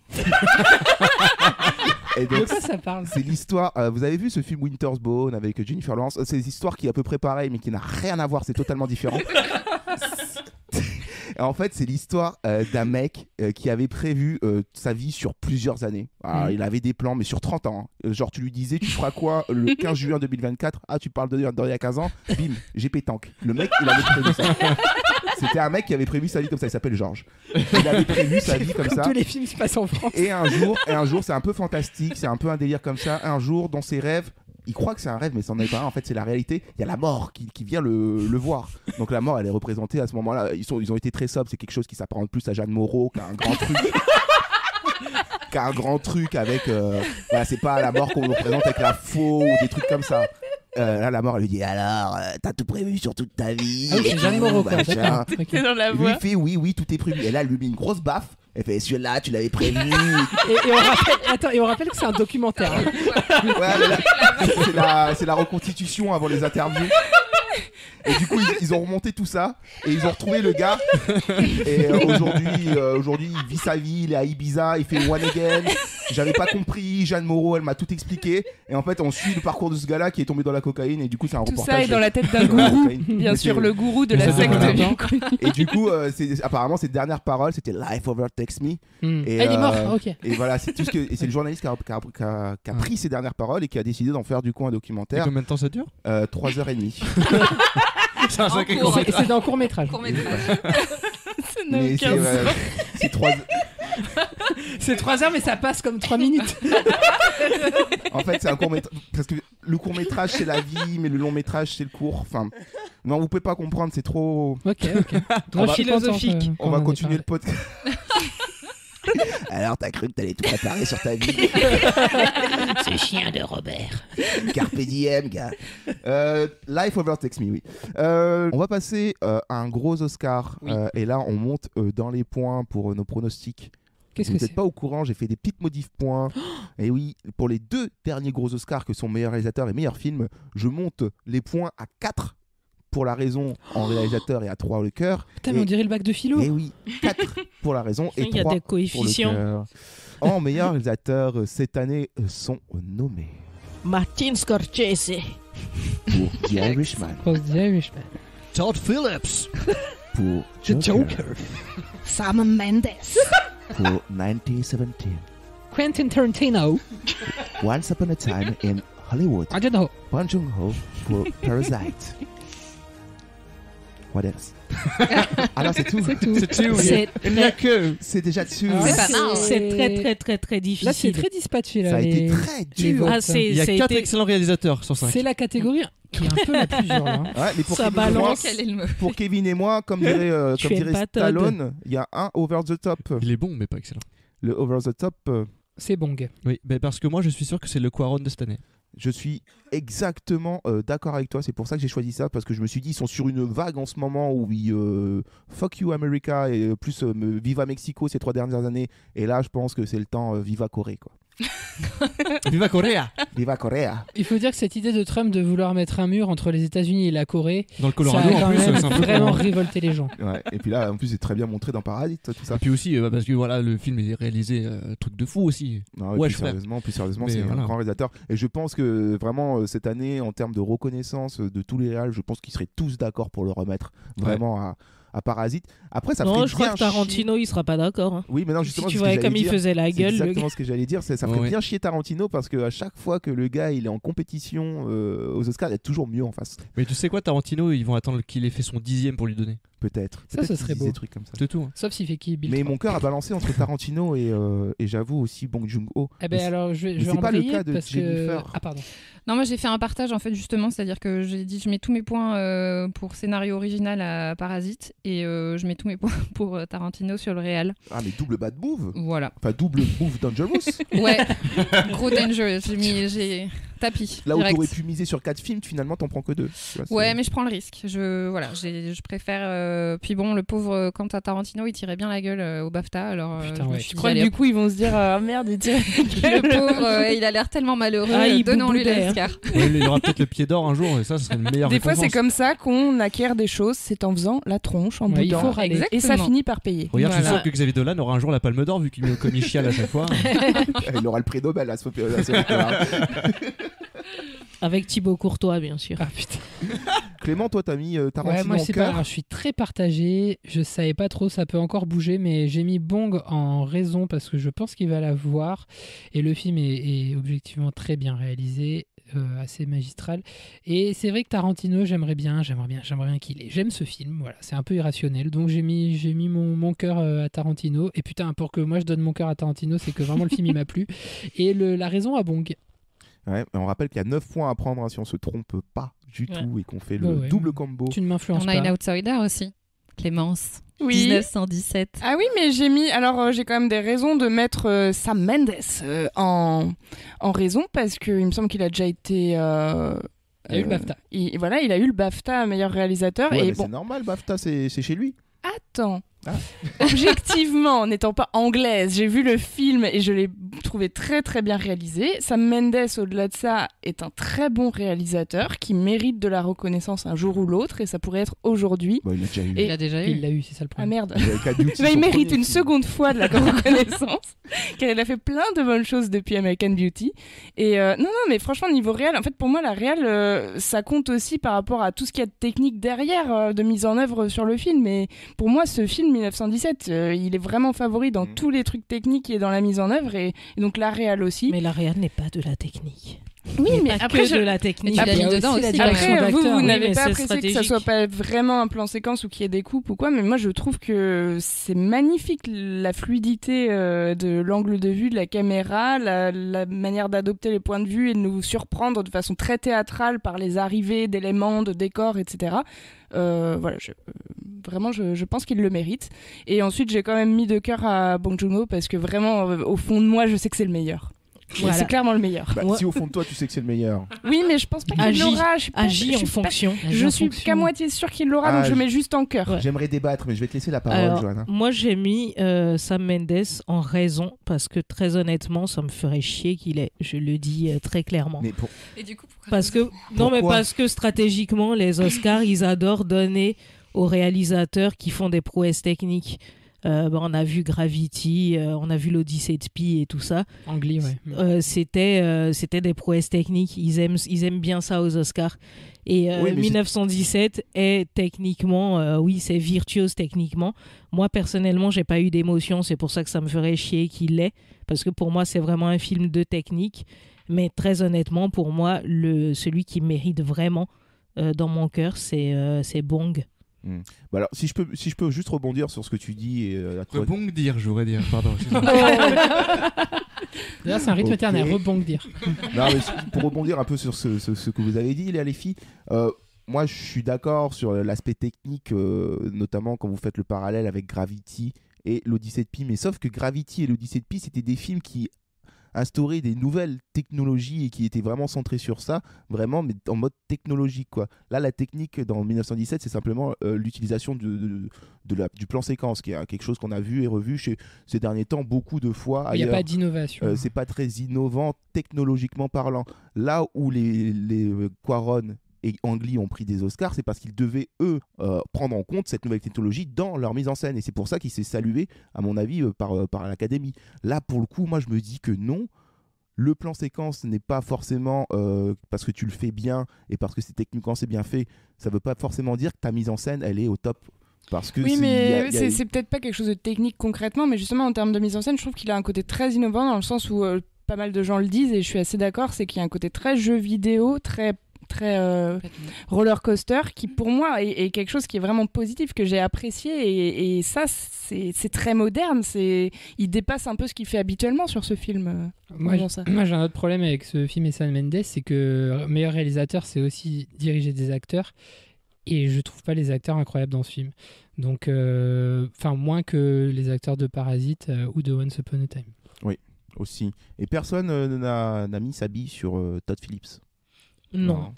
Et De donc quoi ça parle? c'est l'histoire. Vous avez vu ce film Winter's Bone avec Jennifer Lawrence? C'est une histoire qui est à peu près pareille, mais qui n'a rien à voir. C'est totalement différent. En fait, c'est l'histoire d'un mec qui avait prévu sa vie sur plusieurs années. Alors, il avait des plans, mais sur 30 ans. Hein. Genre, tu lui disais, tu feras quoi le 15 juin 2024? Ah, tu parles d'il y a 15 ans? Bim, j'ai pétanque. Le mec, il avait prévu ça. C'était un mec qui avait prévu sa vie comme ça. Il s'appelle Georges. Il avait prévu sa vie comme ça. Tous les films se passent en France. Et un jour, c'est un peu fantastique, c'est un peu un délire comme ça. Un jour, dans ses rêves, il croit que c'est un rêve, mais c'en est pas un. En fait, c'est la réalité. Il y a la mort qui vient le voir. Donc la mort, elle est représentée à ce moment-là. Ils ont été très sobres. C'est quelque chose qui s'apparente plus à Jeanne Moreau qu'à un grand truc. Qu'à un grand truc avec. Voilà, c'est pas la mort qu'on nous représente avec la faux ou des trucs comme ça. Là, la mort, elle lui dit alors, t'as tout prévu sur toute ta vie. Ah oui, c'est Jeanne Moreau, quoi. machin. D'accord. Ok. C'est dans la Et lui, voix. il fait oui, tout est prévu. Et là, elle lui met une grosse baffe. Elle fait celui-là, tu l'avais prévu. Et on rappelle que c'est un documentaire. Hein. Ouais, mais là, c'est la reconstitution avant les interviews. Et du coup, ils ont remonté tout ça et ils ont retrouvé le gars. Et aujourd'hui, il vit sa vie, il est à Ibiza, il fait One Again. J'avais pas compris, Jeanne Moreau, elle m'a tout expliqué. Et en fait, on suit le parcours de ce gars-là qui est tombé dans la cocaïne. Et du coup, c'est un Tout reportage. ça est dans la tête d'un sur la gourou. cocaïne. Bien Mais sûr, c'est- le gourou de Mais la ça fait secte combien de bien temps connue. Et du coup, apparemment, ses dernières paroles, c'était Life Overtakes Me. Hmm. Et, Ah, il est mort, ok. Et voilà, c'est tout ce que. Et c'est le journaliste qui a pris ses dernières paroles et qui a décidé d'en faire du coup un Et documentaire. combien de temps ça dure? 3h30. C'est un sacré cours. court-métrage. C'est dans court-métrage. Court-métrage. Ça n'a Mais aucun sens. c'est 3. C'est 3 heures, mais ça passe comme 3 minutes. En fait, c'est un court métrage. Parce que le court métrage, c'est la vie, mais le long métrage, c'est le court. Enfin, non, vous pouvez pas comprendre, c'est trop. Ok. On va- philosophique. On va continuer le podcast. Alors, t'as cru que t'allais tout préparer sur ta vie? Ce chien de Robert. Carpe diem, gars. Life Overtakes Me, oui. On va passer à un gros Oscar. Oui. Et là, on monte dans les points pour nos pronostics. Qu'est-ce Vous que n'êtes c'est? pas au courant, j'ai fait des petites modifs points. Et oui, pour les 2 derniers gros Oscars que sont meilleur réalisateur et meilleur film, je monte les points à 4 pour la raison en réalisateur et à 3 le cœur. Putain, mais on dirait le bac de philo. Et oui, 4 pour la raison et Il y a 3 des pour le coefficients. cœur. En meilleur réalisateur cette année sont nommés Martin Scorsese. pour The Irishman, Pour The Irishman. Todd Phillips. pour The Joker, Sam Mendes. pour 1917, Quentin Tarantino. Once Upon a Time in Hollywood, I don't know. Bong Joon-ho pour Parasite. What else? Ah non, c'est tout. C'est tout. C'est tout. C'est Il n'y a que. C'est déjà tout. Ah, C'est pas mal. c'est très très très très difficile. Là, c'est très dispatché. Là, Ça a été les- très les dur. votes. Ah, c'est Il y a ça a 4 été- excellents réalisateurs sur 5. C'est la catégorie qui est un peu la plus dure là. hein. Ouais, mais pour Ça Kevin, et moi, balance. Quel est le mot? pour Kevin et moi, comme dirait, Tu comme aimes dirait pas Todd. Stallone, il y a un over the top. Il est bon, mais pas excellent. Le over the top. C'est Bong. Oui, mais parce que moi, je suis sûr que c'est le Quaron de cette année. Je suis exactement d'accord avec toi. C'est pour ça que j'ai choisi ça, parce que je me suis dit, ils sont sur une vague en ce moment où ils fuck you America et plus Viva Mexico ces 3 dernières années. Et là, je pense que c'est le temps Viva Corée, quoi. Viva Corea. Viva Corea. Il faut dire que cette idée de Trump de vouloir mettre un mur entre les États-Unis et la Corée, Dans le ça Colorado, a quand en plus, même c'est un peu vraiment révolté les gens. Ouais. Et puis là, en plus, c'est très bien montré dans Parasite, tout ça. Et puis aussi, parce que voilà, le film est réalisé truc de fou aussi. Non, Ouais, plus je sérieusement, Mais c'est voilà. un grand réalisateur. Et je pense que vraiment, cette année, en termes de reconnaissance de tous les réals, je pense qu'ils seraient tous d'accord pour le remettre vraiment à Parasite. Après, ça Non, ferait je crois bien que Tarantino, il sera pas d'accord. Hein. Oui, mais non, Si justement, tu c'est ce que voyais j'allais comme il dire. faisait la C'est gueule, le exactement gars. ce que j'allais dire. Ça ferait Ouais. bien chier Tarantino, parce qu'à chaque fois que le gars il est en compétition aux Oscars, il y a toujours mieux en face. Mais tu sais quoi, Tarantino, ils vont attendre qu'il ait fait son 10e pour lui donner. Peut-être. Ça, Peut-être ce qu'ils serait disent beau. des trucs comme ça. C'est tout. Sauf s'il fait qui Bill Mais Trump. mon cœur a balancé entre Tarantino et j'avoue aussi Bong Joon-ho. Eh ben alors, je mais vais c'est pas le embrayer cas de parce que... Jennifer. Ah pardon. Non, moi j'ai fait un partage en fait justement, c'est-à-dire que j'ai dit je mets tous mes points pour scénario original à Parasite et je mets tous mes points pour Tarantino sur le réal. Ah, mais double bad move. Voilà. Enfin, double move dangerous. Ouais. Gros dangerous. J'ai tapis. Là où direct. t'aurais pu miser sur 4 films, finalement t'en prends que 2. Ouais, mais je prends le risque. Je préfère. Puis bon, le pauvre Quentin Tarantino, il tirait bien la gueule au BAFTA. Alors, Putain, je me ouais. suis Je dit, crois que allez, du coup, ils vont se dire ah merde, il tire. le pauvre, il a l'air tellement malheureux. Ah, il Donnons-lui bouboudait, l'Oscar. Ouais, il aura peut-être le pied d'or un jour, et ça serait une meilleure Des fois, c'est récompense. comme ça qu'on acquiert des choses, c'est en faisant la tronche, en Ouais, il boudant. faut râler. Et ça Exactement. finit par payer. Regarde, je suis Voilà. sûr que Xavier Dolan aura un jour la Palme d'Or, vu qu'il comme il chiale à chaque fois. Il aura le prix Nobel à ce moment-là. Avec Thibaut Courtois, bien sûr. Ah putain. Clément, toi t'as mis Tarantino Ouais, moi je en sais pas, cœur. alors, je suis très partagé, je savais pas trop, ça peut encore bouger, mais j'ai mis Bong en raison parce que je pense qu'il va la voir et le film est objectivement très bien réalisé, assez magistral. Et c'est vrai que Tarantino, j'aimerais bien qu'il ait. J'aime ce film, voilà, c'est un peu irrationnel, donc j'ai mis mon cœur à Tarantino. Et putain, pour que moi je donne mon cœur à Tarantino, c'est que vraiment le film il m'a plu. Et la raison à Bong. Ouais, on rappelle qu'il y a 9 points à prendre si on se trompe pas du tout et qu'on fait le Ouais. double combo. Tu ne m'influences On a pas. une outsider aussi. Clémence. Oui. 1917. Ah oui, mais j'ai mis. Alors, j'ai quand même des raisons de mettre Sam Mendes en raison parce qu'il me semble qu'il a déjà été. Il a eu le BAFTA. Voilà, il a eu le BAFTA meilleur réalisateur. Ouais, et mais bon, c'est normal, BAFTA, c'est chez lui. attends. Ah. Objectivement, n'étant pas anglaise, j'ai vu le film et je l'ai trouvé très très bien réalisé. Sam Mendes, au-delà de ça, est un très bon réalisateur qui mérite de la reconnaissance un jour ou l'autre et ça pourrait être aujourd'hui. Bon, il l'a déjà eu. Et- Il a déjà Il eu. l'a eu, c'est ça le Ah problème. merde. Avec Duty, Bah, il son mérite premier une film. seconde fois de la reconnaissance, car il a fait plein de bonnes choses depuis American Beauty. Et non, mais franchement, niveau réel, en fait, pour moi, la réal, ça compte aussi par rapport à tout ce qu'il y a de technique derrière, de mise en œuvre sur le film. Et pour moi, ce film 1917, il est vraiment favori dans tous les trucs techniques et dans la mise en œuvre, et donc la réal aussi. Mais la réal n'est pas de la technique. oui, Il n'est mais pas après, que de la technique. Mais tu l'as Il y a mis dedans aussi la aussi, direction quand même. Après, d'acteur. vous Oui, n'avez mais pas c'est apprécié que ça stratégique. soit pas vraiment un plan séquence ou qu'il y ait des coupes ou quoi, mais moi je trouve que c'est magnifique la fluidité de l'angle de vue de la caméra, la manière d'adopter les points de vue et de nous surprendre de façon très théâtrale par les arrivées d'éléments, de décors, etc. Voilà, vraiment, je pense qu'il le mérite. Et ensuite, j'ai quand même mis de cœur à Bong Joon-ho parce que vraiment, au fond de moi, je sais que c'est le meilleur. Voilà. C'est clairement le meilleur. Bah, Moi- si au fond de toi tu sais que c'est le meilleur. Oui, mais je pense pas qu'il Agis. l'aura. Je suis pas- Agis je en suis pas- fonction. Je suis qu'à moitié sûre qu'il l'aura, Ah, donc je mets juste en cœur. Ouais. J'aimerais débattre, mais je vais te laisser la parole, Alors, Johanna. moi j'ai mis Sam Mendes en raison parce que très honnêtement, ça me ferait chier qu'il ait. Je le dis très clairement. Mais pour... Et du coup, pourquoi Parce que non, mais Pourquoi parce que stratégiquement, les Oscars, ils adorent donner aux réalisateurs qui font des prouesses techniques. On a vu Gravity, on a vu l'Odyssée de Pi et tout ça. Angli, ouais. C'était des prouesses techniques. Ils aiment bien ça aux Oscars. Et Oui, mais 1917 est techniquement, oui, c'est virtuose techniquement. Moi, personnellement, j'ai pas eu d'émotion. C'est pour ça que ça me ferait chier qu'il l'ait. Parce que pour moi, c'est vraiment un film de technique. Mais très honnêtement, pour moi, celui qui mérite vraiment dans mon cœur, c'est Bong. Bah alors, si je peux juste rebondir sur ce que tu dis et Rebond dire, je voudrais dire. Pardon. excuse-moi. D'ailleurs, c'est un rythme Ok. éternel, rebong dire. Non, mais pour rebondir un peu sur ce que vous avez dit, les filles, moi je suis d'accord sur l'aspect technique, notamment quand vous faites le parallèle avec Gravity et l'Odyssée de Pi, mais sauf que Gravity et l'Odyssée de Pi, c'était des films qui instaurer des nouvelles technologies et qui étaient vraiment centrées sur ça, vraiment, mais en mode technologique, quoi. Là, la technique dans 1917, c'est simplement l'utilisation du plan séquence, qui est quelque chose qu'on a vu et revu ces derniers temps beaucoup de fois Il n'y a ailleurs. pas d'innovation. C'est pas très innovant technologiquement parlant. Là où les Cuarón et Ang Lee ont pris des Oscars, c'est parce qu'ils devaient, eux, prendre en compte cette nouvelle technologie dans leur mise en scène. Et c'est pour ça qu'il s'est salué, à mon avis, par l'Académie. Là, pour le coup, moi, je me dis que non. Le plan séquence n'est pas forcément parce que tu le fais bien et parce que techniquement c'est bien fait. Ça ne veut pas forcément dire que ta mise en scène, elle est au top. Parce que oui, mais c'est peut-être pas quelque chose de technique concrètement, mais justement en termes de mise en scène, je trouve qu'il a un côté très innovant dans le sens où pas mal de gens le disent et je suis assez d'accord, c'est qu'il y a un côté très jeu vidéo, très roller coaster qui pour moi est quelque chose qui est vraiment positif, que j'ai apprécié et ça c'est très moderne, il dépasse un peu ce qu'il fait habituellement sur ce film. Moi j'ai un autre problème avec ce film et Sam Mendes, c'est que meilleur réalisateur c'est aussi diriger des acteurs et je trouve pas les acteurs incroyables dans ce film, donc moins que les acteurs de Parasite ou de Once Upon a Time. Oui, aussi, et personne n'a mis sa bille sur Todd Phillips. Non.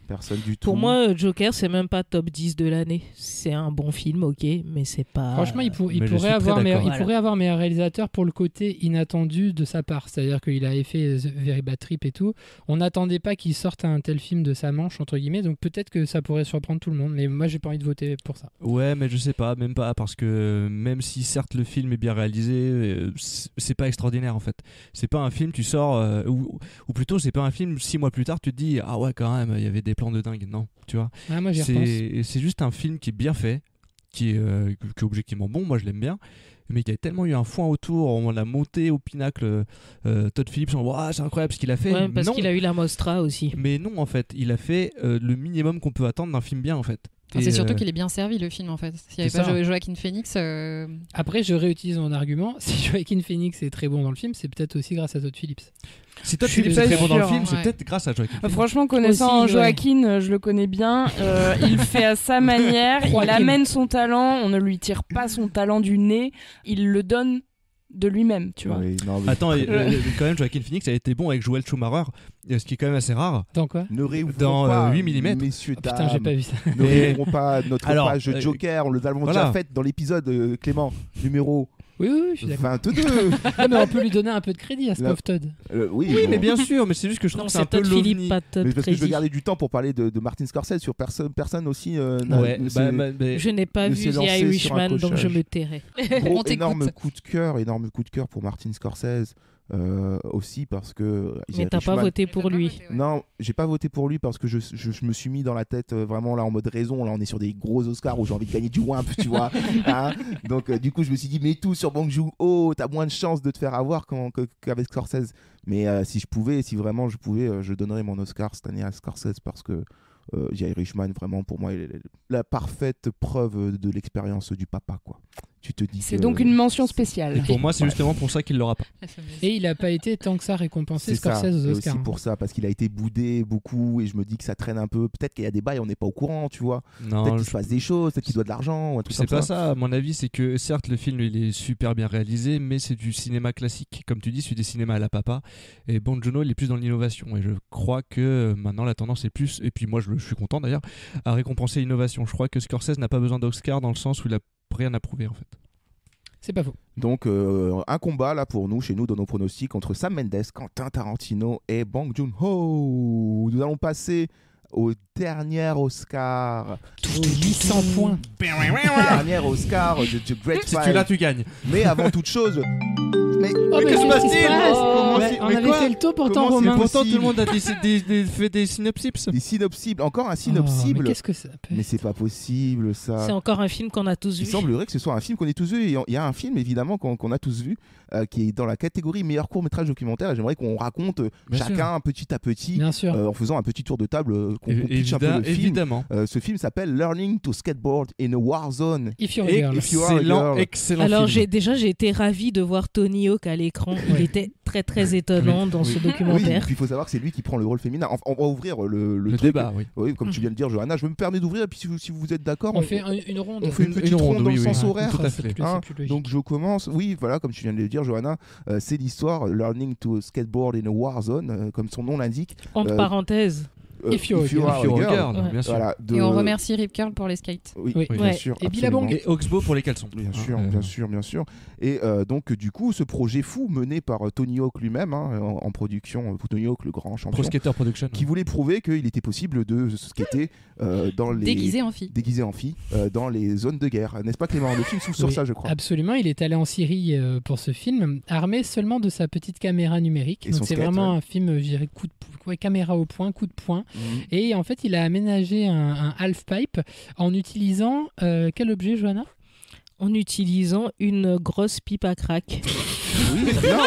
Personne du tout. Pour moi, Joker, c'est même pas top 10 de l'année. C'est un bon film, ok, mais c'est pas... Franchement, il pourrait avoir meilleur réalisateur pour le côté inattendu de sa part. C'est-à-dire qu'il avait fait The Very Bad Trip et tout. On n'attendait pas qu'il sorte un tel film de sa manche, entre guillemets, donc peut-être que ça pourrait surprendre tout le monde. Mais moi, j'ai pas envie de voter pour ça. Ouais, mais je sais pas, même pas, parce que même si certes le film est bien réalisé, c'est pas extraordinaire en fait. C'est pas un film, tu sors, ou plutôt c'est pas un film, 6 mois plus tard, tu te dis, ah ouais, quand même, il y avait des plans de dingue, non, tu vois. Ah, moi, j'y repense. C'est juste un film qui est bien fait, qui est objectivement bon, moi je l'aime bien, mais qui a tellement eu un foin autour, on l'a monté au pinacle. Todd Phillips, c'est incroyable ce qu'il a fait. Ouais, parce qu'il a eu la Mostra aussi. Mais non, en fait, il a fait le minimum qu'on peut attendre d'un film bien, en fait. C'est surtout qu'il est bien servi le film en fait. S'il n'y avait pas Joaquin Phoenix. Après, je réutilise mon argument. Si Joaquin Phoenix est très bon dans le film, c'est peut-être aussi grâce à Todd Phillips. Si Todd Phillips est très bon dans le film, c'est peut-être grâce à Joaquin Phoenix. Franchement, connaissant aussi, Joaquin, je le connais bien. Il fait à sa manière. Il amène son talent. On ne lui tire pas son talent du nez. Il le donne de lui-même, tu vois. Oui, non, attends, quand même, Joaquin Phoenix a été bon avec Joel Schumacher, ce qui est quand même assez rare. Dans quoi? Ne réouvrons pas 8 mm. Messieurs, dames. Putain, j'ai pas vu ça. Ne réouvrons pas notre page Joker, nous l'avons déjà faite dans l'épisode, Clément, numéro... Oui, je suis d'accord. 22. Non, mais on peut lui donner un peu de crédit à ce pauvre Todd. Oui, mais bien sûr, mais c'est juste que je trouve que c'est un peu l'ovni. Pas Todd, mais parce que je veux garder du temps pour parler de Martin Scorsese sur personne aussi. Je n'ai pas vu The Irishman, donc je me tairai. Énorme coup de cœur pour Martin Scorsese. Aussi parce que mais t'as pas voté pour lui. Non, j'ai pas voté pour lui parce que je me suis mis dans la tête vraiment là en mode raison. Là on est sur des gros Oscars où j'ai envie de gagner du wimp, tu vois. Hein, donc du coup je me suis dit mais tout sur Bong Joon-ho, t'as moins de chances de te faire avoir qu'avec Scorsese. Mais si vraiment je pouvais, je donnerais mon Oscar cette année à Scorsese parce que The Irishman vraiment pour moi est la parfaite preuve de l'expérience du papa, quoi. Tu te dis c'est donc une mention spéciale. Et pour moi, c'est justement pour ça qu'il l'aura pas. Et il n'a pas été tant que ça récompensé, Scorsese, aux Oscars. C'est aussi pour ça, parce qu'il a été boudé beaucoup, et je me dis que ça traîne un peu. Peut-être qu'il y a des bails, on n'est pas au courant, tu vois. Peut-être qu'il se passe des choses, peut-être qu'il doit de l'argent, ou un truc comme ça. C'est pas ça, à mon avis, c'est que certes, le film il est super bien réalisé, mais c'est du cinéma classique. Comme tu dis, c'est des cinémas à la papa. Et Bong Joon-ho, il est plus dans l'innovation. Et je crois que maintenant, la tendance est plus, et puis moi, je suis content d'ailleurs, à récompenser l'innovation. Je crois que Scorsese n'a pas besoin d'Oscar dans le sens où il a rien à prouver, en fait. C'est pas faux. Donc un combat là pour nous, chez nous, dans nos pronostics, entre Sam Mendes, Quentin Tarantino et Bong Joon-ho. Nous allons passer au dernier Oscar. 800 points. Dernier Oscar de The Great Five. Si tu l'as, tu gagnes. Mais avant toute chose... Mais qu'est-ce qui se passe? On avait fait le tour pourtant, Romain. Pourtant, tout le monde a fait des synopsis. Des synopsis, encore un synopsis. Mais qu'est-ce que ça peut être? Mais c'est pas possible, ça. C'est encore un film qu'on a tous vu. Il semblerait que ce soit un film qu'on ait tous vu. Il y a un film, évidemment, qu'on a tous vu, qui est dans la catégorie meilleur court-métrage documentaire. Et j'aimerais qu'on raconte chacun petit à petit, en faisant un petit tour de table, qu'on pitch un peu le film. Évidemment. Ce film s'appelle Learning to Skateboard in a War Zone. If You're a Girl. If You Are a Girl. Excellent Alors film. j'ai été ravi de voir Tony Tony Hawk à l'écran. Il était très très étonnant dans ce Oui, documentaire. puis il faut savoir que c'est lui qui prend le rôle féminin. On va ouvrir le truc. débat, oui. Oui, comme tu viens de dire, Johanna, je me permets d'ouvrir. Et puis si vous êtes d'accord, On fait une ronde. on fait une petite ronde dans le sens Ouais, horaire. tout à fait. Hein, C'est plus logique. donc je commence. Oui, voilà, comme tu viens de le dire, Johanna, c'est l'histoire Learning to skateboard in a war zone, comme son nom l'indique. Entre parenthèses. If you're a If you are a girl. Girl, Ouais. bien sûr. Voilà, Et on remercie Rip Curl pour les skates. Oui, Oui. bien Ouais. sûr. Et absolument. Billabong. Et Oxbow pour les caleçons. Bien sûr, Hein, bien sûr. Et donc, du coup, ce projet fou mené par Tony Hawk lui-même, hein, en production, Tony Hawk, le grand champion, Pro Skater Production. qui voulait prouver qu'il était possible de skater dans les... Déguisé en fille. déguisé en fille, dans les zones de guerre. N'est-ce pas, Clément? Le film s'ouvre sur Oui, ça, je crois. Absolument, il est allé en Syrie pour ce film, armé seulement de sa petite caméra numérique. Et Donc son c'est skate, vraiment un film, je dirais, caméra au point, coup de poing. Mhm. Et en fait, il a aménagé un half-pipe en utilisant quel objet, Johanna? En utilisant une grosse pipe à crack. Oui, bien.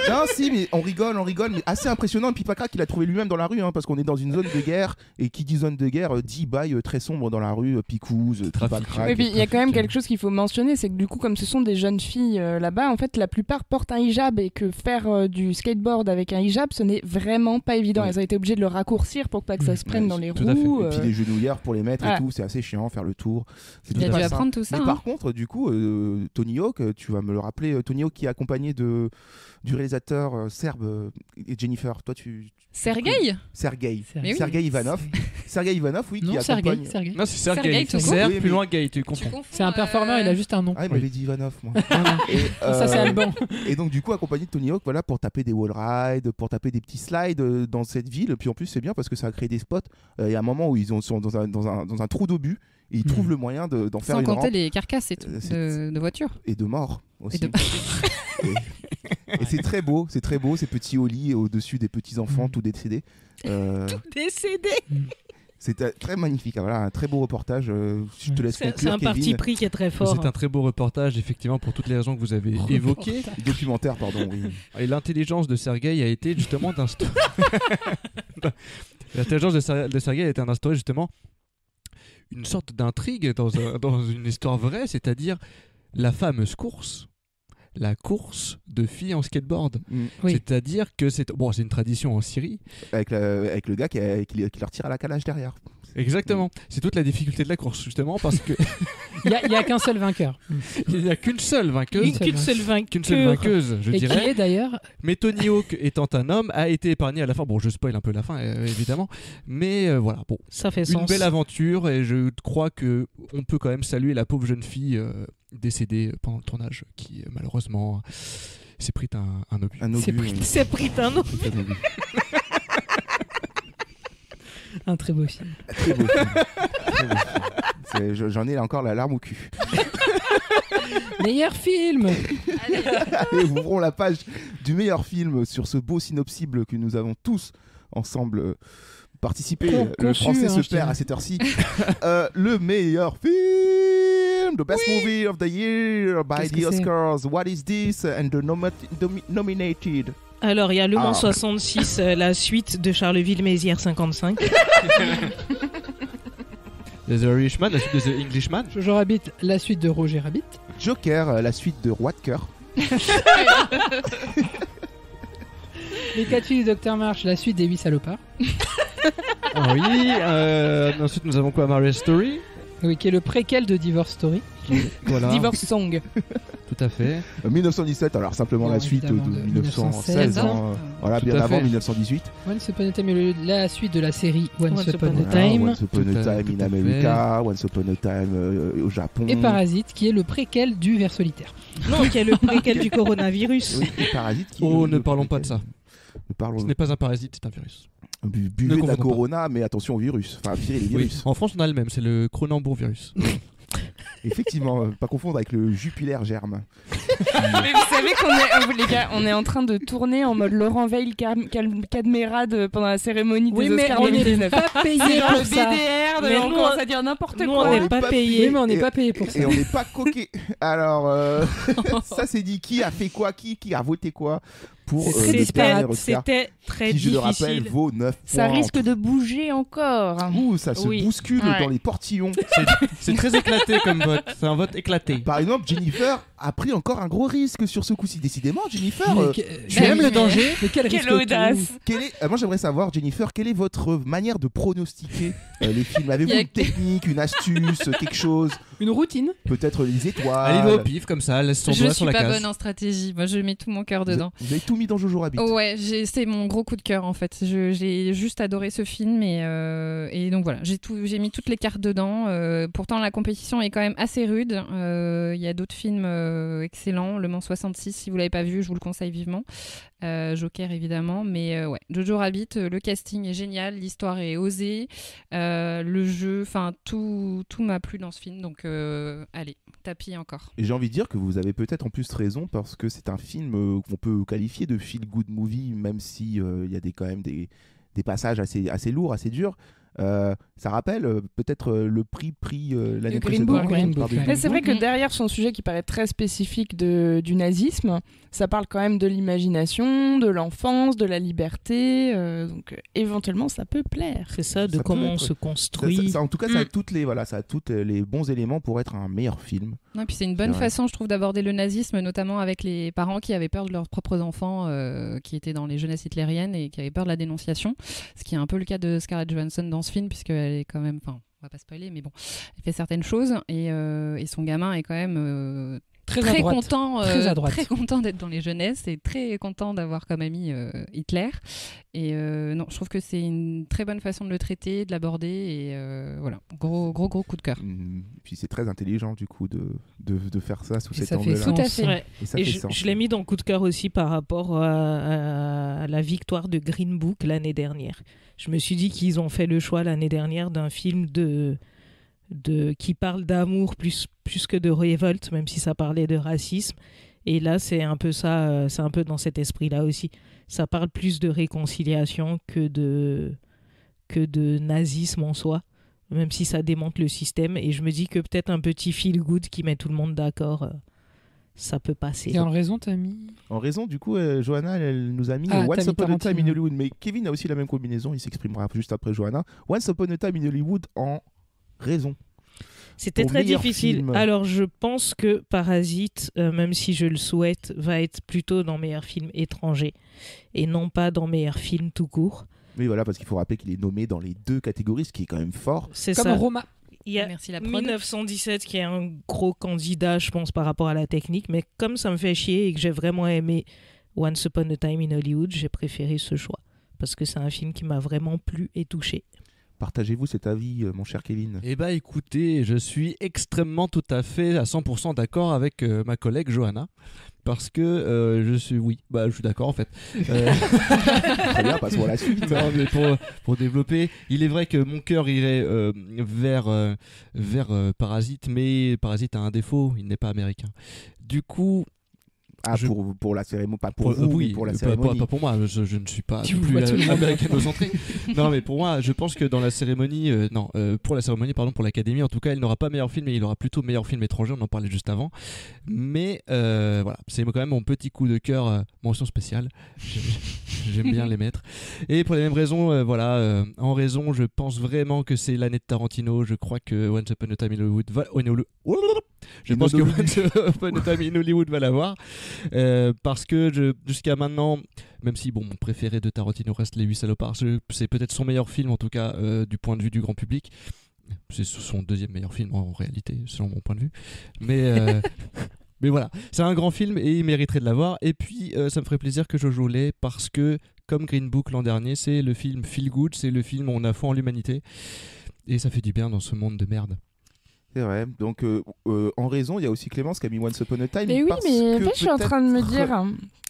Non, si, mais on rigole, mais assez impressionnant. Pipa Crack, il a trouvé lui-même dans la rue, hein, parce qu'on est dans une zone de guerre, et qui dit zone de guerre, dit bail très sombre dans la rue, picouze, Pipa Trafic. Crack. Et puis il y a quand même quelque chose qu'il faut mentionner, c'est que du coup, comme ce sont des jeunes filles là-bas, en fait, la plupart portent un hijab et que faire du skateboard avec un hijab, ce n'est vraiment pas évident. Oui. Elles ont été obligées de le raccourcir pour pas que ça se prenne Ouais, dans les tout à fait. roues. Et puis les genouillères pour les mettre voilà. et tout, c'est assez chiant, faire le tour. C'est Il a pas dû simple. apprendre tout ça. Mais hein. par contre, du coup, Tony Hawk, tu vas me le rappeler, Tony Hawk qui est accompagné du réalisateur serbe et Jennifer. Toi, Sergueï Sergueï. Mais oui. Sergueï Ivanov. Sergueï Ivanov, oui, qui Non, accompagne. Sergueï. Non, c'est Sergueï, Sergueï. tout C'est court. Serre, Oui, plus mais- loin Gay, tu Tu comprends. confonds, C'est un performeur, il a juste un nom. Ah, il m'avait dit Ivanov, moi. Voilà. Et, Ça, c'est Alban. Et donc du coup accompagné de Tony Hawk, voilà, pour taper des wall rides, pour taper des petits slides dans cette ville. Puis en plus c'est bien parce que ça a créé des spots. Il y a un moment où ils sont dans un trou d'obus et ils trouvent le moyen d'en faire Sans une compter rampe les carcasses et tout, de voitures. et de mort aussi. Et de- Et c'est très beau, ces petits ollies au-dessus des petits enfants tout décédés. Décédé. C'était très magnifique, hein, voilà, un très beau reportage. Je te laisse C'est conclure, un parti Kevin. pris qui est très fort. C'est un très beau reportage, effectivement, pour toutes les raisons que vous avez évoquées. Documentaire, pardon. Oui. Et l'intelligence de Sergueï a été justement d'instaurer. L'intelligence de Sergueï a été d'instaurer justement une sorte d'intrigue dans une histoire vraie, c'est-à-dire la fameuse course. La course de filles en skateboard. Oui. C'est-à-dire que c'est une tradition en Syrie. Avec le gars qui leur tire à la calage derrière. Exactement. C'est toute la difficulté de la course, justement, parce que Il n'y a qu'un seul vainqueur. il n'y a qu'une seule vainqueuse. Qu'une seule Qu'une seule vainqueuse, je Et qui dirais. est d'ailleurs. Mais Tony Hawk étant un homme, a été épargné à la fin. Bon, je spoil un peu la fin, évidemment. Mais voilà, bon. Ça fait Une sens. belle aventure, et je crois que on peut quand même saluer la pauvre jeune fille décédée pendant le tournage, qui malheureusement s'est pris un obus. Un obus. C'est pris- oui. C'est pris un nom. C'est un obus. Un très beau film. Très beau film. Très beau film. J'en ai encore la larme au cul. Meilleur film. Allez, ouvrons la page du meilleur film sur ce beau synopsible que nous avons tous ensemble participé. Le Conçu, français hein, se je perd dirais. à cette heure-ci. Le meilleur film, the best movie of the year by Qu'est-ce the que c'est Oscars. What is this? And the nominated. Alors, il y a Le Mans Ah. 66, la suite de Charleville-Mézières 55. The Irishman, la suite de The Englishman. Jojo Rabbit, la suite de Roger Rabbit. Joker, la suite de Roi de cœur. Les 4 filles du Dr March, la suite des 8 salopards. Ah oui. Ensuite, nous avons quoi? Marriage Story. Oui, qui est le préquel de Divorce Story. Voilà. Divorce Song. Tout à fait. 1917, alors simplement Non, la suite de évidemment, de 1916. 1916, hein. Voilà, Tout bien à avant fait. 1918. Once Upon a Time, la suite de la série Once Upon a Voilà, Time. Once Upon Tout a à- Time tout in à fait. America, Once Upon a Time au Japon. Et Parasite, qui est le préquel du Vers solitaire. Non, qui est le préquel du coronavirus. Oui, et Parasite qui Oh, est ne le parlons pas de préquel. ça. Ne parlons Ce n'est pas un parasite, c'est un virus. Buvez de la confondons pas. corona, mais attention au virus. Enfin, pire les virus. En France, on a le même, c'est le Cronenbourg virus. Effectivement, pas confondre avec le Jupiler germe. Mais vous savez qu'on est, les gars, on est en train de tourner en mode Laurent Veil Cadmerade pendant la cérémonie Oui, des mais Oscars on n'est 2019. pas payé C'est genre pour le ça. BDR, Mais on nous, commence à dire n'importe Nous, quoi. on n'est n'est pas pas payé. Oui, mais on n'est Et- pas payé pour ça. Et on n'est pas coquet. Alors, ça c'est dit qui a fait quoi, qui a voté quoi pour C'est très le disparate. dernier Oscar, C'était très qui, je le difficile. rappelle, vaut 9 points. Ça risque de bouger encore. Ouh, ça se Oui. bouscule Ouais. dans les portillons. C'est très éclaté comme vote. C'est un vote éclaté. Par exemple, Jennifer a pris encore un gros risque sur ce coup-ci. Décidément, Jennifer, Tu aimes le danger, mais quel Quelle risque audace. moi j'aimerais savoir, Jennifer, quelle est votre manière de pronostiquer les films? Avez-vous Il y a une technique, une astuce, quelque chose? Une routine. Peut-être les étoiles. Elle y va au pif comme ça, laisse son Je doigt suis sur la pas case. bonne en stratégie. Moi, je mets tout mon cœur dedans. Vous avez tout mis dans Jojo Rabbit. Ouais, c'est mon gros coup de cœur en fait. J'ai juste adoré ce film et donc voilà, j'ai mis toutes les cartes dedans. Pourtant, la compétition est quand même assez rude. Il y a d'autres films excellents. Le Mans 66, si vous l'avez pas vu, je vous le conseille vivement. Joker évidemment, mais ouais, Jojo Rabbit, le casting est génial, l'histoire est osée, le jeu, enfin tout m'a plu dans ce film. Donc allez, tapis encore. Et j'ai envie de dire que vous avez peut-être en plus raison parce que c'est un film qu'on peut qualifier de feel good movie, même si il y a quand même des passages assez lourds, assez durs. Ça rappelle peut-être le prix l'année Le Green Book, précédente. ouais. par Mais Mais c'est vrai que Mhm. derrière son sujet qui paraît très spécifique du nazisme, ça parle quand même de l'imagination, de l'enfance, de la liberté. Donc éventuellement, ça peut plaire. C'est ça, de Ça peut comment on être- se construit. En tout cas, ça a Mm. ça a tous les bons éléments pour être un meilleur film. Non, puis c'est une bonne C'est vrai. façon, je trouve, d'aborder le nazisme, notamment avec les parents qui avaient peur de leurs propres enfants, qui étaient dans les jeunesses hitlériennes et qui avaient peur de la dénonciation. Ce qui est un peu le cas de Scarlett Johansson dans ce film, puisqu'elle est quand même, enfin, on va pas spoiler, mais bon, elle fait certaines choses et son gamin est quand même Très très à droite. content, Très à droite. très content d'être dans les jeunesses et très content d'avoir comme ami Hitler. Et non, je trouve que c'est une très bonne façon de le traiter, de l'aborder et voilà, gros coup de cœur. Puis c'est très intelligent du coup de faire ça sous Et cet ça fait angle-là. sens. Tout à fait. Ouais. Et ça Et fait je, sens. je l'ai mis dans le coup de cœur aussi par rapport à la victoire de Green Book l'année dernière. Je me suis dit qu'ils ont fait le choix l'année dernière d'un film qui parle d'amour plus que de révolte, même si ça parlait de racisme. Et là, c'est un peu ça, c'est un peu dans cet esprit-là aussi. Ça parle plus de réconciliation que de nazisme en soi, même si ça démonte le système. Et je me dis que peut-être un petit feel good qui met tout le monde d'accord, ça peut passer. Et en raison, t'as mis. En raison, du coup, Johanna, elle nous a mis Ah, Once t'as mis Upon a Time in Tarantino. Hollywood. Mais Kevin a aussi la même combinaison, il s'exprimera juste après Johanna. Once Upon a Time in Hollywood en raison. C'était Pour très meilleur difficile. film. Alors, je pense que Parasite, même si je le souhaite, va être plutôt dans meilleur film étranger et non pas dans meilleur film tout court. Mais voilà, parce qu'il faut rappeler qu'il est nommé dans les deux catégories, ce qui est quand même fort. C'est Comme ça. Roma. Il y a Merci la prod. 1917 qui est un gros candidat, je pense, par rapport à la technique. Mais comme ça me fait chier et que j'ai vraiment aimé Once Upon a Time in Hollywood, j'ai préféré ce choix. Parce que c'est un film qui m'a vraiment plu et touché. Partagez-vous cet avis, mon cher Kevin. Eh bah écoutez, je suis extrêmement tout à fait à 100% d'accord avec ma collègue Johanna. Parce que je suis d'accord en fait. Très bien, passons à la suite. Non, mais pour développer, il est vrai que mon cœur irait vers Parasite, mais Parasite a un défaut, il n'est pas américain. Du coup, Ah, Je- pour la cérémonie, pas pour vous, mais pour la cérémonie. pas pour moi, je ne suis pas Tu non vous plus vois tout le monde. américano-centré. Non, mais pour moi, je pense que dans la cérémonie, pour la cérémonie, pardon, pour l'Académie, en tout cas, il n'aura pas meilleur film, mais il aura plutôt meilleur film étranger, on en parlait juste avant. Mais voilà, c'est quand même mon petit coup de cœur, mention spéciale. J'aime bien les mettre. Et pour les mêmes raisons, en raison, je pense vraiment que c'est l'année de Tarantino. Je crois que Once Upon a Time in Hollywood va. Je pense que Once Upon a Time in Hollywood va l'avoir. Parce que jusqu'à maintenant, même si mon préféré de Tarantino reste Les 8 salopards, c'est peut-être son meilleur film en tout cas du point de vue du grand public. C'est son deuxième meilleur film en réalité, selon mon point de vue. Mais voilà, c'est un grand film et il mériterait de l'avoir. Et puis ça me ferait plaisir que Jojo l'ait parce que comme Green Book l'an dernier, c'est le film feel good, c'est le film où on a foi en l'humanité et ça fait du bien dans ce monde de merde. C'est vrai. Donc, en raison, il y a aussi Clémence qui a mis Once Upon a Time. Mais oui, parce mais en que fait, je suis en train de me peut-être- dire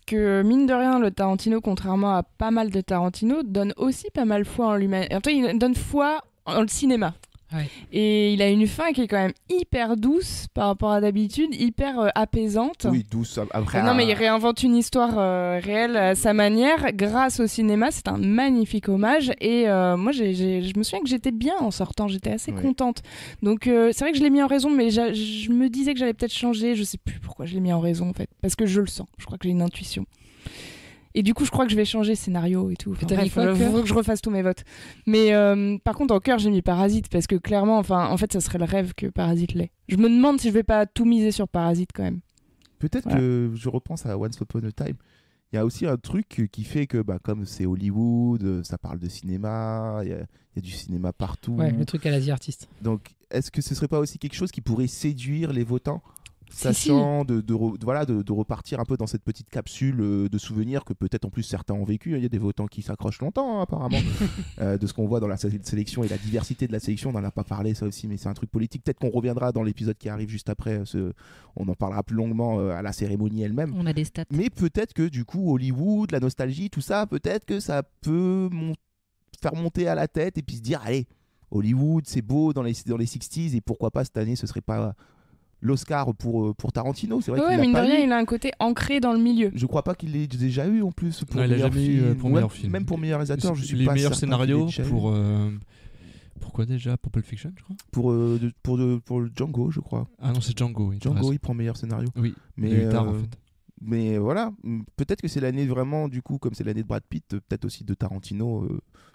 que, mine de rien, le Tarantino, contrairement à pas mal de Tarantino, donne aussi pas mal foi en l'humanité. En fait, il donne foi en le cinéma. Ouais. Et il a une fin qui est quand même hyper douce par rapport à d'habitude, hyper apaisante. Oui, douce. Après, Non, mais il réinvente une histoire réelle à sa manière grâce au cinéma. C'est un magnifique hommage. Et moi, je me souviens que j'étais bien en sortant. J'étais assez Ouais. contente. Donc, c'est vrai que je l'ai mis en raison, mais je me disais que j'allais peut-être changer. Je sais plus pourquoi je l'ai mis en raison, en fait. Parce que je le sens. Je crois que j'ai une intuition. Et du coup, je crois que je vais changer scénario et tout. Enfin, t'as mis bref, quoi, Cœur faut que je refasse tous mes votes. Mais par contre, en cœur, j'ai mis Parasite parce que clairement, en fait, ça serait le rêve que Parasite l'ait. Je me demande si je vais pas tout miser sur Parasite quand même. Peut-être que je repense à Once Upon a Time. Il y a aussi un truc qui fait que, comme c'est Hollywood, ça parle de cinéma, il y a du cinéma partout. Ouais, le truc à l'Asie artiste. Donc, est-ce que ce serait pas aussi quelque chose qui pourrait séduire les votants, Si, sachant de repartir un peu dans cette petite capsule de souvenirs que peut-être en plus certains ont vécu. Il y a des votants qui s'accrochent longtemps, apparemment, de ce qu'on voit dans la sélection et la diversité de la sélection. On n'en a pas parlé, ça aussi, mais c'est un truc politique. Peut-être qu'on reviendra dans l'épisode qui arrive juste après. On en parlera plus longuement à la cérémonie elle-même. On a des stats. Mais peut-être que du coup, Hollywood, la nostalgie, tout ça, peut-être que ça peut faire monter à la tête et puis se dire, allez, Hollywood, c'est beau dans les 60s et pourquoi pas cette année, ce serait pas l'Oscar pour Tarantino. C'est vrai qu'il mine de l'a pas rien, eu. il a un côté ancré dans le milieu. Je crois pas qu'il l'ait déjà eu en plus pour Non, il l'a meilleur jamais eu, film. pour meilleur film. Même pour meilleur réalisateur, je suis les pas meilleurs certain qu'il l'ait scénarios déjà eu. pour pourquoi déjà pour Pulp Fiction, je crois. Pour le Django, je crois. Ah non, c'est Django. Oui, Django, il prend meilleur scénario. oui, Mais il a eu tard en fait. Mais voilà, peut-être que c'est l'année vraiment, du coup, comme c'est l'année de Brad Pitt, peut-être aussi de Tarantino,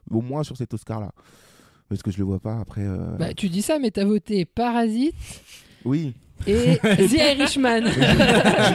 au moins sur cet Oscar-là. Parce que je le vois pas après. Bah, tu dis ça, mais t'as voté Parasite Oui. et The Irishman.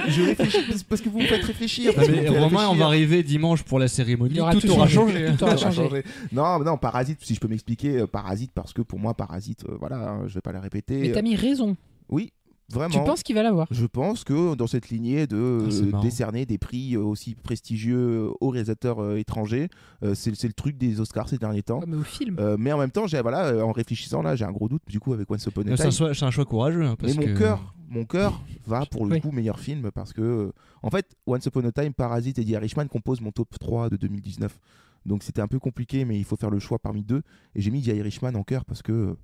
je réfléchis parce que vous me faites réfléchir. parce que vous me faites Romain, on réfléchir. va arriver dimanche pour la cérémonie. Il y aura Tout tout aura changé. changé. Tout aura Ça va changé. changer. Non, Parasite, si je peux m'expliquer, Parasite, parce que pour moi, Parasite, voilà, je vais pas le répéter. Mais t'as mis raison. Oui, vraiment. Tu penses qu'il va l'avoir? Je pense que dans cette lignée de Ah, c'est marrant. décerner des prix aussi prestigieux aux réalisateurs étrangers, c'est le truc des Oscars ces derniers temps. Ouais, mais au film. Mais en même temps, en réfléchissant là, j'ai un gros doute du coup avec Once Upon a C'est Time. un choix courageux. Hein, parce Mais que... mon cœur va pour le Oui. coup meilleur film parce que en fait Once Upon a Time, Parasite et The Irishman composent mon top 3 de 2019. Donc c'était un peu compliqué, mais il faut faire le choix parmi deux. Et j'ai mis The Irishman en cœur parce que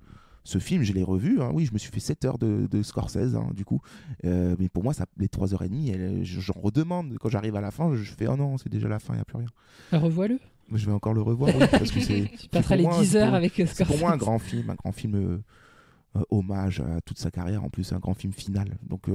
ce film, je l'ai revu. Hein. Oui, je me suis fait 7 heures de Scorsese, hein, du coup. Mais pour moi, les 3h30, j'en redemande. Quand j'arrive à la fin, je fais oh non, c'est déjà la fin, il n'y a plus rien. Revois-le. Je vais encore le revoir, oui, parce que c'est. Tu passeras les 10 heures avec Scorsese. C'est pour moi un grand film hommage à toute sa carrière, en plus, un grand film final. Donc.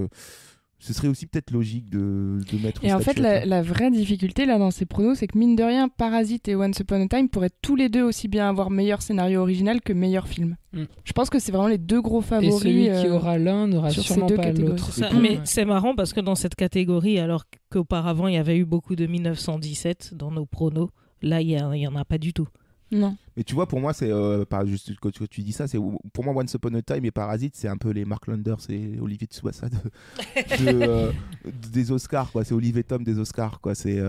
Ce serait aussi peut-être logique de mettre. Et en fait, la vraie difficulté là dans ces pronos, c'est que mine de rien, Parasite et Once Upon a Time pourraient tous les deux aussi bien avoir meilleur scénario original que meilleur film. Je pense que c'est vraiment les deux gros Et favoris. celui qui aura l'un n'aura sur ces sûrement deux pas catégories. l'autre. Ça, Mm. mais c'est marrant parce que dans cette catégorie, alors qu'auparavant il y avait eu beaucoup de 1917 dans nos pronos, là il y en a pas du tout. Non. Mais tu vois, pour moi, c'est pas juste quand tu dis ça, c'est pour moi Once Upon a Time et Parasite, c'est un peu les Mark Landers et Olivier Tsubasa des Oscars, quoi. C'est Olivier Tom des Oscars, quoi. C'est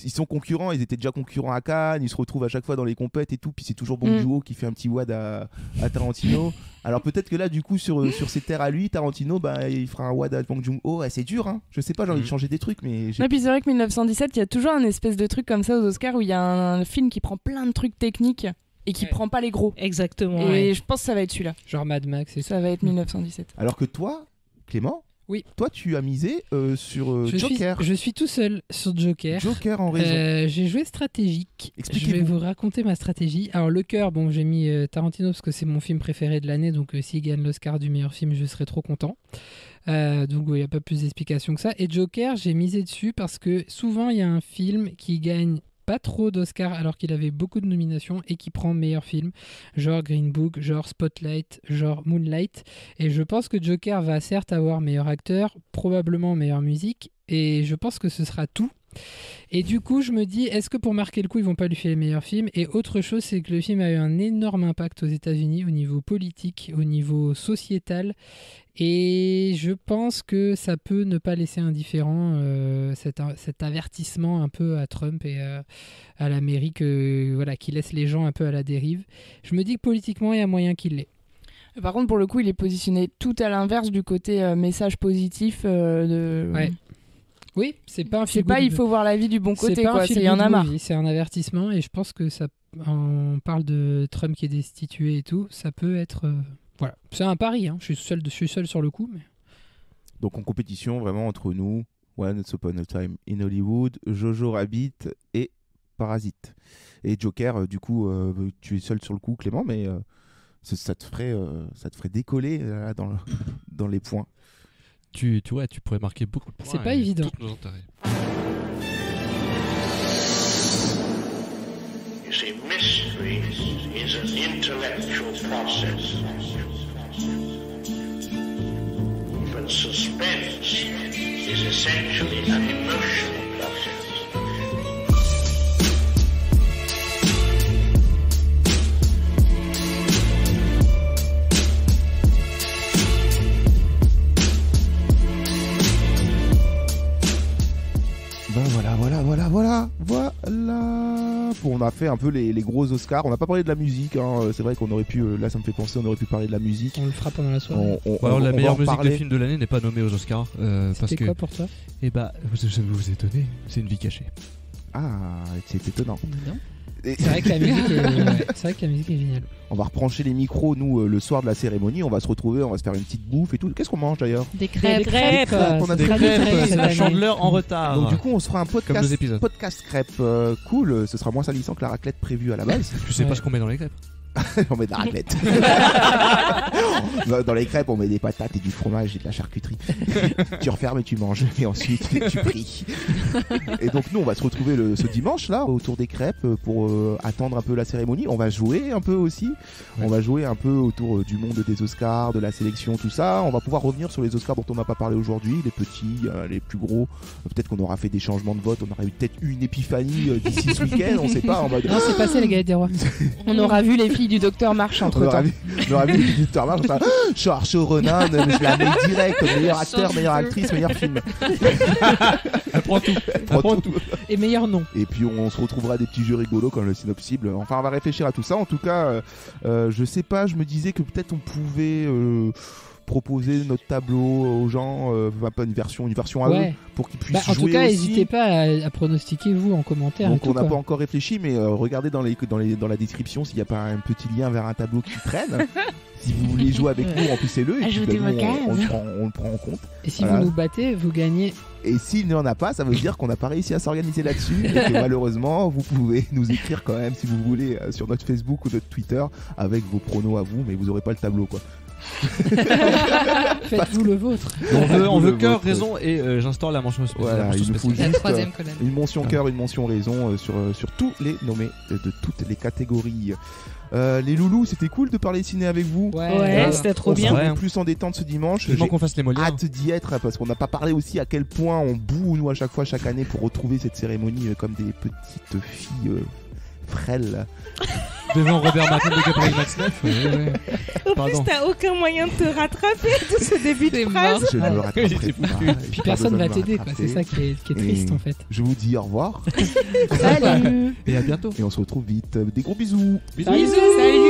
ils sont concurrents, ils étaient déjà concurrents à Cannes, ils se retrouvent à chaque fois dans les compètes et tout, puis c'est toujours Bong Joon-ho qui fait un petit wad à Tarantino. Alors peut-être que là, du coup, sur ses terres à lui, Tarantino, il fera un wad à Bong Joon-ho. C'est dur, hein. Je sais pas, j'ai envie de changer des trucs, mais Et puis c'est vrai que 1917, il y a toujours un espèce de truc comme ça aux Oscars où il y a un film qui prend plein de trucs techniques et qui prend pas les gros. Exactement. Et ouais. je pense que ça va être celui-là. Genre Mad Max et Ça va être 1917. Alors que toi, Clément, Oui. Toi, tu as misé sur Joker. Je suis tout seul sur Joker. Joker en raison. J'ai joué stratégique. Je Expliquez-vous. vais vous raconter ma stratégie. Alors le cœur, bon, j'ai mis Tarantino parce que c'est mon film préféré de l'année, donc s'il gagne l'Oscar du meilleur film, je serai trop content. Donc il n'y a pas plus d'explications que ça. Et Joker, j'ai misé dessus parce que souvent il y a un film qui gagne pas trop d'Oscars alors qu'il avait beaucoup de nominations et qui prend meilleur film, genre Green Book, genre Spotlight, genre Moonlight. Et je pense que Joker va certes avoir meilleur acteur, probablement meilleure musique, et je pense que ce sera tout. Et du coup, je me dis, est-ce que pour marquer le coup, ils vont pas lui faire les meilleurs films? Et autre chose, c'est que le film a eu un énorme impact aux États-Unis au niveau politique, au niveau sociétal. Et je pense que ça peut ne pas laisser indifférent cet avertissement un peu à Trump et à l'Amérique voilà, qui laisse les gens un peu à la dérive. Je me dis que politiquement, il y a moyen qu'il l'ait. Par contre, pour le coup, il est positionné tout à l'inverse du côté message positif de... Ouais. Oui, c'est pas un C'est film. pas il faut voir la vie du bon côté, c'est pas quoi. un film Il y en a good marre. movie, c'est un avertissement et je pense que ça. On parle de Trump qui est destitué et tout, ça peut être. Voilà, c'est un pari. Hein. Je suis seul sur le coup, mais. Donc en compétition vraiment entre nous, Once Upon a Time in Hollywood, Jojo Rabbit et Parasite. Et Joker, du coup, tu es seul sur le coup, Clément, mais ça te ferait décoller là, dans les points. Tu pourrais marquer beaucoup de points. C'est pas et évident. tous nos intérêts. History is an intellectual process, but suspense is essentially an emotional process. Ben voilà. Bon, on a fait un peu les gros Oscars. On n'a pas parlé de la musique. Hein. C'est vrai qu'on aurait pu. Là, ça me fait penser. On aurait pu parler de la musique. On le fera pendant la soirée. Alors, la on meilleure va en musique de parler. film de l'année n'est pas nommée aux Oscars. Parce C'était que. quoi pour toi? Eh bah, ça va vous étonner. C'est Une vie cachée. Ah, c'est étonnant. Non. Et- C'est vrai que la musique c'est vrai que la musique est géniale. On va rebrancher les micros, nous, le soir de la cérémonie. On va se retrouver, on va se faire une petite bouffe et tout. Qu'est-ce qu'on mange d'ailleurs? Des crêpes. On a des crêpes, la chandeleur en retard. Donc du coup, on se fera un Comme podcast, deux épisodes. podcast crêpes. Cool, ce sera moins salissant que la raclette prévue à la base. Tu sais Ouais. pas ce qu'on met dans les crêpes. On met de la raclette. Dans les crêpes, on met des patates et du fromage et de la charcuterie. Tu refermes et tu manges. Et ensuite, tu pries. Et donc, nous, on va se retrouver ce dimanche, là, autour des crêpes pour attendre un peu la cérémonie. On va jouer un peu aussi. Ouais. On va jouer un peu autour du monde des Oscars, de la sélection, tout ça. On va pouvoir revenir sur les Oscars dont on n'a pas parlé aujourd'hui, les petits, les plus gros. Peut-être qu'on aura fait des changements de vote. On aura eu peut-être une épiphanie d'ici ce week-end. On sait pas. En mode... Non, c'est passé les galettes des rois. On aura vu les filles du docteur March entre temps. On aura vu le Victor March, Saoirse Ronan, je la mets direct, meilleur acteur, meilleure actrice, meilleur film. Elle prend tout. Prends tout. Et meilleur nom. Et puis on se retrouvera des petits jeux rigolos comme le synopsible. Enfin, on va réfléchir à tout ça. En tout cas, je sais pas, je me disais que peut-être on pouvait proposer notre tableau aux gens, pas une version à eux, pour qu'ils puissent En jouer tout cas, aussi. n'hésitez pas à pronostiquer vous en commentaire. Donc et on tout, n'a quoi. pas encore réfléchi, mais regardez dans la description s'il n'y a pas un petit lien vers un tableau qui traîne. Si vous voulez jouer avec nous, remplissez-le et puis Ajoutez nous, vos cases. on le prend en compte. Et si Voilà. vous nous battez, vous gagnez. Et s'il n'y en a pas, ça veut dire qu'on n'a pas réussi à s'organiser là-dessus. Et que malheureusement, vous pouvez nous écrire quand même si vous voulez sur notre Facebook ou notre Twitter avec vos pronos à vous, mais vous n'aurez pas le tableau quoi. Faites-vous le vôtre. On veut Le cœur, vôtre. raison et j'instaure la mention spéciale. Voilà, il nous faut La juste troisième colonne. une mention cœur, une mention raison sur tous les nommés de toutes les catégories. Les loulous, c'était cool de parler ciné avec vous. Ouais, c'était trop On bien. sera Ouais. plus en détente ce dimanche. Vivement J'ai qu'on fasse les Molières. hâte d'y être parce qu'on n'a pas parlé aussi à quel point on boue nous à chaque fois chaque année pour retrouver cette cérémonie comme des petites filles frêles. Devant Robert Martin de Gabriel Matzneff. En Pardon. plus, t'as aucun moyen de te rattraper de ce début de C'est phrase. Je ne me rattraperai J'étais pas. foutu. J'ai Puis pas personne besoin va de me t'aider, quoi. rattraper. C'est ça qui est triste Et- en fait. Je vous dis au revoir Salut. Et à bientôt. et on se retrouve vite. Des gros bisous. Salut. Salut.